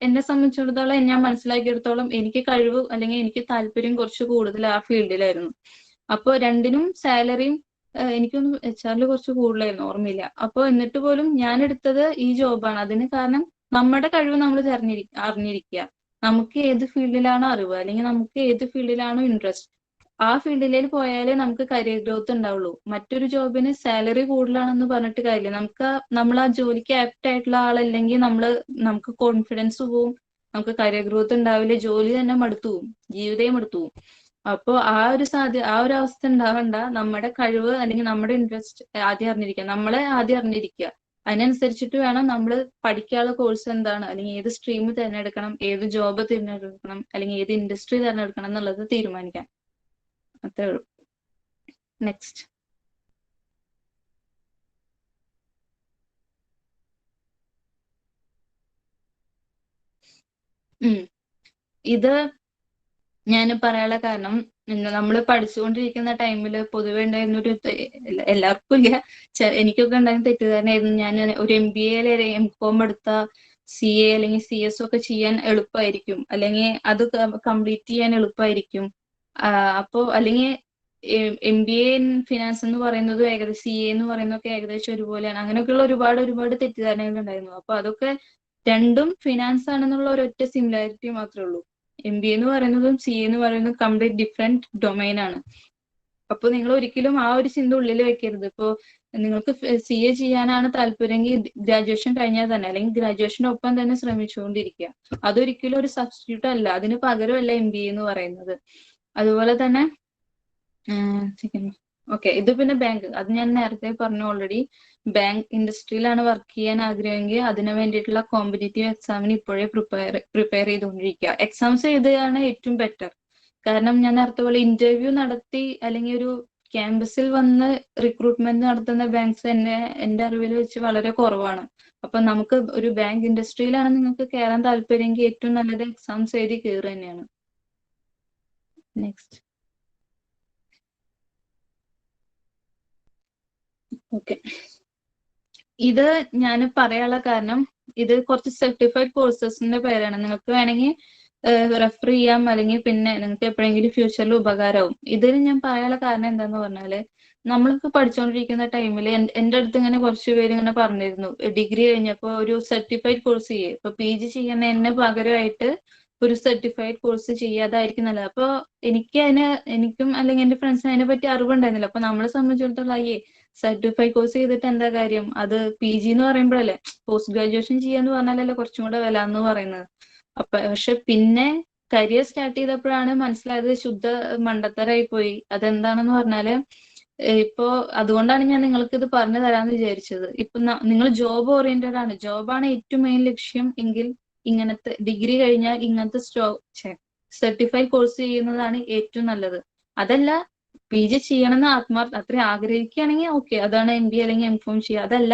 എന്നെ സംബന്ധിച്ചിടത്തോളം ഞാൻ മനസ്സിലാക്കിയെടുത്തോളം എനിക്ക് കഴിവ് അല്ലെങ്കിൽ എനിക്ക് താല്പര്യം കുറച്ച് കൂടുതൽ ആ ഫീൽഡിലായിരുന്നു. അപ്പൊ രണ്ടിനും സാലറിയും എനിക്കൊന്നും HR കുറച്ച് കൂടുതലായിരുന്നു, ഓർമ്മയില്ല. അപ്പൊ എന്നിട്ട് പോലും ഞാൻ എടുത്തത് ഈ ജോബാണ്. അതിന് കാരണം നമ്മുടെ കഴിവ് നമ്മൾ അറിഞ്ഞിരിക്കുക. നമുക്ക് ഏത് ഫീൽഡിലാണോ അറിവ് അല്ലെങ്കിൽ നമുക്ക് ഏത് ഫീൽഡിലാണോ ഇൻട്രസ്റ്റ്, ആ ഫീൽഡിലേക്ക് പോയാലേ നമുക്ക് കരിയർ ഗ്രോത്ത് ഉണ്ടാവുള്ളൂ. മറ്റൊരു ജോബിന് സാലറി കൂടുതലാണെന്ന് പറഞ്ഞിട്ട് കാര്യമില്ല. നമ്മൾ ആ ജോലിക്ക് ആപ്റ്റ് ആയിട്ടുള്ള ആളല്ലെങ്കിൽ നമുക്ക് കോൺഫിഡൻസ് പോവും, നമുക്ക് കരിയർ ഗ്രോത്ത് ഉണ്ടാവില്ല, ജോലി തന്നെ മടുത്തു പോവും, ജീവിതേ മടുത്തു പോവും. അപ്പോൾ ആ ഒരു അവസ്ഥ ഉണ്ടാവണ്ട. നമ്മുടെ കഴിവ് അല്ലെങ്കിൽ നമ്മുടെ ഇൻട്രസ്റ്റ് ആദ്യം അറിഞ്ഞിരിക്കുക, നമ്മളെ ആദ്യം അറിഞ്ഞിരിക്കുക. അതിനനുസരിച്ചിട്ട് വേണം നമ്മൾ പഠിക്കാനുള്ള കോഴ്സ് എന്താണ്, അല്ലെങ്കിൽ ഏത് സ്ട്രീം തിരഞ്ഞെടുക്കണം, ഏത് ജോബ് തിരഞ്ഞെടുക്കണം, അല്ലെങ്കിൽ ഏത് ഇൻഡസ്ട്രി തിരഞ്ഞെടുക്കണം എന്നുള്ളത് തീരുമാനിക്കാം. അത്രേ ഉള്ളൂ. നെക്സ്റ്റ്, ഇത് ഞാൻ പറയാനുള്ള കാരണം, നമ്മൾ പഠിച്ചുകൊണ്ടിരിക്കുന്ന ടൈമിൽ പൊതുവെ ഉണ്ടായിരുന്ന എല്ലാവർക്കും ഇല്ല, എനിക്കൊക്കെ ഉണ്ടായിരുന്ന തെറ്റിദ്ധാരണയായിരുന്നു, ഞാൻ ഒരു MBA അല്ലെങ്കിൽ MCOM എടുത്ത CA അല്ലെങ്കിൽ CS ഒക്കെ ചെയ്യാൻ എളുപ്പമായിരിക്കും, അല്ലെങ്കിൽ അത് കംപ്ലീറ്റ് ചെയ്യാൻ എളുപ്പമായിരിക്കും. അപ്പോ അല്ലെങ്കിൽ MBA ഇൻ ഫിനാൻസ് എന്ന് പറയുന്നതും ഏകദേശം CA എന്ന് പറയുന്നതൊക്കെ ഏകദേശം ഒരുപോലെയാണ്. അങ്ങനെയൊക്കെയുള്ള ഒരുപാട് തെറ്റിദ്ധാരണകൾ ഉണ്ടായിരുന്നു. അപ്പൊ അതൊക്കെ രണ്ടും ഫിനാൻസ് ആണെന്നുള്ള ഒരൊറ്റ സിമിലാരിറ്റി മാത്രമേ ഉള്ളൂ. MBA എന്ന് പറയുന്നതും CA എന്ന് പറയുന്നതും കംപ്ലീറ്റ് ഡിഫറെന്റ് ഡൊമൈൻ ആണ്. അപ്പൊ നിങ്ങൾ ഒരിക്കലും ആ ഒരു ചിന്ത ഉള്ളിൽ വെക്കരുത്. ഇപ്പോ നിങ്ങൾക്ക് CA ചെയ്യാനാണ് താല്പര്യമെങ്കിൽ ഗ്രാജുവേഷൻ കഴിഞ്ഞാൽ തന്നെ, അല്ലെങ്കിൽ ഗ്രാജുവേഷനൊപ്പം തന്നെ ശ്രമിച്ചുകൊണ്ടിരിക്കുക. അതൊരിക്കലും ഒരു സബ്സ്റ്റിറ്റ്യൂട്ട് അല്ല, അതിന് പകരമല്ല MBA എന്ന് പറയുന്നത്. അതുപോലെ തന്നെ ഓക്കെ, ഇത് പിന്നെ ബാങ്ക്, അത് ഞാൻ നേരത്തെ പറഞ്ഞു ഓൾറെഡി. ബാങ്ക് ഇൻഡസ്ട്രിയിലാണ് വർക്ക് ചെയ്യാൻ ആഗ്രഹമെങ്കിൽ അതിന് വേണ്ടിയിട്ടുള്ള കോമ്പറ്റേറ്റീവ് എക്സാമിന് ഇപ്പോഴേ പ്രിപ്പയർ ചെയ്തുകൊണ്ടിരിക്കുക. എക്സാംസ് എഴുതുകയാണ് ഏറ്റവും ബെറ്റർ. കാരണം ഞാൻ നേരത്തെ പോലെ ഇന്റർവ്യൂ നടത്തി അല്ലെങ്കിൽ ഒരു ക്യാമ്പസിൽ വന്ന് റിക്രൂട്ട്മെന്റ് നടത്തുന്ന ബാങ്ക്സ് എന്റെ അറിവിൽ വെച്ച് വളരെ കുറവാണ്. അപ്പൊ നമുക്ക് ഒരു ബാങ്ക് ഇൻഡസ്ട്രിയിലാണ് നിങ്ങൾക്ക് കയറാൻ താല്പര്യമെങ്കിൽ ഏറ്റവും നല്ലത് എക്സാംസ് എഴുതി കയറുക തന്നെയാണ്. നെക്സ്റ്റ്, ഓക്കെ, ഇത് ഞാൻ പറയാനുള്ള കാരണം ഇത് കുറച്ച് സർട്ടിഫൈഡ് കോഴ്സസിന്റെ പേരാണ്. നിങ്ങൾക്ക് വേണമെങ്കിൽ റെഫർ ചെയ്യാം, അല്ലെങ്കിൽ പിന്നെ നിങ്ങൾക്ക് എപ്പോഴെങ്കിലും ഫ്യൂച്ചറിൽ ഉപകാരമാവും. ഇതിന് ഞാൻ പറയാനുള്ള കാരണം എന്താന്ന് പറഞ്ഞാല്, നമ്മളൊക്കെ പഠിച്ചുകൊണ്ടിരിക്കുന്ന ടൈമിൽ എന്റെ അടുത്ത് ഇങ്ങനെ കുറച്ച് പേര് ഇങ്ങനെ പറഞ്ഞിരുന്നു, ഡിഗ്രി കഴിഞ്ഞപ്പോ ഒരു സർട്ടിഫൈഡ് കോഴ്സ് ചെയ്യേ, ഇപ്പൊ PG ചെയ്യുന്നതിന് പകരമായിട്ട് ഒരു സർട്ടിഫൈഡ് കോഴ്സ് ചെയ്യാതായിരിക്കും നല്ലത്. അപ്പൊ എനിക്കും അല്ലെങ്കിൽ എന്റെ ഫ്രണ്ട്സിന് അതിനെ പറ്റി അറിവുണ്ടായിരുന്നില്ല. അപ്പൊ നമ്മളെ സംബന്ധിച്ചിടത്തോളം അയ്യേ സർട്ടിഫൈഡ് കോഴ്സ് ചെയ്തിട്ട് എന്താ കാര്യം, അത് PG എന്ന് പറയുമ്പോഴല്ലേ, പോസ്റ്റ് ഗ്രാജുവേഷൻ ചെയ്യാന്ന് പറഞ്ഞാലല്ലേ കുറച്ചും കൂടെ വില എന്ന് പറയുന്നത്. പക്ഷെ പിന്നെ കരിയർ സ്റ്റാർട്ട് ചെയ്തപ്പോഴാണ് മനസ്സിലായത് ശുദ്ധ മണ്ടത്തരായി പോയി. അതെന്താണെന്ന് പറഞ്ഞാല്, ഇപ്പോ അതുകൊണ്ടാണ് ഞാൻ നിങ്ങൾക്ക് ഇത് പറഞ്ഞു തരാന്ന് വിചാരിച്ചത്. ഇപ്പൊ നിങ്ങൾ ജോബ് ഓറിയന്റഡ് ആണ്, ജോബാണ് ഏറ്റവും മെയിൻ ലക്ഷ്യം എങ്കിൽ ഇങ്ങനത്തെ ഡിഗ്രി കഴിഞ്ഞാൽ ഇങ്ങനത്തെ സർട്ടിഫൈഡ് കോഴ്സ് ചെയ്യുന്നതാണ് ഏറ്റവും നല്ലത്. അതല്ല PG ചെയ്യണമെന്ന് അത്രയും ആഗ്രഹിക്കുകയാണെങ്കിൽ ഓക്കെ, അതാണ് MBA അല്ലെങ്കിൽ M.Com ചെയ്യുക. അതല്ല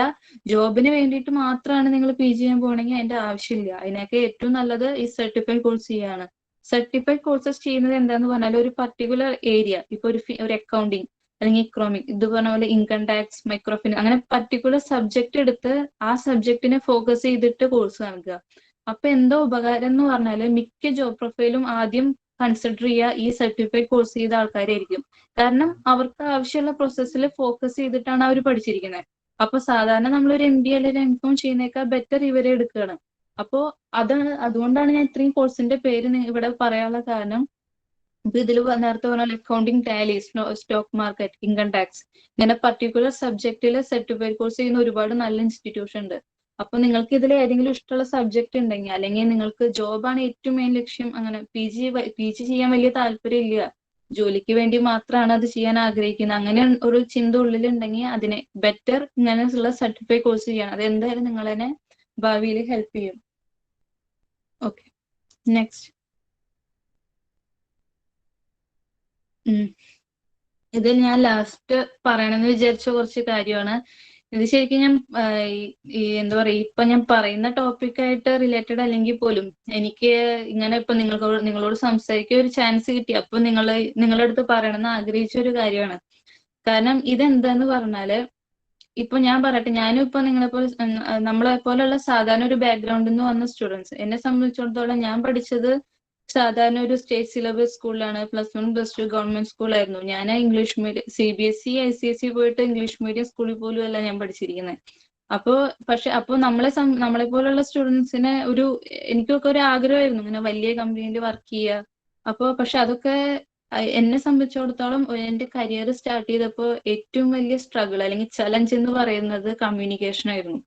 ജോബിന് വേണ്ടിയിട്ട് മാത്രമാണ് നിങ്ങൾ PG ചെയ്യാൻ പോകണമെങ്കിൽ അതിന്റെ ആവശ്യമില്ല. അതിനൊക്കെ ഏറ്റവും നല്ലത് ഈ സർട്ടിഫൈഡ് കോഴ്സ് ചെയ്യാണ്. സർട്ടിഫൈഡ് കോഴ്സസ് ചെയ്യുന്നത് എന്താന്ന് പറഞ്ഞാൽ ഒരു പർട്ടിക്കുലർ ഏരിയ, ഇപ്പൊ ഒരു അക്കൗണ്ടിങ് അല്ലെങ്കിൽ ഇക്കണോമിക്, ഇത് പറഞ്ഞ പോലെ ഇൻകം ടാക്സ്, മൈക്രോഫിനാൻസ്, അങ്ങനെ പർട്ടിക്കുലർ സബ്ജക്ട് എടുത്ത് ആ സബ്ജക്റ്റിനെ ഫോക്കസ് ചെയ്തിട്ട് കോഴ്സ് നൽകുക. അപ്പൊ എന്തോ ഉപകാരം എന്ന് പറഞ്ഞാല് മിക്ക ജോബ് പ്രൊഫൈലും ആദ്യം കൺസിഡർ ചെയ്യുക ഈ സർട്ടിഫൈഡ് കോഴ്സ് ചെയ്ത ആൾക്കാരായിരിക്കും. കാരണം അവർക്ക് ആവശ്യമുള്ള പ്രോസസ്സിൽ ഫോക്കസ് ചെയ്തിട്ടാണ് അവർ പഠിച്ചിരിക്കുന്നത്. അപ്പൊ സാധാരണ നമ്മളൊരു MBA അല്ലെങ്കിൽ M.Com ചെയ്യുന്നേക്കാൾ ബെറ്റർ ഇവരെ എടുക്കുകയാണ്. അപ്പോ അതുകൊണ്ടാണ് ഞാൻ ഇത്രയും കോഴ്സിന്റെ പേര് ഇവിടെ പറയാനുള്ള കാരണം. ഇപ്പൊ ഇതിൽ നേരത്തെ പറഞ്ഞ accounting, Tally, stock market, income tax, ഇങ്ങനെ പർട്ടിക്കുലർ സബ്ജക്റ്റിൽ സർട്ടിഫൈഡ് കോഴ്സ് ചെയ്യുന്ന ഒരുപാട് നല്ല ഇൻസ്റ്റിറ്റ്യൂഷൻ ഉണ്ട്. അപ്പൊ നിങ്ങൾക്ക് ഇതിൽ ഏതെങ്കിലും ഇഷ്ടമുള്ള സബ്ജക്ട് ഉണ്ടെങ്കിൽ, അല്ലെങ്കിൽ നിങ്ങൾക്ക് ജോബാണ് ഏറ്റവും മെയിൻ ലക്ഷ്യം, അങ്ങനെ PG ചെയ്യാൻ വലിയ താല്പര്യം ഇല്ല, ജോലിക്ക് വേണ്ടി മാത്രമാണ് അത് ചെയ്യാൻ ആഗ്രഹിക്കുന്നത്, അങ്ങനെ ഒരു ചിന്ത ഉള്ളിലുണ്ടെങ്കിൽ അതിനെ ബെറ്റർ ഇങ്ങനെയുള്ള സർട്ടിഫൈഡ് കോഴ്സ് ചെയ്യണം. അത് എന്തായാലും നിങ്ങളെ ഭാവിയിൽ ഹെൽപ്പ് ചെയ്യും. Okay, next. ഇതിൽ ഞാൻ ലാസ്റ്റ് പറയണമെന്ന് വിചാരിച്ച കുറച്ച് കാര്യമാണ്. ഇത് ശരിക്കും ഞാൻ എന്താ പറയാ, ഇപ്പൊ ഞാൻ പറയുന്ന ടോപ്പിക്കായിട്ട് റിലേറ്റഡ് അല്ലെങ്കിൽ പോലും എനിക്ക് ഇങ്ങനെ ഇപ്പൊ നിങ്ങളോട് സംസാരിക്കാൻ ഒരു ചാൻസ് കിട്ടി. അപ്പൊ നിങ്ങളുടെ അടുത്ത് പറയണമെന്ന് ആഗ്രഹിച്ച ഒരു കാര്യമാണ്. കാരണം ഇതെന്താന്ന് പറഞ്ഞാല്, ഇപ്പൊ ഞാൻ പറയട്ടെ, ഞാനും ഇപ്പൊ നമ്മളെ പോലുള്ള സാധാരണ ഒരു ബാക്ക്ഗ്രൗണ്ടിൽ നിന്ന് വന്ന സ്റ്റുഡൻസ്, എന്നെ സംബന്ധിച്ചിടത്തോളം ഞാൻ പഠിച്ചത് സാധാരണ ഒരു സ്റ്റേറ്റ് സിലബസ് സ്കൂളിലാണ്. +1 +2 ഗവൺമെന്റ് സ്കൂളായിരുന്നു. ഞാൻ ഇംഗ്ലീഷ് മീഡിയം CBSE ICSE പോയിട്ട് ഇംഗ്ലീഷ് മീഡിയം സ്കൂളിൽ പോലും അല്ല ഞാൻ പഠിച്ചിരിക്കുന്നത്. അപ്പൊ നമ്മളെ പോലുള്ള സ്റ്റുഡൻസിന് എനിക്കൊക്കെ ഒരു ആഗ്രഹമായിരുന്നു ഇങ്ങനെ വലിയ കമ്പനിയിൽ വർക്ക് ചെയ്യുക. പക്ഷെ അതൊക്കെ എന്നെ സംബന്ധിച്ചിടത്തോളം എന്റെ കരിയർ സ്റ്റാർട്ട് ചെയ്തപ്പോൾ ഏറ്റവും വലിയ സ്ട്രഗിൾ അല്ലെങ്കിൽ ചലഞ്ച് എന്ന് പറയുന്നത് കമ്മ്യൂണിക്കേഷൻ ആയിരുന്നു.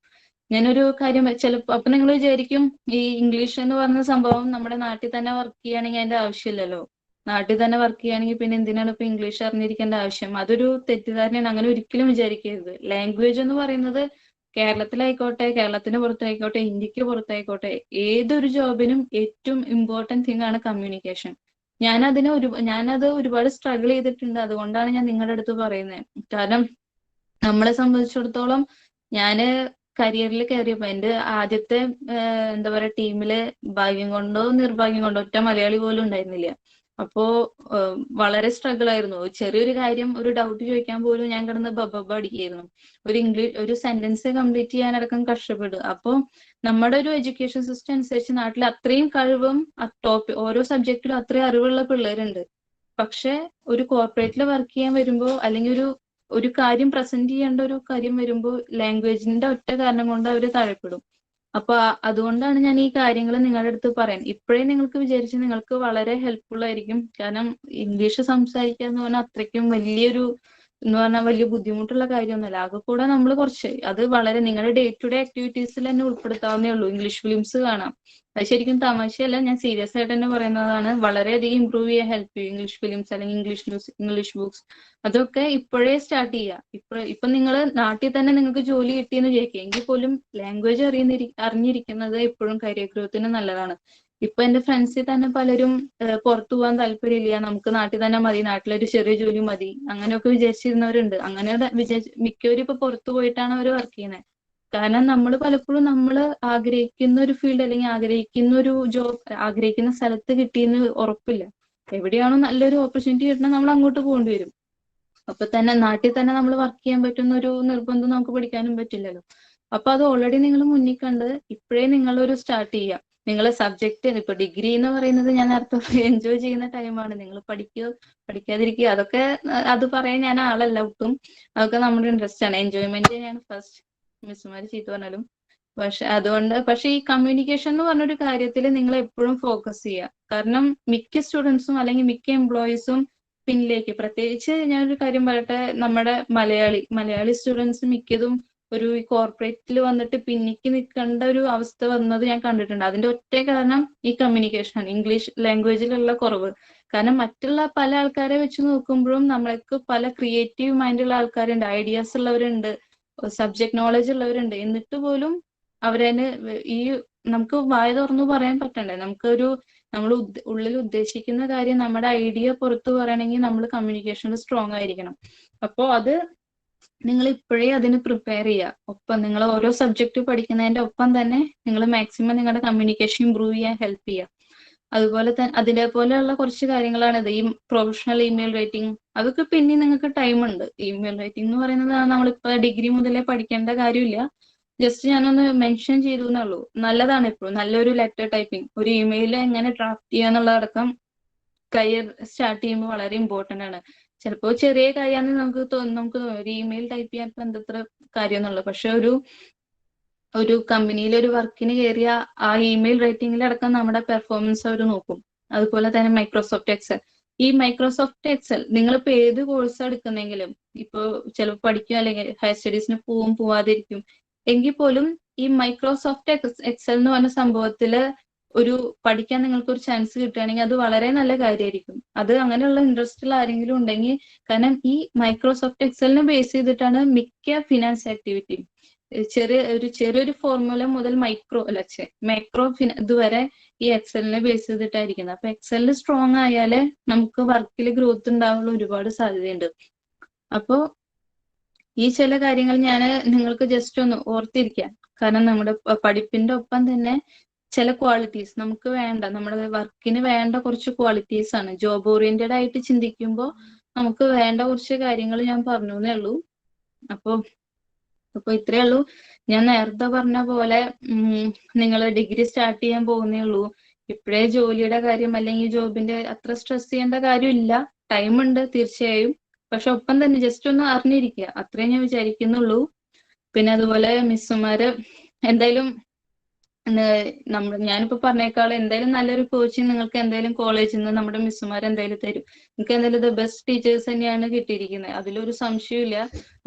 ഞാനൊരു കാര്യം അപ്പൊ നിങ്ങൾ വിചാരിക്കും ഈ ഇംഗ്ലീഷ് എന്ന് പറഞ്ഞ സംഭവം നമ്മുടെ നാട്ടിൽ തന്നെ വർക്ക് ചെയ്യുകയാണെങ്കിൽ അതിന്റെ ആവശ്യമില്ലല്ലോ, നാട്ടിൽ തന്നെ വർക്ക് ചെയ്യുകയാണെങ്കിൽ പിന്നെ എന്തിനാണ് ഇപ്പൊ ഇംഗ്ലീഷ് അറിഞ്ഞിരിക്കേണ്ട ആവശ്യം? അതൊരു തെറ്റിദ്ധാരണയാണ്. അങ്ങനെ ഒരിക്കലും വിചാരിക്കരുത്. ലാംഗ്വേജ് എന്ന് പറയുന്നത് കേരളത്തിലായിക്കോട്ടെ, കേരളത്തിന് പുറത്തായിക്കോട്ടെ, ഇന്ത്യക്ക് പുറത്തായിക്കോട്ടെ, ഏതൊരു ജോബിനും ഏറ്റവും ഇമ്പോർട്ടന്റ് തിങ് ആണ് കമ്മ്യൂണിക്കേഷൻ. ഞാനത് ഒരുപാട് സ്ട്രഗിൾ ചെയ്തിട്ടുണ്ട്. അതുകൊണ്ടാണ് ഞാൻ നിങ്ങളുടെ അടുത്ത് പറയുന്നത്. കാരണം നമ്മളെ സംബന്ധിച്ചിടത്തോളം ഞാന് കരിയറിൽ കയറിയപ്പോ എന്റെ ആദ്യത്തെ എന്താ പറയാ ടീമില് ഭാഗ്യം കൊണ്ടോ നിർഭാഗ്യം കൊണ്ടോ ഒറ്റ മലയാളി പോലും ഉണ്ടായിരുന്നില്ല. അപ്പോ വളരെ സ്ട്രഗിൾ ആയിരുന്നു. ചെറിയൊരു കാര്യം, ഒരു ഡൗട്ട് ചോദിക്കാൻ പോലും ഞാൻ കിടന്ന് ബബ അടിക്കായിരുന്നു. ഒരു സെന്റൻസ് കംപ്ലീറ്റ് ചെയ്യാനടക്കം കഷ്ടപ്പെടും. അപ്പോ നമ്മുടെ ഒരു എഡ്യൂക്കേഷൻ സിസ്റ്റം അനുസരിച്ച് നാട്ടിൽ അത്രയും കഴിവും ഓരോ സബ്ജക്റ്റിലും അത്രയും അറിവുള്ള പിള്ളേരുണ്ട്. പക്ഷെ ഒരു കോർപ്പറേറ്റിൽ വർക്ക് ചെയ്യാൻ വരുമ്പോ, അല്ലെങ്കിൽ ഒരു കാര്യം പ്രസന്റ് ചെയ്യേണ്ട ഒരു കാര്യം വരുമ്പോൾ ലാംഗ്വേജിന്റെ ഒറ്റ കാരണം കൊണ്ട് അവർ താഴെപ്പെടും. അപ്പൊ അതുകൊണ്ടാണ് ഞാൻ ഈ കാര്യങ്ങൾ നിങ്ങളുടെ അടുത്ത് പറയാൻ. ഇപ്പോഴേ നിങ്ങൾക്ക് വിചാരിച്ച് നിങ്ങൾക്ക് വളരെ ഹെൽപ്ഫുൾ ആയിരിക്കും. കാരണം ഇംഗ്ലീഷ് സംസാരിക്കുക എന്ന് പറഞ്ഞാൽ അത്രയ്ക്കും വലിയ ബുദ്ധിമുട്ടുള്ള കാര്യമൊന്നുമല്ല. ആകെ കൂടെ നമ്മൾ അത് വളരെ നിങ്ങളുടെ ഡേ ടു ഡേ ആക്ടിവിറ്റീസിൽ തന്നെ ഉൾപ്പെടുത്താവുന്നേ ഉള്ളൂ. ഇംഗ്ലീഷ് ഫിലിംസ് കാണാം. അത് ശരിക്കും തമാശയല്ല, ഞാൻ സീരിയസ് ആയിട്ട് തന്നെ പറയുന്നതാണ്. വളരെയധികം ഇമ്പ്രൂവ് ചെയ്യാൻ ഹെൽപ്പ് ചെയ്യും ഇംഗ്ലീഷ് ഫിലിംസ് അല്ലെങ്കിൽ ഇംഗ്ലീഷ് ബുക്സ്. അതൊക്കെ ഇപ്പോഴേ സ്റ്റാർട്ട് ചെയ്യുക. ഇപ്പൊ നിങ്ങൾ നാട്ടിൽ തന്നെ നിങ്ങൾക്ക് ജോലി കിട്ടിയെന്ന് വിചാരിക്കുക, എങ്കിൽ പോലും ലാംഗ്വേജ് അറിഞ്ഞിരിക്കുന്നത് എപ്പോഴും കരിയർ ഗ്രോത്തിന് നല്ലതാണ്. ഇപ്പൊ എന്റെ ഫ്രണ്ട്സിൽ തന്നെ പലരും പുറത്തു പോകാൻ താല്പര്യമില്ല, നമുക്ക് നാട്ടിൽ തന്നെ മതി, നാട്ടിലൊരു ചെറിയ ജോലി മതി, അങ്ങനെയൊക്കെ വിചാരിച്ചിരുന്നവരുണ്ട്. അങ്ങനെ മിക്കവരും ഇപ്പൊ പുറത്തു പോയിട്ടാണ് അവർ വർക്ക് ചെയ്യുന്നത്. കാരണം നമ്മൾ പലപ്പോഴും ആഗ്രഹിക്കുന്ന ഒരു ഫീൽഡ് അല്ലെങ്കിൽ ആഗ്രഹിക്കുന്ന ഒരു ജോബ് ആഗ്രഹിക്കുന്ന സ്ഥലത്ത് കിട്ടിയെന്ന് ഉറപ്പില്ല. എവിടെയാണോ നല്ലൊരു ഓപ്പർച്യൂണിറ്റി കിട്ടണം നമ്മൾ അങ്ങോട്ട് പോകേണ്ടി വരും. അപ്പൊ തന്നെ നാട്ടിൽ തന്നെ നമ്മൾ വർക്ക് ചെയ്യാൻ പറ്റുന്ന ഒരു നിർബന്ധം നമുക്ക് പഠിക്കാനും പറ്റില്ലല്ലോ. അപ്പൊ അത് ഓൾറെഡി നിങ്ങൾ മുന്നിൽ കണ്ട് ഇപ്പോഴേ നിങ്ങളൊരു സ്റ്റാർട്ട് ചെയ്യുക. നിങ്ങളെ സബ്ജക്ട് ഇപ്പൊ ഡിഗ്രി എന്ന് പറയുന്നത് ഞാൻ നേരത്തെ എൻജോയ് ചെയ്യുന്ന ടൈമാണ്. നിങ്ങൾ പഠിക്കുകയോ പഠിക്കാതിരിക്കുക അതൊക്കെ അത് പറയാൻ ഞാൻ ആളല്ല ഒട്ടും. അതൊക്കെ നമ്മുടെ ഇൻട്രസ്റ്റ് ആണ്. എൻജോയ്മെന്റ് ഞാൻ ഫസ്റ്റ് മിസ്സുമാര് ചീത്ത പറഞ്ഞാലും. പക്ഷെ ഈ കമ്മ്യൂണിക്കേഷൻ എന്ന് പറഞ്ഞൊരു കാര്യത്തിൽ നിങ്ങൾ എപ്പോഴും ഫോക്കസ് ചെയ്യുക. കാരണം മിക്ക സ്റ്റുഡൻസും അല്ലെങ്കിൽ മിക്ക എംപ്ലോയീസും പിന്നിലേക്ക്, പ്രത്യേകിച്ച് ഞാനൊരു കാര്യം പറയട്ടെ, നമ്മുടെ മലയാളി സ്റ്റുഡൻസ് മിക്കതും ഒരു കോർപ്പറേറ്റിൽ വന്നിട്ട് പിന്നിക്ക് നിൽക്കേണ്ട ഒരു അവസ്ഥ വന്നത് ഞാൻ കണ്ടിട്ടുണ്ട്. അതിന്റെ ഒറ്റ കാരണം ഈ കമ്മ്യൂണിക്കേഷൻ, ഇംഗ്ലീഷ് ലാംഗ്വേജിലുള്ള കുറവ്. കാരണം മറ്റുള്ള പല ആൾക്കാരെ വെച്ച് നോക്കുമ്പോഴും നമ്മൾക്ക് പല ക്രിയേറ്റീവ് മൈൻഡുള്ള ആൾക്കാരുണ്ട്, ഐഡിയാസ് ഉള്ളവരുണ്ട്, സബ്ജക്ട് നോളജ് ഉള്ളവരുണ്ട്. എന്നിട്ട് പോലും അവരതിന് ഈ നമുക്ക് വായ തുറന്നു പറയാൻ പറ്റണ്ടേ? നമ്മൾ ഉള്ളിൽ ഉദ്ദേശിക്കുന്ന കാര്യം, നമ്മുടെ ഐഡിയ പുറത്തു പറയണമെങ്കിൽ നമ്മൾ കമ്മ്യൂണിക്കേഷനിൽ സ്ട്രോങ് ആയിരിക്കണം. അപ്പോൾ അത് നിങ്ങൾ ഇപ്പോഴേ അതിന് പ്രിപ്പയർ ചെയ്യുക. ഒപ്പം നിങ്ങൾ ഓരോ സബ്ജക്ട് പഠിക്കുന്നതിന്റെ ഒപ്പം തന്നെ നിങ്ങൾ മാക്സിമം നിങ്ങളുടെ കമ്മ്യൂണിക്കേഷൻ ഇമ്പ്രൂവ് ചെയ്യാൻ ഹെൽപ്പ് ചെയ്യുക. അതുപോലെ തന്നെ അതേപോലെയുള്ള കുറച്ച് കാര്യങ്ങളാണിത്. ഈ പ്രൊഫഷണൽ ഇമെയിൽ റൈറ്റിംഗ് അതൊക്കെ പിന്നെ നിങ്ങൾക്ക് ടൈം ഉണ്ട്. ഇമെയിൽ റൈറ്റിംഗ് എന്ന് പറയുന്നത് നമ്മളിപ്പോ ഡിഗ്രി മുതലേ പഠിക്കേണ്ട കാര്യമില്ല. ജസ്റ്റ് ഞാനൊന്ന് മെൻഷൻ ചെയ്തു എന്നുള്ളൂ. നല്ലതാണ്. ഇപ്പോൾ നല്ലൊരു ലെറ്റർ ടൈപ്പിംഗ്, ഒരു ഇമെയിൽ എങ്ങനെ ഡ്രാഫ്റ്റ് ചെയ്യാന്നുള്ളതടക്കം കരിയർ സ്റ്റാർട്ട് ചെയ്യുമ്പോൾ വളരെ ഇമ്പോർട്ടന്റ് ആണ്. ചിലപ്പോൾ ചെറിയ കാര്യമാണെന്ന് നമുക്ക് തോന്നും, ഒരു ഇമെയിൽ ടൈപ്പ് ചെയ്യാൻ ഇപ്പൊ എന്തത്ര കാര്യം എന്നുള്ളത്. പക്ഷെ ഒരു കമ്പനിയിൽ ഒരു വർക്കിന് കയറിയ ആ ഇമെയിൽ റൈറ്റിംഗിലടക്കം നമ്മുടെ പെർഫോമൻസ് അവർ നോക്കും. അതുപോലെ തന്നെ മൈക്രോസോഫ്റ്റ് എക്സൽ. ഈ മൈക്രോസോഫ്റ്റ് എക്സൽ നിങ്ങളിപ്പോ ഏത് കോഴ്സ് എടുക്കുന്നെങ്കിലും, ഇപ്പൊ ചിലപ്പോൾ പഠിക്കും അല്ലെങ്കിൽ ഹയർ സ്റ്റഡീസിന് പോവാതിരിക്കും എങ്കിൽ പോലും ഈ മൈക്രോസോഫ്റ്റ് എക്സൽ എന്ന് പറഞ്ഞ സംഭവത്തില് ഒരു പഠിക്കാൻ നിങ്ങൾക്ക് ഒരു ചാൻസ് കിട്ടുകയാണെങ്കിൽ അത് വളരെ നല്ല കാര്യമായിരിക്കും. അത് അങ്ങനെയുള്ള ഇൻട്രസ്റ്റുള്ള ആരെങ്കിലും ഉണ്ടെങ്കിൽ, കാരണം ഈ മൈക്രോസോഫ്റ്റ് എക്സലിനെ ബേസ് ചെയ്തിട്ടാണ് മിക്ക ഫിനാൻസ് ആക്ടിവിറ്റി. ചെറിയൊരു ഫോർമുല മുതൽ മൈക്രോ ഇതുവരെ ഈ എക്സലിനെ ബേസ് ചെയ്തിട്ടായിരിക്കുന്നത്. അപ്പൊ എക്സലിൽ സ്ട്രോങ് ആയാലേ നമുക്ക് വർക്കിൽ ഗ്രോത്ത് ഉണ്ടാവാനുള്ള ഒരുപാട് സാധ്യതയുണ്ട്. അപ്പോ ഈ ചില കാര്യങ്ങൾ ഞാൻ നിങ്ങൾക്ക് ജസ്റ്റ് ഒന്ന് ഓർത്തിരിക്കാൻ, കാരണം നമ്മുടെ പഠിപ്പിന്റെ ഒപ്പം തന്നെ ചില ക്വാളിറ്റീസ് നമുക്ക് വേണ്ട, നമ്മുടെ വർക്കിന് വേണ്ട കുറച്ച് ക്വാളിറ്റീസ് ആണ്. ജോബ് ഓറിയന്റഡ് ആയിട്ട് ചിന്തിക്കുമ്പോൾ നമുക്ക് വേണ്ട കുറച്ച് കാര്യങ്ങൾ ഞാൻ പറഞ്ഞു എന്നേ ഉള്ളൂ. അപ്പൊ ഇത്രയേ ഉള്ളൂ. ഞാൻ നേരത്തെ പറഞ്ഞ പോലെ നിങ്ങൾ ഡിഗ്രി സ്റ്റാർട്ട് ചെയ്യാൻ പോകുന്നേ ഉള്ളൂ. ഇപ്പോഴേ ജോലിയുടെ കാര്യം അല്ലെങ്കിൽ ജോബിന്റെ അത്ര സ്ട്രെസ് ചെയ്യേണ്ട കാര്യമില്ല. ടൈം ഉണ്ട് തീർച്ചയായും. പക്ഷെ ഒപ്പം തന്നെ ജസ്റ്റ് ഒന്ന് അറിഞ്ഞിരിക്കുക, അത്രേ ഞാൻ വിചാരിക്കുന്നുള്ളൂ. പിന്നെ അതുപോലെ മിസ്സുമാര് എന്തായാലും ഞാനിപ്പോ പറഞ്ഞേക്കാൾ എന്തായാലും നല്ലൊരു കോച്ചിങ് നിങ്ങൾക്ക് എന്തായാലും കോളേജിൽ നിന്ന് നമ്മുടെ മിസ്സുമാർ എന്തായാലും തരും. നിങ്ങൾക്ക് എന്തായാലും ദ ബെസ്റ്റ് ടീച്ചേഴ്സ് തന്നെയാണ് കിട്ടിയിരിക്കുന്നത്, അതിലൊരു സംശയമില്ല,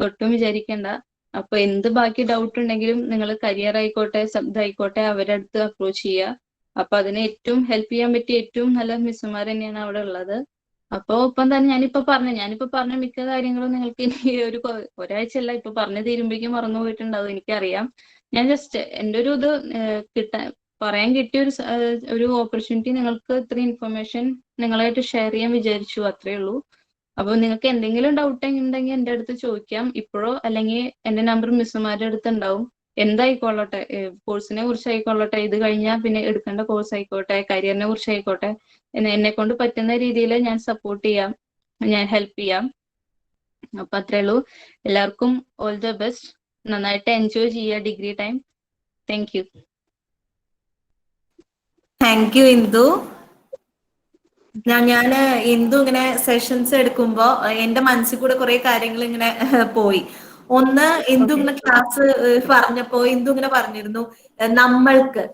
ഒട്ടും വിചാരിക്കേണ്ട. അപ്പൊ എന്ത് ബാക്കി ഡൗട്ട് ഉണ്ടെങ്കിലും നിങ്ങൾ കരിയർ ആയിക്കോട്ടെ ശബ്ദമായിക്കോട്ടെ അവരുടെ അടുത്ത് അപ്രോച്ച് ചെയ്യുക. അപ്പൊ അതിനെ ഏറ്റവും ഹെൽപ്പ് ചെയ്യാൻ പറ്റിയ ഏറ്റവും നല്ല മിസ്സുമാർ തന്നെയാണ് അവിടെ ഉള്ളത്. അപ്പൊ ഒപ്പം തന്നെ ഞാനിപ്പോ പറഞ്ഞ മിക്ക കാര്യങ്ങളും നിങ്ങൾക്ക് ഇനി ഒരാഴ്ചയല്ല, ഇപ്പൊ പറഞ്ഞു തീരുമ്പോഴേക്കും മറന്നു പോയിട്ടുണ്ടാവും, എനിക്കറിയാം. ഞാൻ ജസ്റ്റ് എൻ്റെ ഒരു ഇത് പറയാൻ കിട്ടിയ ഒരു ഓപ്പർച്യൂണിറ്റി, നിങ്ങൾക്ക് ഇത്ര ഇൻഫർമേഷൻ നിങ്ങളായിട്ട് ഷെയർ ചെയ്യാൻ വിചാരിച്ചു, അത്രേ ഉള്ളൂ. അപ്പൊ നിങ്ങൾക്ക് എന്തെങ്കിലും ഡൗട്ട് ഉണ്ടെങ്കിൽ എൻ്റെ അടുത്ത് ചോദിക്കാം ഇപ്പോഴോ, അല്ലെങ്കിൽ എൻ്റെ നമ്പർ മിസ്സുമാരുടെ അടുത്ത് ഉണ്ടാവും. എന്തായിക്കൊള്ളട്ടെ, കോഴ്സിനെ കുറിച്ച് ആയിക്കൊള്ളട്ടെ, ഇത് കഴിഞ്ഞാൽ പിന്നെ എടുക്കേണ്ട കോഴ്സ് ആയിക്കോട്ടെ, കരിയറിനെ കുറിച്ച് ആയിക്കോട്ടെ, എന്നെ കൊണ്ട് പറ്റുന്ന രീതിയിൽ ഞാൻ സപ്പോർട്ട് ചെയ്യാം, ഞാൻ ഹെൽപ്പ് ചെയ്യാം. അപ്പൊ അത്രേ ഉള്ളൂ. എല്ലാവർക്കും ഓൾ ദ ബെസ്റ്റ്. നന്നായിട്ട് എൻജോയ് ചെയ്യുക degree time. Thank you. Thank U Indu. ഞാന് ഇന്ദു ഇങ്ങനെ സെഷൻസ് എടുക്കുമ്പോ എന്റെ മനസ്സിൽ കൂടെ കുറെ കാര്യങ്ങൾ ഇങ്ങനെ പോയി. ഒന്ന്, ഇന്ദു ഇങ്ങനെ ക്ലാസ് പറഞ്ഞപ്പോ ഇന്ദു ഇങ്ങനെ പറഞ്ഞിരുന്നു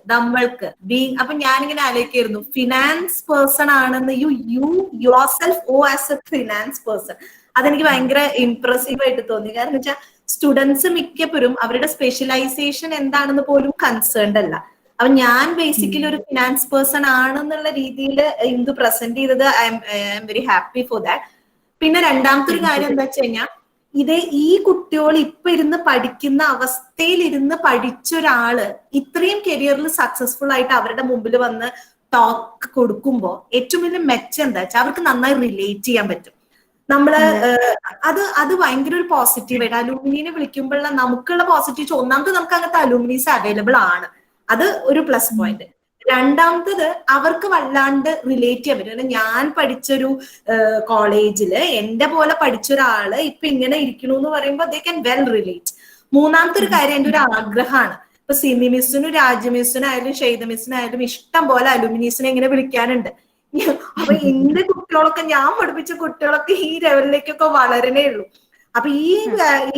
നമ്മൾക്ക് അപ്പൊ ഞാനിങ്ങനെ ആലോചിക്കായിരുന്നു, ഫിനാൻസ് പേഴ്സൺ ആണെന്ന് you your self as A finance person. അതെനിക്ക് ഭയങ്കര ഇംപ്രസീവ് ആയിട്ട് തോന്നി. കാരണം വെച്ചാൽ സ്റ്റുഡൻസ് മിക്കപ്പോഴും അവരുടെ സ്പെഷ്യലൈസേഷൻ എന്താണെന്ന് പോലും കൺസേൺഡ് അല്ല. അപ്പൊ ഞാൻ ബേസിക്കലി ഒരു ഫിനാൻസ് പേഴ്സൺ ആണെന്നുള്ള രീതിയിൽ ഇന്ദു പ്രസന്റ് ചെയ്തത് I am very happy for that. പിന്നെ രണ്ടാമത്തെ ഒരു കാര്യം എന്താ വെച്ച് കഴിഞ്ഞാൽ, ഈ കുട്ടികൾ ഇപ്പൊ ഇരുന്ന് പഠിക്കുന്ന അവസ്ഥയിൽ ഇരുന്ന് പഠിച്ചൊരാള് ഇത്രയും കരിയറിൽ സക്സസ്ഫുൾ ആയിട്ട് അവരുടെ മുമ്പിൽ വന്ന് ടോക്ക് കൊടുക്കുമ്പോ ഏറ്റവും വലിയ മെച്ചം എന്താ വെച്ചാൽ അവർക്ക് നന്നായി റിലേറ്റ് ചെയ്യാൻ പറ്റും. അത് ഭയങ്കര ഒരു പോസിറ്റീവായിട്ട് അലൂമിനിയെ വിളിക്കുമ്പോഴുള്ള നമുക്കുള്ള പോസിറ്റീവ്, ഒന്നാമത് നമുക്ക് അങ്ങനത്തെ അലൂമിനീസ് അവൈലബിൾ ആണ്, അത് ഒരു പ്ലസ് പോയിന്റ്. രണ്ടാമത്തത് അവർക്ക് വല്ലാണ്ട് റിലേറ്റ് ചെയ്യാൻ പറ്റും. ഞാൻ പഠിച്ചൊരു കോളേജില് എന്റെ പോലെ പഠിച്ച ഒരാള് ഇപ്പൊ ഇങ്ങനെ ഇരിക്കണു എന്ന് പറയുമ്പോൾ ദേ ക്യാൻ വെൽ റിലേറ്റ്. മൂന്നാമത്തെ ഒരു കാര്യം എന്റെ ഒരു ആഗ്രഹമാണ്. ഇപ്പൊ സിമി മിസ്സിനും രാജ മിസ്സിനായാലും ഷെയ്ത മിസ്സിനായാലും ഇഷ്ടം പോലെ അലുമിനീസിനെ ഇങ്ങനെ വിളിക്കാനുണ്ട്. അപ്പൊ എന്റെ കുട്ടികളൊക്കെ, ഞാൻ പഠിപ്പിച്ച കുട്ടികളൊക്കെ ഈ ലെവലിലേക്കൊക്കെ വളരണേ ഉള്ളൂ. അപ്പൊ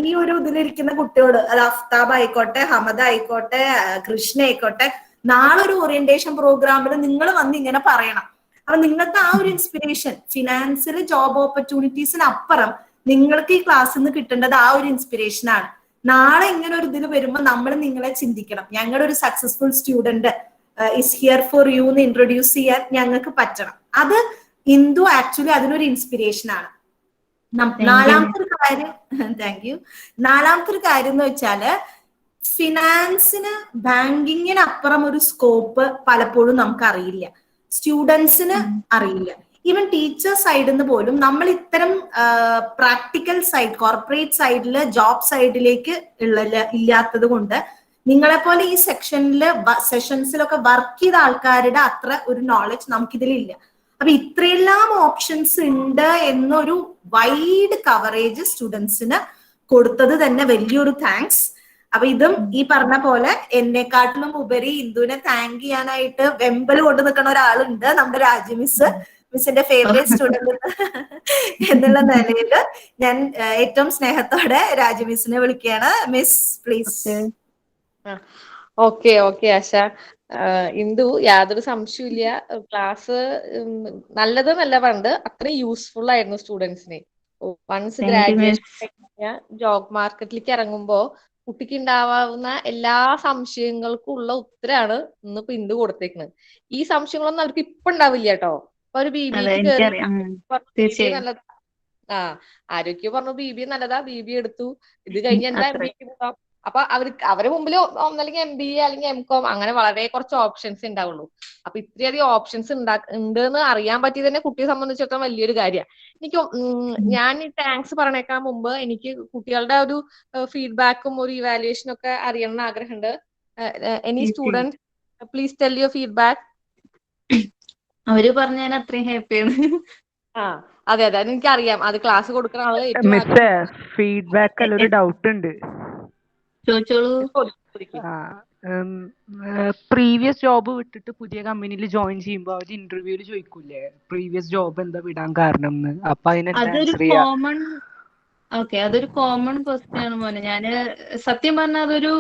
ഈ ഒരു ഇതിലിരിക്കുന്ന കുട്ടിയോട്, അത് അഫ്താബ് ആയിക്കോട്ടെ, ഹമദ ആയിക്കോട്ടെ, കൃഷ്ണ ആയിക്കോട്ടെ, നാളെ ഒരു ഓറിയന്റേഷൻ പ്രോഗ്രാമിൽ നിങ്ങൾ വന്ന് ഇങ്ങനെ പറയണം. അപ്പൊ നിങ്ങൾക്ക് ആ ഒരു ഇൻസ്പിറേഷൻ, ഫിനാൻസിൽ ജോബ് ഓപ്പർച്യൂണിറ്റീസിന് അപ്പുറം നിങ്ങൾക്ക് ഈ ക്ലാസ്സിൽ നിന്ന് കിട്ടേണ്ടത് ആ ഒരു ഇൻസ്പിറേഷൻ ആണ്. നാളെ ഇങ്ങനെ ഒരു ഇതിൽ വരുമ്പോൾ നമ്മൾ നിങ്ങളെ ചിന്തിക്കണം, ഞങ്ങളുടെ ഒരു successful student is here for you എന്ന് ഇൻട്രൊഡ്യൂസ് ചെയ്യാൻ ഞങ്ങൾക്ക് പറ്റണം. അത് ഇന്ദു ആക്ച്വലി അതിനൊരു ഇൻസ്പിറേഷൻ ആണ്. നാലാമത്തെ ഒരു കാര്യം, താങ്ക് യു. നാലാമത്തെ ഒരു കാര്യം എന്ന് വെച്ചാല്, ഫിനാൻസിന് ബാങ്കിങ്ങിന് അപ്പുറം ഒരു സ്കോപ്പ് പലപ്പോഴും നമുക്ക് അറിയില്ല, സ്റ്റുഡൻസിന് അറിയില്ല. ഈവൻ ടീച്ചർ സൈഡിൽ നിന്ന് പോലും നമ്മൾ ഇത്തരം പ്രാക്ടിക്കൽ സൈഡ്, കോർപ്പറേറ്റ് സൈഡില്, ജോബ് സൈഡിലേക്ക് ഇല്ലാത്തത് കൊണ്ട് നിങ്ങളെപ്പോലെ ഈ സെഷൻസിലൊക്കെ വർക്ക് ചെയ്ത ആൾക്കാരുടെ അത്ര ഒരു നോളജ് നമുക്കിതിലില്ല. അപ്പൊ ഇത്രയെല്ലാം ഓപ്ഷൻസ് ഉണ്ട് എന്നൊരു വൈഡ് കവറേജ് സ്റ്റുഡൻസിന് കൊടുത്തത് തന്നെ വലിയൊരു താങ്ക്സ്. അപ്പൊ ഇതും ഈ പറഞ്ഞ പോലെ എന്നെക്കാട്ടിലും ഉപരി ഇന്ദുവിനെ താങ്ക് ചെയ്യാനായിട്ട് വെമ്പൽ കൊണ്ട് നിൽക്കുന്ന ഒരാളുണ്ട്, നമ്മുടെ രാജി മിസ്സിന്റെ ഫേവറേറ്റ് സ്റ്റുഡന്റ് എന്നുള്ള നിലയിൽ ഞാൻ ഏറ്റവും സ്നേഹത്തോടെ രാജി മിസ്സിനെ വിളിക്കുകയാണ്. Miss please. ഓക്കെ ആശ. ഇന്ദു, യാതൊരു സംശയമില്ല, ക്ലാസ് നല്ലത് നല്ല പണ്ട് അത്രയും യൂസ്ഫുൾ ആയിരുന്നു സ്റ്റുഡൻസിന്. വൺസ് ഗ്രാജുവേഷൻ കഴിഞ്ഞാൽ ജോബ് മാർക്കറ്റിലേക്ക് ഇറങ്ങുമ്പോ കുട്ടിക്ക് ഉണ്ടാവാവുന്ന എല്ലാ സംശയങ്ങൾക്കും ഉള്ള ഉത്തരാണ് ഇന്നിപ്പോ ഇന്ദു കൊടുത്തേക്കുന്നത്. ഈ സംശയങ്ങളൊന്നും അവർക്ക് ഇപ്പൊ ഉണ്ടാവില്ല കേട്ടോ. ഇപ്പൊ ഒരു BBA നല്ലതാ, ആരോഗ്യ പറഞ്ഞു BBA നല്ലതാ, BBA എടുത്തു, ഇത് കഴിഞ്ഞ് എന്താ MBA പോകാം. അപ്പൊ അവരുടെ മുമ്പിൽ ഒന്നല്ലെങ്കിൽ MBA അല്ലെങ്കിൽ MCOM, അങ്ങനെ വളരെ കുറച്ച് ഓപ്ഷൻസ് ഉണ്ടാവുള്ളൂ. അപ്പൊ ഇത്രയധികം ഓപ്ഷൻസ് ഉണ്ട് എന്ന് അറിയാൻ പറ്റിയത് തന്നെ കുട്ടിയെ സംബന്ധിച്ചിടത്തോളം വലിയൊരു കാര്യമാണ്. ഞാൻ ഈ താങ്ക്സ് പറഞ്ഞേക്കാൻ മുമ്പ് എനിക്ക് കുട്ടികളുടെ ഒരു ഫീഡ്ബാക്കും ഒരു ഇവാലുവേഷനും ഒക്കെ അറിയണമെന്ന് ആഗ്രഹമുണ്ട്. Any student please tell your feedback. അവര് പറഞ്ഞാൽ അത്രയും ഹാപ്പിയാണ്. അതെ എനിക്കറിയാം, അത് ക്ലാസ് കൊടുക്കുന്ന ആള് ഫീഡ്ബാക്ക് അല്ല, ഒരു ഡൗട്ട് ഉണ്ട്. പ്രീവിയസ് ജോബ് വിട്ടിട്ട് പുതിയ കമ്പനിയിൽ ജോയിൻ ചെയ്യുമ്പോ അവർ ഇന്റർവ്യൂവിൽ ചോദിക്കൂലേ പ്രീവിയസ് ജോബ് എന്താ വിടാൻ കാരണം എന്ന്? അപ്പൊ അതൊരു കോമൺ ക്വസ്റ്റ്യൻ ആണ് മോനെ. ഞാന് സത്യം പറഞ്ഞാൽ അതൊരു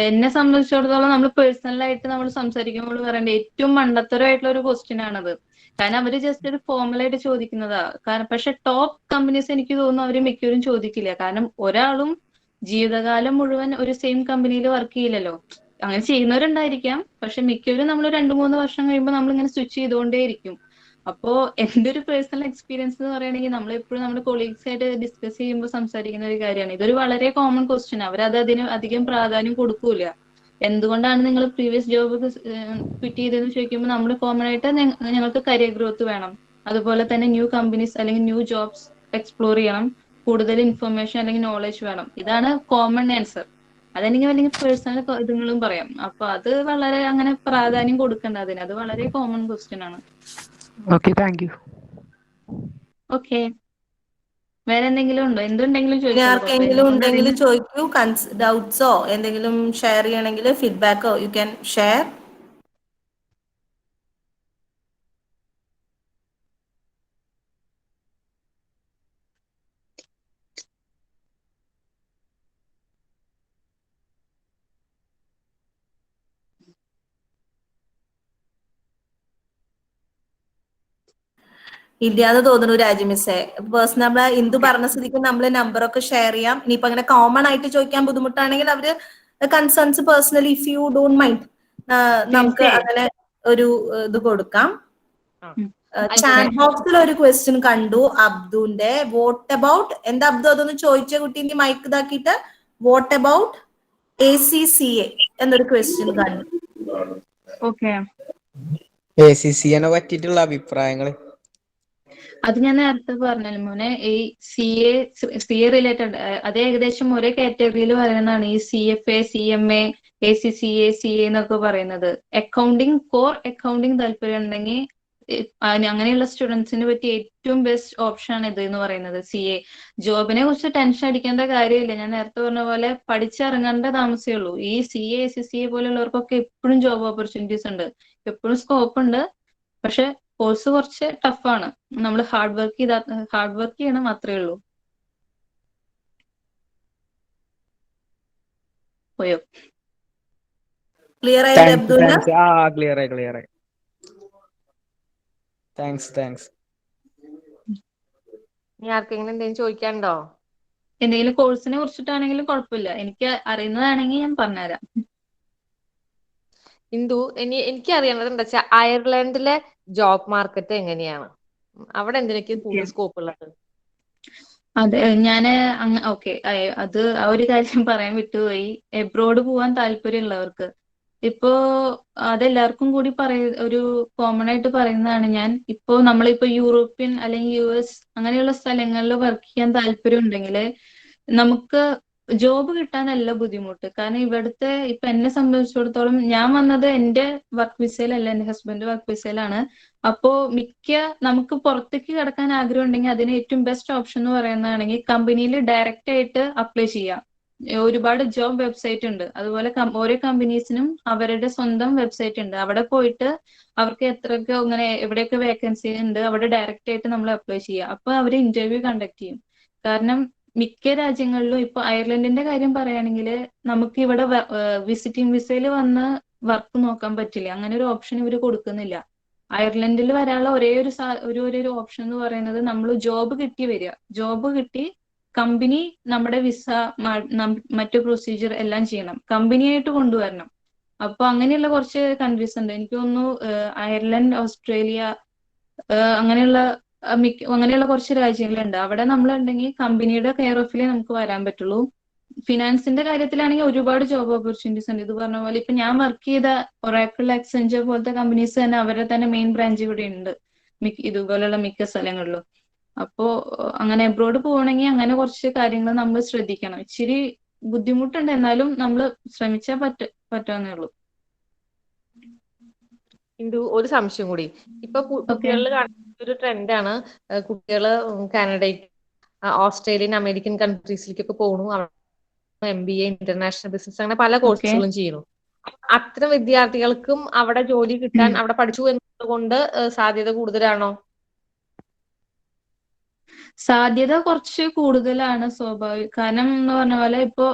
എന്നെ സംബന്ധിച്ചിടത്തോളം നമ്മൾ പേഴ്സണലായിട്ട് നമ്മൾ സംസാരിക്കുമ്പോൾ പറയേണ്ട ഏറ്റവും മണ്ടത്തരമായിട്ടുള്ള ഒരു ക്വസ്റ്റ്യൻ ആണത്. കാരണം അവര് ജസ്റ്റ് ഒരു ഫോർമലായിട്ട് ചോദിക്കുന്നതാ. കാരണം പക്ഷെ ടോപ്പ് കമ്പനീസ് എനിക്ക് തോന്നുന്നു അവര് മിക്കവരും ചോദിക്കില്ല. കാരണം ഒരാളും ജീവിതകാലം മുഴുവൻ ഒരു സെയിം കമ്പനിയിൽ വർക്ക് ചെയ്യില്ലല്ലോ. അങ്ങനെ ചെയ്യുന്നവരുണ്ടായിരിക്കാം, പക്ഷെ മിക്കവരും നമ്മൾ 2-3 വർഷം കഴിയുമ്പോൾ നമ്മളിങ്ങനെ സ്വിച്ച് ചെയ്തുകൊണ്ടേയിരിക്കും. അപ്പോ എന്റെ ഒരു പേഴ്സണൽ എക്സ്പീരിയൻസ് എന്ന് പറയുകയാണെങ്കിൽ നമ്മളെപ്പോഴും നമ്മുടെ കൊളീഗ്സ് ആയിട്ട് ഡിസ്കസ് ചെയ്യുമ്പോൾ സംസാരിക്കുന്ന ഒരു കാര്യമാണ്. ഇതൊരു വളരെ കോമൺ ക്വസ്റ്റ്യൻ. അതിന് അധികം പ്രാധാന്യം കൊടുക്കൂല. എന്തുകൊണ്ടാണ് നിങ്ങൾ പ്രീവിയസ് ജോബ് ക്വിറ്റ് ചെയ്തതെന്ന് ചോദിക്കുമ്പോൾ നമ്മൾ കോമൺ ആയിട്ട് ഞങ്ങൾക്ക് കരിയർ ഗ്രോത്ത് വേണം, അതുപോലെ തന്നെ ന്യൂ കമ്പനീസ് അല്ലെങ്കിൽ ന്യൂ ജോബ്സ് എക്സ്പ്ലോർ ചെയ്യണം, കൂടുതൽ ഇൻഫർമേഷൻ അല്ലെങ്കിൽ നോളജ് വേണം. ഇതാണ് കോമൺ ആൻസർ. അതെനിക്ക് അല്ലെങ്കിൽ പേഴ്സണൽ ഇതുങ്ങളും പറയാം. അപ്പൊ അത് വളരെ അങ്ങനെ പ്രാധാന്യം കൊടുക്കേണ്ട അതിന്. അത് വളരെ കോമൺ ക്വസ്റ്റ്യൻ ആണ്. ഓക്കെ, വേറെ എന്തെങ്കിലും ഉണ്ടോ? എന്തുണ്ടെങ്കിലും ചോദിക്കൂ. ഡൗട്ട്സോ എന്തെങ്കിലും ഷെയർ ചെയ്യണമെങ്കിൽ, ഫീഡ്ബാക്കോ യു ക്യാൻ ഷെയർ. ഇല്ലാന്ന് തോന്നുന്നു രാജി മിസ്സേ. പേഴ്സണൽ നമ്മളെ ഇന്ദു പറഞ്ഞ സ്ഥിതിക്ക് നമ്മള് നമ്പറൊക്കെ ഷെയർ ചെയ്യാം. ഇനിയിപ്പോ അങ്ങനെ കോമൺ ആയിട്ട് ചോദിക്കാൻ ബുദ്ധിമുട്ടാണെങ്കിൽ അവര് concerns personally if you don't mind നമുക്ക് അങ്ങനെ ഒരു ഇത് കൊടുക്കാം. ചാറ്റ് ബോക്സിൽ ഒരു ക്വസ്റ്റ്യൻ കണ്ടു അബ്ദുന്റെ. വോട്ട് അബൌട്ട് എന്താ അബ്ദു അതൊന്ന് ചോദിച്ച കുട്ടീന്റെ മൈക്ക് ഇതാക്കിയിട്ട്. വോട്ട് അബൌട്ട് ACCA എന്നൊരു ക്വസ്റ്റ്യൻ കണ്ടു. ACCA പറ്റിയിട്ടുള്ള അഭിപ്രായങ്ങൾ അത് ഞാൻ നേരത്തെ പറഞ്ഞല്ലോ മോനെ. ഈ CA റിലേറ്റഡ് അത് ഏകദേശം ഒരേ കാറ്റഗറിയിൽ പറയുന്നതാണ് ഈ CFA, CMA, ACCA, CA എന്നൊക്കെ പറയുന്നത്. കോർ അക്കൗണ്ടിങ് താല്പര്യം ഉണ്ടെങ്കിൽ അങ്ങനെയുള്ള സ്റ്റുഡൻസിന് പറ്റിയ ഏറ്റവും ബെസ്റ്റ് ഓപ്ഷൻ ആണ് ഇത് എന്ന് പറയുന്നത് CA. ജോബിനെ കുറിച്ച് ടെൻഷൻ അടിക്കേണ്ട കാര്യമില്ല. ഞാൻ നേരത്തെ പറഞ്ഞ പോലെ പഠിച്ചിറങ്ങേണ്ട താമസമേ ഉള്ളൂ. ഈ CA SCCA പോലുള്ളവർക്കൊക്കെ എപ്പോഴും ജോബ് ഓപ്പർച്യൂണിറ്റീസ് ഉണ്ട്, എപ്പോഴും സ്കോപ്പ് ഉണ്ട്. പക്ഷെ കോഴ്സ് കുറച്ച് ടഫാണ്. നമ്മൾ ഹാർഡ് വർക്ക് ചെയ്യണം മാത്രമേ ഉള്ളൂ. പോയോ? ക്ലിയർ ആയില്ലേ അബ്ദുള്ള? ക്ലിയർ ആയി. താങ്ക്സ്. ഇനി ആർക്കെങ്കിലും എന്തെങ്കിലും ചോദിക്കാനുണ്ടോ? എന്തെങ്കിലും കോഴ്സിനെ കുറിച്ചിട്ടാണെങ്കിലും കുഴപ്പമില്ല, എനിക്ക് അറിയുന്നതാണെങ്കിൽ ഞാൻ പറഞ്ഞുതരാം. ഇന്ദു, എനിക്ക് അറിയേണ്ടത് എന്താ വെച്ചാൽ അയർലൻഡിലെ ജോബ് മാർക്കറ്റ് എങ്ങനെയാണ്? അവിടെ എന്തിനൊക്കെ കൂടുതൽ സ്കോപ്പ് ഉള്ളത്? അതെ, ഞാന് ഓക്കെ, അത് ആ ഒരു കാര്യം പറയാൻ വിട്ടുപോയി. എബ്രോഡ് പോവാൻ താല്പര്യമുള്ളവർക്ക് ഇപ്പോ അതെല്ലാവർക്കും കൂടി ഒരു കോമൺ ആയിട്ട് പറയുന്നതാണ്. ഇപ്പോ നമ്മളിപ്പോ യൂറോപ്യൻ അല്ലെങ്കിൽ US അങ്ങനെയുള്ള സ്ഥലങ്ങളിൽ വർക്ക് ചെയ്യാൻ താല്പര്യം ഉണ്ടെങ്കിൽ നമുക്ക് ജോബ് കിട്ടാനല്ല ബുദ്ധിമുട്ട്. കാരണം ഇവിടുത്തെ ഇപ്പൊ എന്നെ സംബന്ധിച്ചിടത്തോളം ഞാൻ വന്നത് എന്റെ വർക്ക് വിസയിലല്ല, എന്റെ ഹസ്ബൻഡ് വർക്ക് വിസയിലാണ്. അപ്പോ നമുക്ക് പുറത്തേക്ക് കിടക്കാൻ ആഗ്രഹം ഉണ്ടെങ്കിൽ അതിന് ഏറ്റവും ബെസ്റ്റ് ഓപ്ഷൻ എന്ന് പറയുന്നതാണെങ്കിൽ കമ്പനിയിൽ ഡയറക്റ്റ് ആയിട്ട് അപ്ലൈ ചെയ്യാം. ഒരുപാട് ജോബ് വെബ്സൈറ്റ് ഉണ്ട്. അതുപോലെ ഓരോ കമ്പനീസിനും അവരുടെ സ്വന്തം വെബ്സൈറ്റ് ഉണ്ട്. അവിടെ പോയിട്ട് അവർക്ക് എത്രയൊക്കെ എവിടെയൊക്കെ വേക്കൻസി ഉണ്ട് അവിടെ ഡയറക്റ്റ് ആയിട്ട് നമ്മൾ അപ്ലൈ ചെയ്യുക. അപ്പൊ അവർ ഇന്റർവ്യൂ കണ്ടക്ട് ചെയ്യും. കാരണം മിക്ക രാജ്യങ്ങളിലും ഇപ്പൊ അയർലൻഡിന്റെ കാര്യം പറയുകയാണെങ്കിൽ നമുക്ക് ഇവിടെ വിസിറ്റിംഗ് വിസയിൽ വന്ന് വർക്ക് നോക്കാൻ പറ്റില്ല. അങ്ങനെ ഒരു ഓപ്ഷൻ ഇവർ കൊടുക്കുന്നില്ല. അയർലൻഡിൽ വരാനുള്ള ഒരേ ഒരു ഓപ്ഷൻ എന്ന് പറയുന്നത് നമ്മൾ ജോബ് കിട്ടി കമ്പനി നമ്മുടെ വിസ മറ്റു പ്രൊസീജിയർ എല്ലാം ചെയ്യണം, കമ്പനിയായിട്ട് കൊണ്ടുവരണം. അപ്പൊ അങ്ങനെയുള്ള കുറച്ച് കൺട്രീസ് ഉണ്ട്. എനിക്ക് തോന്നുന്നു അയർലൻഡ്, ഓസ്ട്രേലിയ, അങ്ങനെയുള്ള കുറച്ച് രാജ്യങ്ങളുണ്ട്. അവിടെ നമ്മളുണ്ടെങ്കിൽ കമ്പനിയുടെ കെയർ ഓഫിലേ നമുക്ക് വരാൻ പറ്റുള്ളൂ. ഫിനാൻസിന്റെ കാര്യത്തിലാണെങ്കിൽ ഒരുപാട് ജോബ് ഓപ്പർച്യൂണിറ്റീസ് ഉണ്ട്. ഇത് പറഞ്ഞ പോലെ ഇപ്പൊ ഞാൻ വർക്ക് ചെയ്ത ഒറാക്കിൾ, അക്സെഞ്ചർ പോലത്തെ കമ്പനീസ് തന്നെ അവരുടെ തന്നെ മെയിൻ ബ്രാഞ്ച് ഇവിടെ ഉണ്ട് ഇതുപോലുള്ള മിക്ക സ്ഥലങ്ങളിലും. അപ്പോ അങ്ങനെ എബ്രോഡ് പോകണമെങ്കിൽ അങ്ങനെ കുറച്ച് കാര്യങ്ങൾ നമ്മൾ ശ്രദ്ധിക്കണം. ഇച്ചിരി ബുദ്ധിമുട്ടുണ്ട്, എന്നാലും നമ്മൾ ശ്രമിച്ചാൽ പറ്റാവുന്നേ ഉള്ളൂ. ഇന്ദു, ഒരു സംശയം കൂടി. ഇപ്പൊ കുട്ടികളിൽ കാണുന്ന ഒരു ട്രെൻഡാണ്, കുട്ടികള് കാനഡയ്ക്ക്, ഓസ്ട്രേലിയൻ, അമേരിക്കൻ കൺട്രീസിലേക്കൊക്കെ പോകുന്നു. MBA, ഇന്റർനാഷണൽ ബിസിനസ്, അങ്ങനെ പല കോഴ്സുകളും ചെയ്യുന്നു. അത്തരം വിദ്യാർത്ഥികൾക്കും അവിടെ ജോലി കിട്ടാൻ, അവിടെ പഠിച്ചു എന്നതുകൊണ്ട് സാധ്യത കൂടുതലാണോ? സാധ്യത കുറച്ച് കൂടുതലാണ്, സ്വാഭാവികം. കാരണം എന്ന് പറഞ്ഞ പോലെ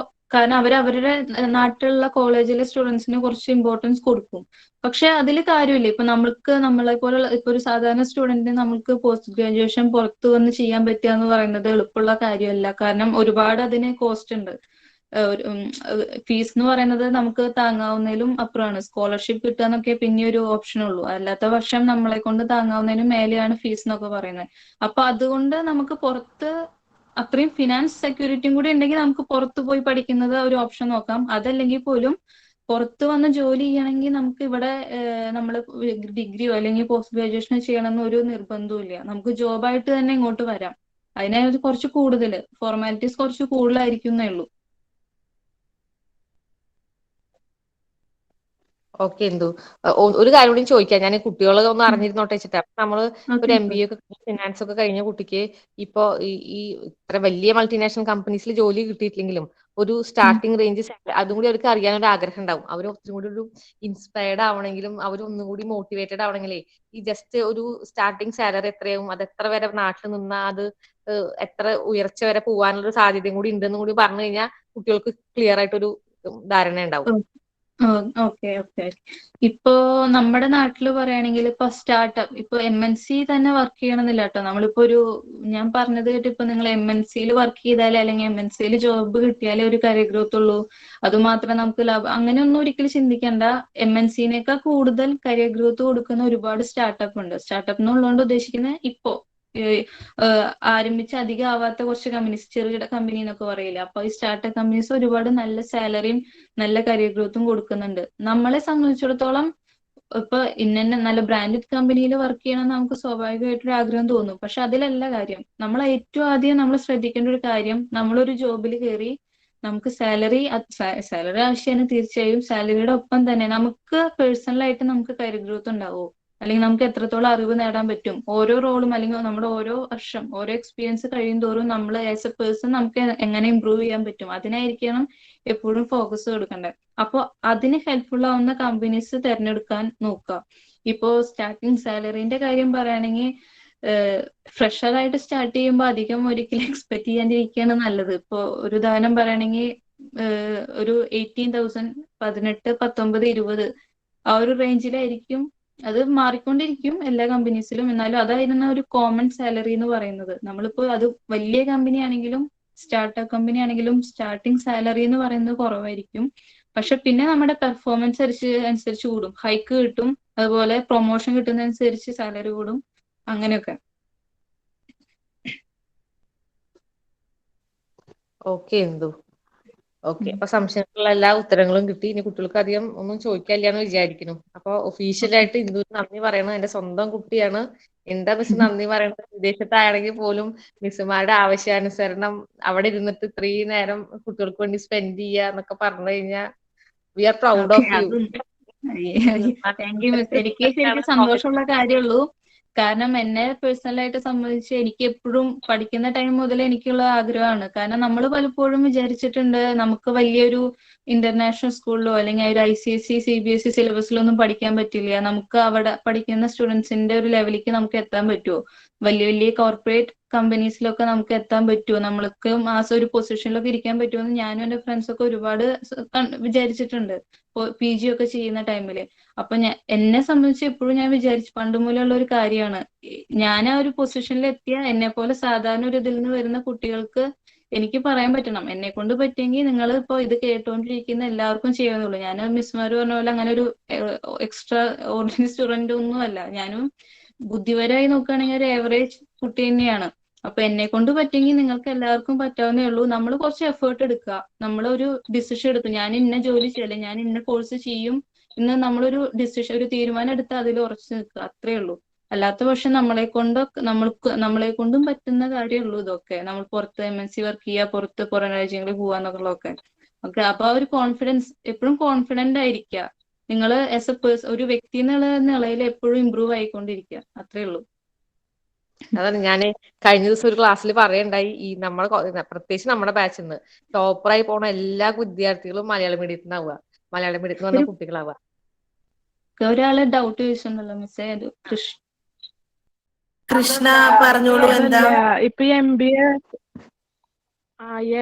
കാരണം അവരുടെ നാട്ടിലുള്ള കോളേജിലെ സ്റ്റുഡൻസിന് കുറച്ച് ഇമ്പോർട്ടൻസ് കൊടുക്കും. പക്ഷെ അതിൽ കാര്യമില്ല. ഇപ്പൊ നമ്മളെ പോലുള്ള ഇപ്പൊ ഒരു സാധാരണ സ്റ്റുഡന്റിന് നമുക്ക് പോസ്റ്റ് ഗ്രാജുവേഷൻ പുറത്തു വന്ന് ചെയ്യാൻ പറ്റുക എന്ന് പറയുന്നത് എളുപ്പമുള്ള കാര്യമല്ല. കാരണം ഒരുപാട് അതിന് കോസ്റ്റ് ഉണ്ട്. ഫീസ് എന്ന് പറയുന്നത് നമുക്ക് താങ്ങാവുന്നതിലും അപ്പുറമാണ്. സ്കോളർഷിപ്പ് കിട്ടുക എന്നൊക്കെ പിന്നെ ഒരു ഓപ്ഷൻ ഉള്ളൂ. അല്ലാത്ത പക്ഷം നമ്മളെ കൊണ്ട് താങ്ങാവുന്നതിനും മേലെയാണ് ഫീസ് എന്നൊക്കെ പറയുന്നത്. അപ്പൊ അതുകൊണ്ട് നമുക്ക് പുറത്ത് അത്രയും ഫിനാൻസ് സെക്യൂരിറ്റിയും കൂടി ഉണ്ടെങ്കിൽ നമുക്ക് പുറത്ത് പോയി പഠിക്കുന്നത് ഒരു ഓപ്ഷൻ നോക്കാം. അതല്ലെങ്കിൽ പോലും പുറത്ത് വന്ന് ജോലി ചെയ്യണമെങ്കിൽ നമുക്ക് ഇവിടെ നമ്മൾ ഡിഗ്രിയോ അല്ലെങ്കിൽ പോസ്റ്റ് ഗ്രാജുവേഷനോ ചെയ്യണമെന്ന് ഒരു നിർബന്ധവും ഇല്ല. നമുക്ക് ജോബായിട്ട് തന്നെ ഇങ്ങോട്ട് വരാം. അതിനകത്ത് കുറച്ച് കൂടുതൽ ഫോർമാലിറ്റീസ് കുറച്ച് കൂടുതലായിരിക്കുന്നേ ഉള്ളൂ. ഓക്കെ എന്തു, ഒരു കാര്യം കൂടി ചോദിക്കാം. ഞാൻ കുട്ടികളെ ഒന്ന് അറിഞ്ഞിരുന്നോട്ടെ വെച്ചിട്ടാ. നമ്മള് ഒരു MBA ഒക്കെ ഫിനാൻസ് ഒക്കെ കഴിഞ്ഞ കുട്ടിക്ക് ഇപ്പൊ ഈ ഇത്ര വലിയ മൾട്ടിനാഷണൽ കമ്പനീസിൽ ജോലി കിട്ടിയിട്ടില്ലെങ്കിലും ഒരു സ്റ്റാർട്ടിംഗ് റേഞ്ച്, അതും കൂടി അവർക്ക് അറിയാനൊരു ആഗ്രഹം ഉണ്ടാവും. അവർ ഒത്തിരി കൂടി ഒരു ഇൻസ്പയർഡ് ആവണമെങ്കിലും അവർ ഒന്നും കൂടി മോട്ടിവേറ്റഡ് ആവണമെങ്കിലേ ഈ ജസ്റ്റ് ഒരു സ്റ്റാർട്ടിംഗ് സാലറി എത്രയാവും, അത് എത്ര വരെ നാട്ടിൽ നിന്നാൽ അത് എത്ര ഉയർച്ച വരെ പോകാനുള്ള ഒരു സാധ്യതയും കൂടി ഉണ്ടെന്നും കൂടി പറഞ്ഞു കഴിഞ്ഞാൽ കുട്ടികൾക്ക് ക്ലിയർ ആയിട്ടൊരു ധാരണ ഉണ്ടാവും. ഓക്കെ. ഇപ്പോ നമ്മുടെ നാട്ടിൽ പറയുകയാണെങ്കിൽ ഇപ്പൊ സ്റ്റാർട്ടപ്പ്, ഇപ്പൊ MNC തന്നെ വർക്ക് ചെയ്യണമെന്നില്ല കേട്ടോ. നമ്മളിപ്പോ ഞാൻ പറഞ്ഞത് കേട്ട് ഇപ്പൊ നിങ്ങൾ MNCയിൽ വർക്ക് ചെയ്താലേ അല്ലെങ്കിൽ MNCയിൽ ജോബ് കിട്ടിയാലേ ഒരു കരിയർ ഗ്രോത്ത് ഉള്ളൂ, അതുമാത്രം നമുക്ക് ലാഭം, അങ്ങനെയൊന്നും ഒരിക്കലും ചിന്തിക്കേണ്ട. MNCനേക്കാൾ കൂടുതൽ കരിയർ ഗ്രോത്ത് കൊടുക്കുന്ന ഒരുപാട് സ്റ്റാർട്ടപ്പ് ഉണ്ട്. സ്റ്റാർട്ടപ്പ് എന്നുള്ളതുകൊണ്ട് ഉദ്ദേശിക്കുന്നത് ഇപ്പോ ആരംഭിച്ച് അധികം ആവാത്ത കുറച്ച് കമ്പനീസ്, ചെറുകിട കമ്പനി എന്നൊക്കെ പറയില്ല. അപ്പൊ ഈ സ്റ്റാർട്ടപ്പ് കമ്പനീസ് ഒരുപാട് നല്ല സാലറിയും നല്ല കരിയർ ഗ്രോത്തും കൊടുക്കുന്നുണ്ട്. നമ്മളെ സംബന്ധിച്ചിടത്തോളം ഇപ്പൊ ഇന്ന നല്ല ബ്രാൻഡഡ് കമ്പനിയിൽ വർക്ക് ചെയ്യണം നമുക്ക് സ്വാഭാവികമായിട്ടൊരു ആഗ്രഹം തോന്നും. പക്ഷെ അതിലല്ല കാര്യം. നമ്മൾ ഏറ്റവും ആദ്യം നമ്മൾ ശ്രദ്ധിക്കേണ്ട ഒരു കാര്യം, നമ്മളൊരു ജോബിൽ കയറി നമുക്ക് സാലറി ആവശ്യമാണ് തീർച്ചയായും. സാലറിയുടെ ഒപ്പം തന്നെ നമുക്ക് പേഴ്സണലായിട്ട് നമുക്ക് കരിയർ ഗ്രോത്ത് ഉണ്ടാവുമോ, അല്ലെങ്കിൽ നമുക്ക് എത്രത്തോളം അറിവ് നേടാൻ പറ്റും, ഓരോ റോളും അല്ലെങ്കിൽ നമ്മുടെ ഓരോ വർഷം ഓരോ എക്സ്പീരിയൻസ് കഴിയും തോറും നമ്മൾ ആസ് എ പേഴ്സൺ നമുക്ക് എങ്ങനെ ഇമ്പ്രൂവ് ചെയ്യാൻ പറ്റും, അതിനായിരിക്കണം എപ്പോഴും ഫോക്കസ് കൊടുക്കേണ്ടത്. അപ്പോൾ അതിന് ഹെൽപ്ഫുൾ ആവുന്ന കമ്പനീസ് തിരഞ്ഞെടുക്കാൻ നോക്കുക. ഇപ്പോ സ്റ്റാർട്ടിങ് സാലറിന്റെ കാര്യം പറയുകയാണെങ്കിൽ ഫ്രഷർ ആയിട്ട് സ്റ്റാർട്ട് ചെയ്യുമ്പോൾ അധികം ഒരിക്കലും എക്സ്പെക്ട് ചെയ്യാണ്ടിരിക്കുകയാണ് നല്ലത്. ഇപ്പോ ഒരു ഉദാഹരണം പറയുകയാണെങ്കിൽ ഒരു 18,000, 18, 19, 20 ആ ഒരു റേഞ്ചിലായിരിക്കും. അത് മാറിക്കൊണ്ടിരിക്കും എല്ലാ കമ്പനീസിലും, എന്നാലും അതായിരുന്നു ഒരു കോമൺ സാലറി എന്ന് പറയുന്നത്. നമ്മളിപ്പോ അത് വലിയ കമ്പനി ആണെങ്കിലും സ്റ്റാർട്ടപ്പ് കമ്പനി ആണെങ്കിലും സ്റ്റാർട്ടിങ് സാലറി എന്ന് പറയുന്നത് കുറവായിരിക്കും. പക്ഷെ പിന്നെ നമ്മുടെ പെർഫോമൻസ് അനുസരിച്ച് കൂടും, ഹൈക്ക് കിട്ടും, അതുപോലെ പ്രൊമോഷൻ കിട്ടുന്നതനുസരിച്ച് സാലറി കൂടും, അങ്ങനെയൊക്കെ. ഓക്കെ എന്തു ഓക്കെ. അപ്പൊ സംശയത്തിലുള്ള എല്ലാ ഉത്തരങ്ങളും കിട്ടി. ഇനി കുട്ടികൾക്ക് അധികം ഒന്നും ചോദിക്കാനില്ല എന്ന് വിചാരിക്കുന്നു. അപ്പൊ ഒഫീഷ്യലായിട്ട് ഇന്ദു നന്ദി പറയണത് എന്റെ സ്വന്തം കുട്ടിയാണ്. എന്താ മിസ് നന്ദി പറയണത്? വിദേശത്താണെങ്കിൽ പോലും മിസ്സുമാരുടെ ആവശ്യാനുസരണം അവിടെ ഇരുന്നിട്ട് ഇത്രയും നേരം കുട്ടികൾക്ക് വേണ്ടി സ്പെൻഡ് ചെയ്യുക എന്നൊക്കെ പറഞ്ഞു കഴിഞ്ഞാൽ we are proud of you. Thank you miss. എനിക്ക് ശരിക്കും സന്തോഷമുള്ള കാര്യമുള്ളൂ. കാരണം എന്നെ പേഴ്സണലായിട്ട് സംബന്ധിച്ച് എനിക്ക് എപ്പോഴും പഠിക്കുന്ന ടൈം മുതൽ എനിക്കുള്ള ആഗ്രഹമാണ്. കാരണം നമ്മൾ പലപ്പോഴും വിചാരിച്ചിട്ടുണ്ട് നമുക്ക് വലിയൊരു ഇന്റർനാഷണൽ സ്കൂളിലോ അല്ലെങ്കിൽ ഒരു ICSE CBSE സിലബസിലൊന്നും പഠിക്കാൻ പറ്റില്ല, നമുക്ക് അവിടെ പഠിക്കുന്ന സ്റ്റുഡൻസിന്റെ ഒരു ലെവലിലേക്ക് നമുക്ക് എത്താൻ പറ്റുമോ, വലിയ വലിയ കോർപ്പറേറ്റ് കമ്പനീസിലൊക്കെ നമുക്ക് എത്താൻ പറ്റുമോ, നമ്മൾക്ക് ആ ഒരു പൊസിഷനിലൊക്കെ ഇരിക്കാൻ പറ്റുമോ എന്ന് ഞാനും എന്റെ ഫ്രണ്ട്സൊക്കെ ഒരുപാട് വിചാരിച്ചിട്ടുണ്ട് PG ഒക്കെ ചെയ്യുന്ന ടൈമില്. അപ്പൊ എന്നെ സംബന്ധിച്ച് എപ്പോഴും ഞാൻ വിചാരിച്ചു പണ്ട് മുതലുള്ള ഒരു കാര്യമാണ്, ഞാൻ ആ ഒരു പൊസിഷനിൽ എത്തിയ എന്നെ പോലെ സാധാരണ ഒരു ഇതിൽ നിന്ന് വരുന്ന കുട്ടികൾക്ക് എനിക്ക് പറയാൻ പറ്റണം, എന്നെ കൊണ്ട് പറ്റിയെങ്കിൽ നിങ്ങൾ ഇപ്പൊ ഇത് കേട്ടോണ്ടിരിക്കുന്ന എല്ലാവർക്കും ചെയ്യാന്നുള്ളൂ. ഞാൻ മിസ്മാര് പറഞ്ഞ പോലെ അങ്ങനെ ഒരു എക്സ്ട്രാ ഓർഡിനറി സ്റ്റുഡന്റ് ഒന്നും അല്ല. ഞാനും ബുദ്ധിപരമായി നോക്കുകയാണെങ്കിൽ ഒരു ഏവറേജ് കുട്ടി തന്നെയാണ്. അപ്പൊ എന്നെ കൊണ്ട് പറ്റിയെങ്കിൽ നിങ്ങൾക്ക് എല്ലാവർക്കും പറ്റാവുന്നേ ഉള്ളൂ. നമ്മൾ കുറച്ച് എഫേർട്ട് എടുക്കുക, നമ്മളൊരു ഡിസിഷൻ എടുത്തു ഞാൻ ഇന്ന ജോലി ചെയ്യല്ലേ, ഞാൻ ഇന്ന കോഴ്സ് ചെയ്യും ഇന്ന് നമ്മളൊരു ഡിസിഷൻ ഒരു തീരുമാനം എടുത്ത് അതിൽ ഉറച്ചു നിൽക്കുക, അത്രേ ഉള്ളൂ. അല്ലാത്ത പക്ഷം നമ്മളെ കൊണ്ടും പറ്റുന്ന കാര്യമുള്ളൂ ഇതൊക്കെ. നമ്മൾ പുറത്ത് MNC വർക്ക് ചെയ്യുക, പുറം രാജ്യങ്ങളിൽ പോവാന്നുള്ളതൊക്കെ. ഓക്കെ, അപ്പൊ ആ ഒരു കോൺഫിഡൻസ്, എപ്പോഴും കോൺഫിഡന്റ് ആയിരിക്കുക. നിങ്ങൾ ആസ് എ പേഴ്സൺ ഒരു വ്യക്തി എന്നുള്ള നിലയിൽ എപ്പോഴും ഇമ്പ്രൂവ് ആയിക്കൊണ്ടിരിക്കുക, അത്രേ ഉള്ളൂ. അതാണ് ഞാൻ കഴിഞ്ഞ ദിവസം ഒരു ക്ലാസ്സിൽ പറയണ്ടായി, ഈ നമ്മളെ പ്രത്യേകിച്ച് നമ്മുടെ ബാച്ചിൽ നിന്ന് ടോപ്പറായി പോണ എല്ലാ വിദ്യാർത്ഥികളും മലയാളം മീഡിയത്തിൽ നിന്നാവുക, മലയാളം മീഡിയത്തിൽ വന്ന കുട്ടികളാവുക. ഒരാളെ ഡൗട്ട് ചോദിച്ചിട്ടുണ്ടല്ലോ മിസ്സേ, കൃഷ്ണ പറഞ്ഞോളൂ. എന്താ? ഇപ്പൊ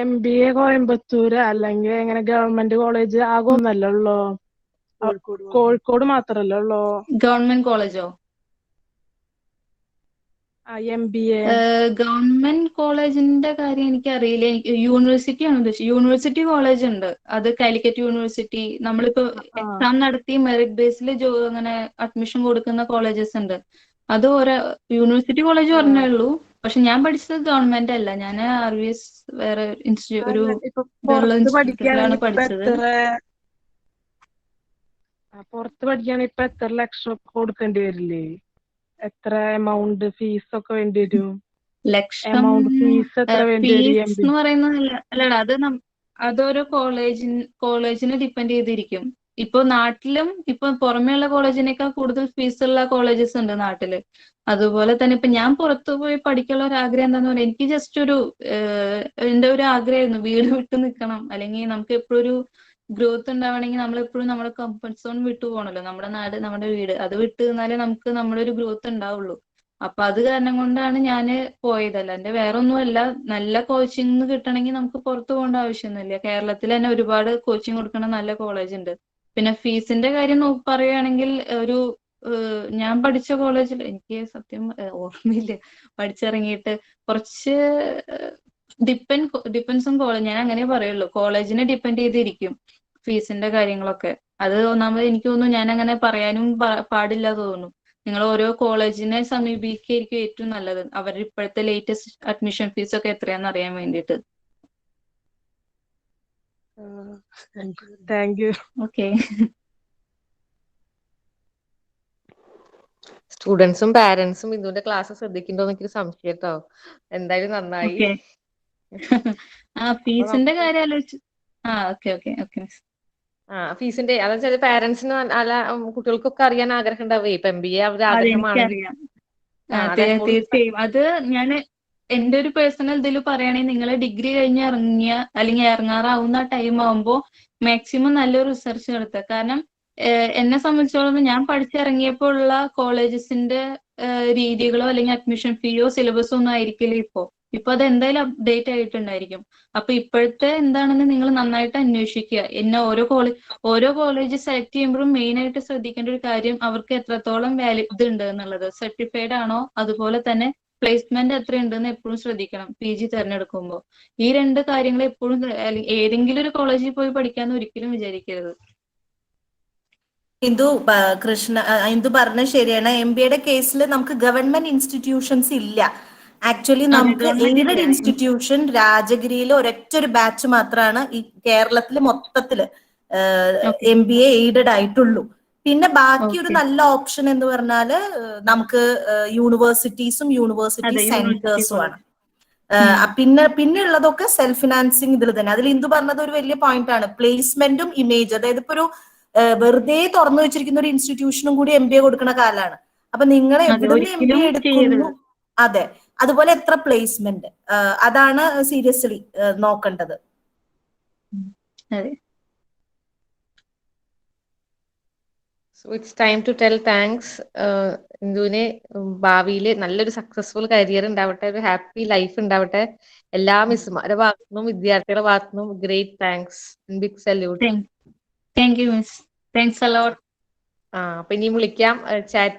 MBA കോയമ്പത്തൂര് അല്ലെങ്കിൽ എങ്ങനെ ഗവൺമെന്റ് കോളേജ് ആകൊന്നല്ലേ ഉള്ളോ? കോഴിക്കോട് മാത്രല്ലേ ഉള്ളോ ഗവൺമെന്റ് കോളേജോ? MBA ഗവൺമെന്റ് കോളേജിന്റെ കാര്യം എനിക്കറിയില്ല. യൂണിവേഴ്സിറ്റി ആണ് ഉദ്ദേശിച്ചത്. യൂണിവേഴ്സിറ്റി കോളേജ് ഉണ്ട്, അത് കാലിക്കറ്റ് യൂണിവേഴ്സിറ്റി. നമ്മളിപ്പോ എക്സാം നടത്തി മെറിറ്റ് ബേസിൽ അങ്ങനെ അഡ്മിഷൻ കൊടുക്കുന്ന കോളേജസ് ഉണ്ട്. അത് യൂണിവേഴ്സിറ്റി കോളേജ് പറഞ്ഞേ ഉള്ളൂ. പക്ഷെ ഞാൻ പഠിച്ചത് ഗവൺമെന്റ് അല്ല, ഞാൻ RVS വേറെ ഒരു ഇൻസ്റ്റിറ്റ്യൂട്ടിലാണ് പഠിച്ചത്. പുറത്ത് പഠിക്കുകയാണെങ്കിൽ ഇപ്പൊ എത്ര ലക്ഷം കൊടുക്കേണ്ടി വരില്ലേ? എത്ര എമൗണ്ട് ഫീസ് ഒക്കെ വേണ്ടി വരും? ലക്ഷം ഫീസ് എത്ര വേണ്ടി വരും? ഫീസ് എന്ന് പറയുന്നത് അല്ലടാ, അതൊരു കോളേജിനെ ഡിപ്പെൻഡ് ചെയ്തിരിക്കും. ഇപ്പൊ നാട്ടിലും ഇപ്പൊ പുറമേയുള്ള കോളേജിനേക്കാൾ കൂടുതൽ ഫീസ് ഉള്ള കോളേജസ് ഉണ്ട് നാട്ടില്. അതുപോലെ തന്നെ ഇപ്പൊ ഞാൻ പുറത്തു പോയി പഠിക്കാനുള്ള ഒരു ആഗ്രഹം എന്താന്ന് പറഞ്ഞാൽ, എനിക്ക് ജസ്റ്റ് എന്റെ ഒരു ആഗ്രഹമായിരുന്നു വീട് വിട്ട് നിൽക്കണം, അല്ലെങ്കിൽ നമുക്ക് എപ്പോഴും ഒരു ഗ്രോത്ത് ഉണ്ടാവണമെങ്കിൽ നമ്മളെപ്പോഴും നമ്മുടെ കംഫർട്ട് സോൺ വിട്ടു പോകണല്ലോ. നമ്മുടെ നാട്, നമ്മുടെ വീട്, അത് വിട്ട് നിന്നാലേ നമുക്ക് നമ്മുടെ ഒരു ഗ്രോത്ത് ഉണ്ടാവുള്ളൂ. അപ്പൊ അത് കാരണം കൊണ്ടാണ് ഞാന് പോയതല്ല, എന്റെ വേറെ ഒന്നുമല്ല. നല്ല കോച്ചിങ് കിട്ടണമെങ്കിൽ നമുക്ക് പുറത്തു പോകേണ്ട ആവശ്യമൊന്നുമില്ല, കേരളത്തിൽ തന്നെ ഒരുപാട് കോച്ചിങ് കൊടുക്കുന്ന നല്ല കോളേജ് ഉണ്ട്. പിന്നെ ഫീസിന്റെ കാര്യം പറയുകയാണെങ്കിൽ ഞാൻ പഠിച്ച കോളേജിൽ എനിക്ക് സത്യം ഓർമ്മയില്ല, പഠിച്ചിറങ്ങിയിട്ട് കുറച്ച് ഡിപ്പെൻസ് ഓൺ കോളേജ്, ഞാൻ അങ്ങനെ പറയുള്ളൂ. കോളേജിനെ ഡിപ്പെൻഡ് ചെയ്തിരിക്കും ഫീസിന്റെ കാര്യങ്ങളൊക്കെ. അത് ഒന്നാമത് എനിക്ക് തോന്നുന്നു ഞാൻ അങ്ങനെ പറയാനും പാടില്ല തോന്നുന്നു. നിങ്ങൾ ഓരോ കോളേജിനെ സമീപിക്കുകയായിരിക്കും ഏറ്റവും നല്ലത്, അവരുടെ ഇപ്പോഴത്തെ ലേറ്റസ്റ്റ് അഡ്മിഷൻ ഫീസ് ഒക്കെ എത്രയാണെന്ന് അറിയാൻ വേണ്ടിയിട്ട്. Thank you. ഓക്കെ. സ്റ്റുഡൻസും പാരന്റ്സും ഇതിന്റെ ക്ലാസ് ശ്രദ്ധിക്കുന്നുണ്ടോന്ന് എനിക്ക് സംശയം കേട്ടോ. എന്തായാലും നന്നായി. ഫീസിന്റെ കാര്യം ആലോചിച്ചു. ഓക്കെ. ഫീസിന്റെ അതെന്ന് വെച്ചാൽ പാരന്റ്സിന് അല്ല കുട്ടികൾക്കൊക്കെ അറിയാൻ ആഗ്രഹം ഉണ്ടാവേ ഇപ്പൊ MBA അവരുടെ ആഗ്രഹമാണ്. അതെനിക്കറിയാം. തീർച്ചയായും അത് ഞാൻ എന്റെ ഒരു പേഴ്സണൽ ഇതിൽ പറയുകയാണെങ്കിൽ നിങ്ങൾ ഡിഗ്രി കഴിഞ്ഞ് ഇറങ്ങിയ അല്ലെങ്കിൽ ഇറങ്ങാറാവുന്ന ടൈം ആവുമ്പോൾ മാക്സിമം നല്ലൊരു റിസർച്ച് നടത്തുക. കാരണം എന്നെ സംബന്ധിച്ചോളം ഞാൻ പഠിച്ചിറങ്ങിയപ്പോൾ ഉള്ള കോളേജസിന്റെ രീതികളോ അല്ലെങ്കിൽ അഡ്മിഷൻ ഫീയോ സിലബസോ ഒന്നും ആയിരിക്കില്ല ഇപ്പൊ അത് എന്തായാലും അപ്ഡേറ്റ് ആയിട്ടുണ്ടായിരിക്കും. അപ്പൊ ഇപ്പോഴത്തെ എന്താണെന്ന് നിങ്ങൾ നന്നായിട്ട് അന്വേഷിക്കുക. ഓരോ കോളേജ് സെലക്ട് ചെയ്യുമ്പോഴും മെയിൻ ആയിട്ട് ശ്രദ്ധിക്കേണ്ട ഒരു കാര്യം അവർക്ക് എത്രത്തോളം വാലിഡ് ഉണ്ട് എന്നുള്ളത്. സർട്ടിഫൈഡ് ആണോ, അതുപോലെ തന്നെ പ്ലേസ്മെന്റ് എത്ര ഉണ്ടെന്ന് എപ്പോഴും ശ്രദ്ധിക്കണം PG തിരഞ്ഞെടുക്കുമ്പോൾ. ഈ 2 കാര്യങ്ങൾ എപ്പോഴും ഏതെങ്കിലും ഒരു കോളേജിൽ പോയി പഠിക്കാന്ന് ഒരിക്കലും വിചാരിക്കരുത്. ഇന്ദു പറഞ്ഞ ശരിയാണ്. MBAയുടെ കേസിൽ നമുക്ക് ഗവൺമെന്റ് ഇൻസ്റ്റിറ്റ്യൂഷൻസ് ഇല്ല. ആക്ച്വലി നമുക്ക് എയ്ഡഡ് ഇൻസ്റ്റിറ്റ്യൂഷൻ രാജഗിരിയിൽ ഒരൊറ്റൊരു ബാച്ച് മാത്രമാണ് ഈ കേരളത്തിൽ മൊത്തത്തില് MBA എയ്ഡഡ് ആയിട്ടുള്ളൂ. പിന്നെ ബാക്കി ഒരു നല്ല ഓപ്ഷൻ എന്ന് പറഞ്ഞാല് നമുക്ക് യൂണിവേഴ്സിറ്റീസും യൂണിവേഴ്സിറ്റി സെന്റേഴ്സും ആണ്. പിന്നെ ഉള്ളതൊക്കെ സെൽഫ് ഫിനാൻസിങ് ഇതിൽ തന്നെ. അതിൽ ഇന്ദു പറഞ്ഞത് ഒരു വലിയ പോയിന്റ് ആണ്. പ്ലേസ്മെന്റും ഇമേജ്, അതായത് ഇപ്പൊ ഒരു വെറുതെ തുറന്നു വെച്ചിരിക്കുന്ന ഒരു ഇൻസ്റ്റിറ്റ്യൂഷനും കൂടി MBA കൊടുക്കുന്ന കാലാണ്. അപ്പൊ നിങ്ങൾ എവിടുന്ന് MBA എടുക്കുന്നു, അതെ, അതുപോലെ എത്ര പ്ലേസ്മെന്റ്, അതാണ് സീരിയസ്ലി നോക്കേണ്ടത്. So it's time to tell thanks. ഇന്ദുവിന് ഭാവിയിൽ നല്ലൊരു സക്സസ്ഫുൾ കരിയർ ഉണ്ടാവട്ടെ, ഒരു ഹാപ്പി ലൈഫ് ഉണ്ടാവട്ടെ. എല്ലാ മിസ്സുമാരുടെ ഭാഗത്തുനിന്നും വിദ്യാർത്ഥികളുടെ ഭാഗത്തുനിന്നും great thanks, big salute. Thank you miss. Thanks a lot. അപ്പൊ ഇനിയും വിളിക്കാം, ചാറ്റ്